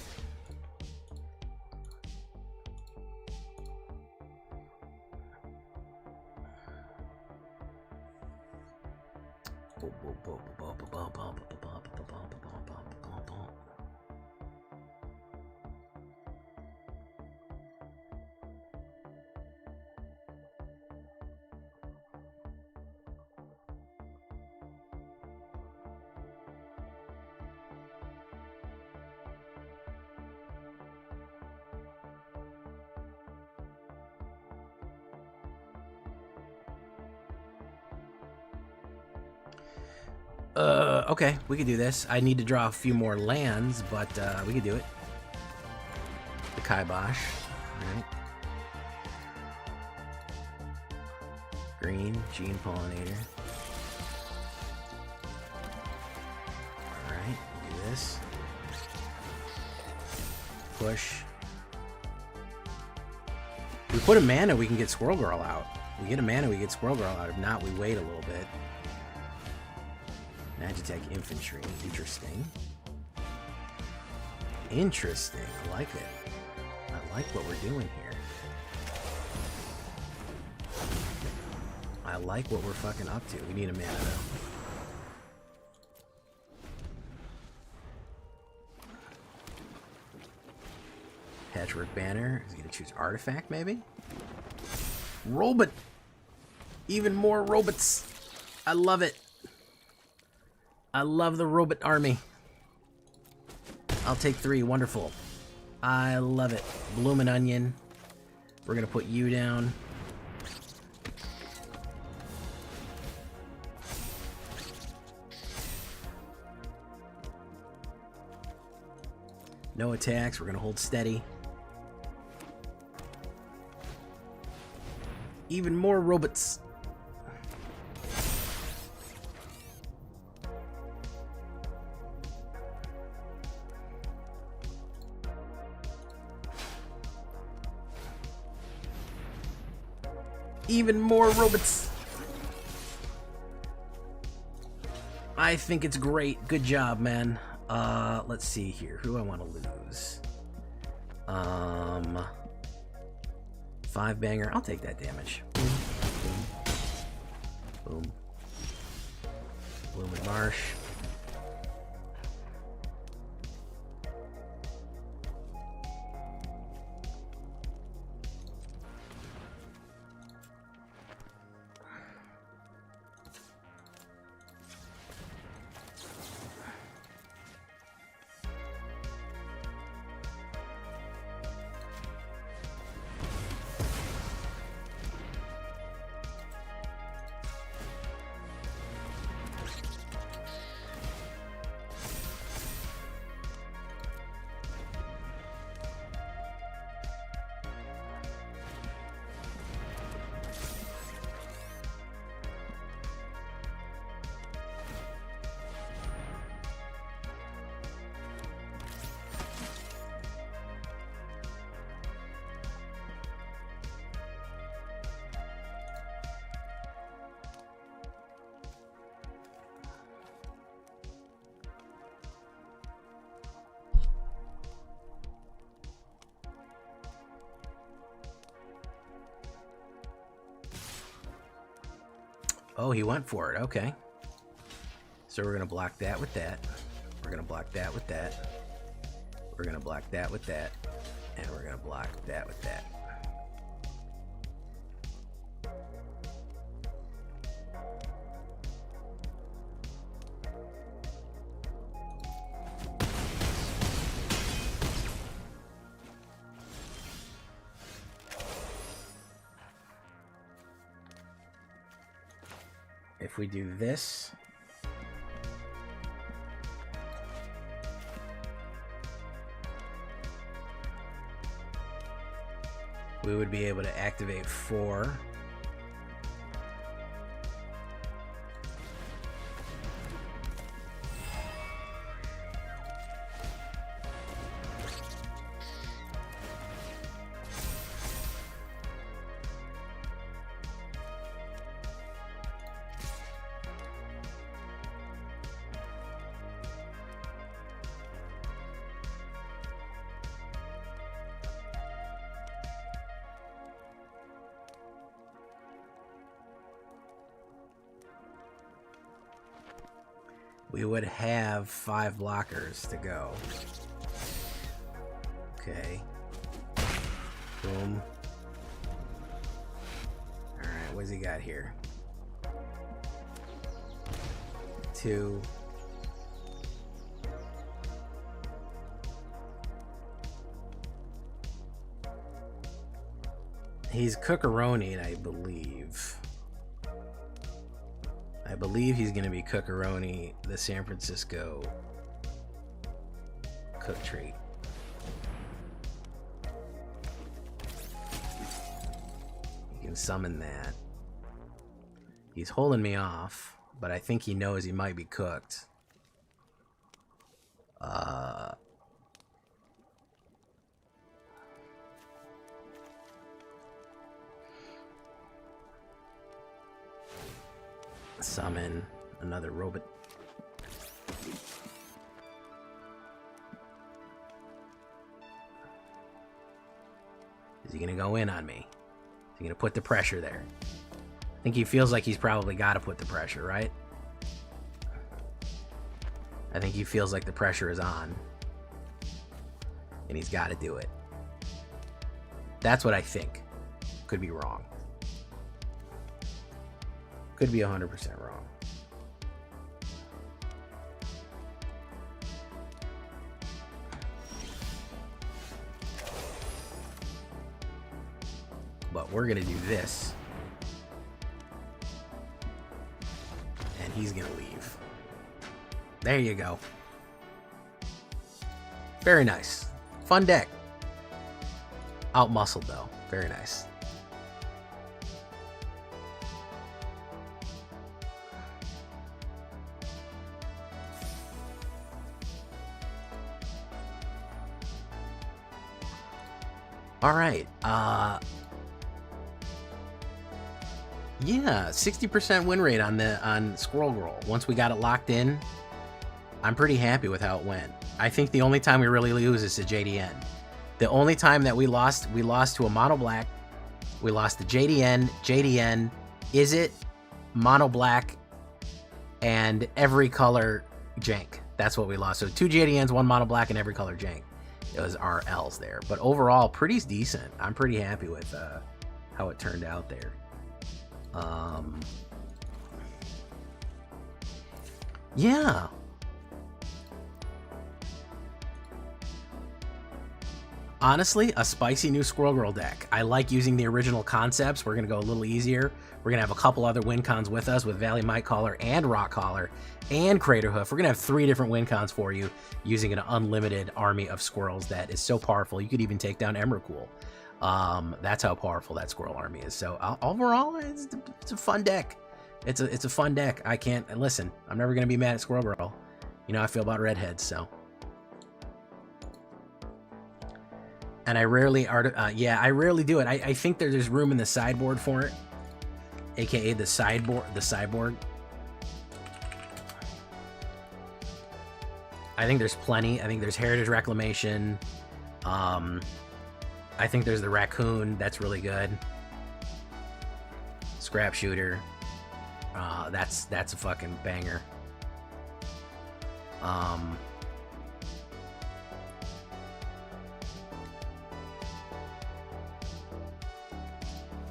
Speaker 1: Okay, we could do this. I need to draw a few more lands, but we could do it. The Kibosh. Alright. Green, Gene Pollinator. Alright, do this. Push. If we put a mana, we can get Squirrel Girl out. We get a mana, we get Squirrel Girl out. If not, we wait a little bit. Magitech Infantry. Interesting. Interesting. I like it. I like what we're doing here. I like what we're fucking up to. We need a mana, though. Patchwork Banner. Is he gonna choose Artifact, maybe? Robot! Even more robots! I love it! I love the robot army. I'll take 3. Wonderful. I love it. Bloomin' Onion. We're gonna put you down. No attacks. We're gonna hold steady. Even more robots. Even more robots. I think it's great. Good job, man. Let's see here. Who do I want to lose? 5 banger. I'll take that damage. Boom. Boom. Boom. Blooming Marsh. Oh, he went for it. Okay. So we're going to block that with that. We're going to block that with that. We're going to block that with that. And we're going to block that with that. If we do this, we would be able to activate 4. We would have 5 blockers to go. Okay. Boom. Alright, what's he got here? 2. He's Cookeroni, I believe. I believe he's going to be Cookeroni, the San Francisco cook treat. You can summon that. He's holding me off, but I think he knows he might be cooked. Summon another robot. Is he gonna go in on me? Is he gonna put the pressure there? I think he feels like he's probably got to put the pressure, right? I think he feels like the pressure is on, and he's got to do it. That's what I think. Could be wrong. Could be 100% wrong. But we're gonna do this. And he's gonna leave. There you go. Very nice. Fun deck. Out-muscled though. Very nice. All right. Yeah, 60% win rate on Squirrel Girl. Once we got it locked in, I'm pretty happy with how it went. I think the only time we really lose is to JDN. The only time that we lost to a mono black. We lost to JDN, Is It, mono black, and every color jank. That's what we lost. So 2 JDNs, 1 mono black, and every color jank. It was our L's there, but overall pretty decent. I'm pretty happy with how it turned out there. Yeah. Honestly, a spicy new Squirrel Girl deck. I like using the original concepts. We're gonna go a little easier. We're gonna have a couple other win cons with us with Valley Might Caller and Rock Caller and Crater Hoof. We're gonna have 3 different win cons for you using an unlimited army of squirrels that is so powerful you could even take down Emrakul. That's how powerful that squirrel army is. So overall, it's a fun deck. It's a fun deck. I can't listen. I'm never gonna be mad at Squirrel Girl. You know how I feel about redheads. So, and I rarely I rarely do it. I think there's room in the sideboard for it, aka the sideboard. I think there's plenty. I think there's Heritage Reclamation. I think there's the Raccoon. That's really good. Scrap Shooter. That's a fucking banger.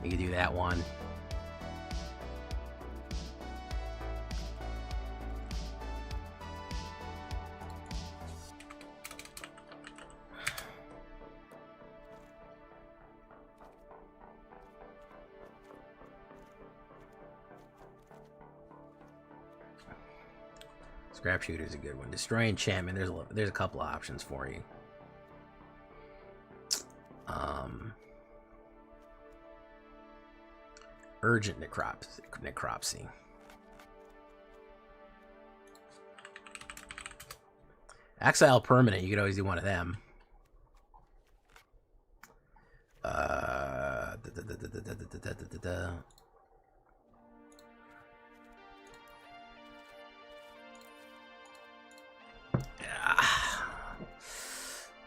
Speaker 1: You could do that one. Scrap Shooter is a good one. Destroy Enchantment. There's a couple of options for you. Urgent necropsy. Exile permanent, you could always do one of them.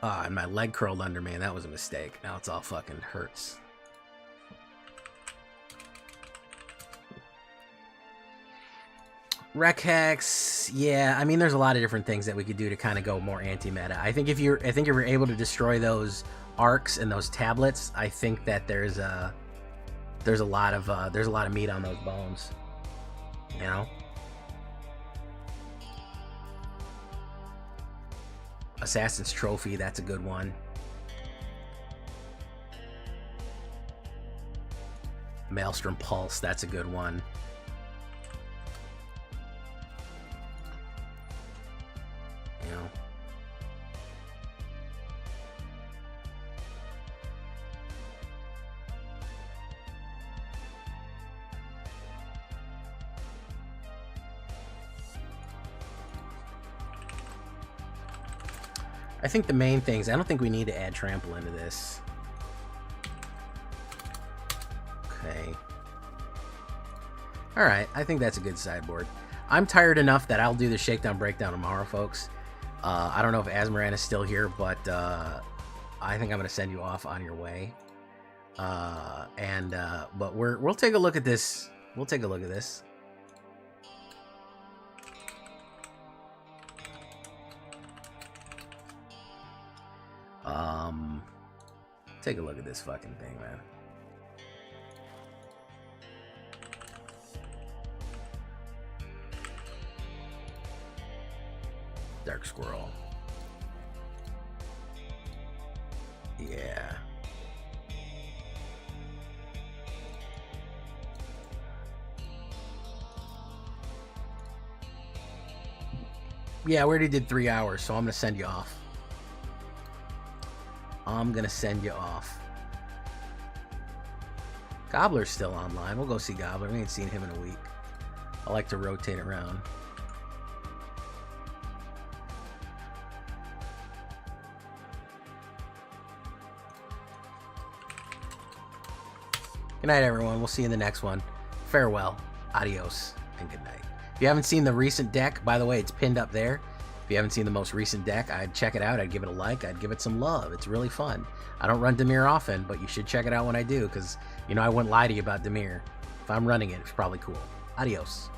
Speaker 1: And my leg curled under me, and that was a mistake. Now it's all fucking hurts. Rec Hex, yeah. I mean, there's a lot of different things that we could do to kind of go more anti-meta. I think if you're able to destroy those arcs and those tablets, I think that there's a lot of meat on those bones. You know. Assassin's Trophy, that's a good one. Maelstrom Pulse, that's a good one. You know. I think the main things, I don't think we need to add trample into this. Okay. Alright, I think that's a good sideboard. I'm tired enough that I'll do the Shakedown Breakdown tomorrow, folks. I don't know if Azmoran is still here, but I think I'm going to send you off on your way. But we'll take a look at this. We'll take a look at this. Take a look at this fucking thing, man. Dark Squirrel. Yeah. Yeah, we already did 3 hours, so I'm gonna send you off. I'm gonna send you off. Gobbler's still online. We'll go see Gobbler. We ain't seen him in a week. I like to rotate around. Good night, everyone. We'll see you in the next one. Farewell, adios, and good night. If you haven't seen the recent deck, by the way, it's pinned up there. If you haven't seen the most recent deck, I'd check it out. I'd give it a like. I'd give it some love. It's really fun. I don't run Dimir often, but you should check it out when I do, because, you know, I wouldn't lie to you about Dimir. If I'm running it, it's probably cool. Adios.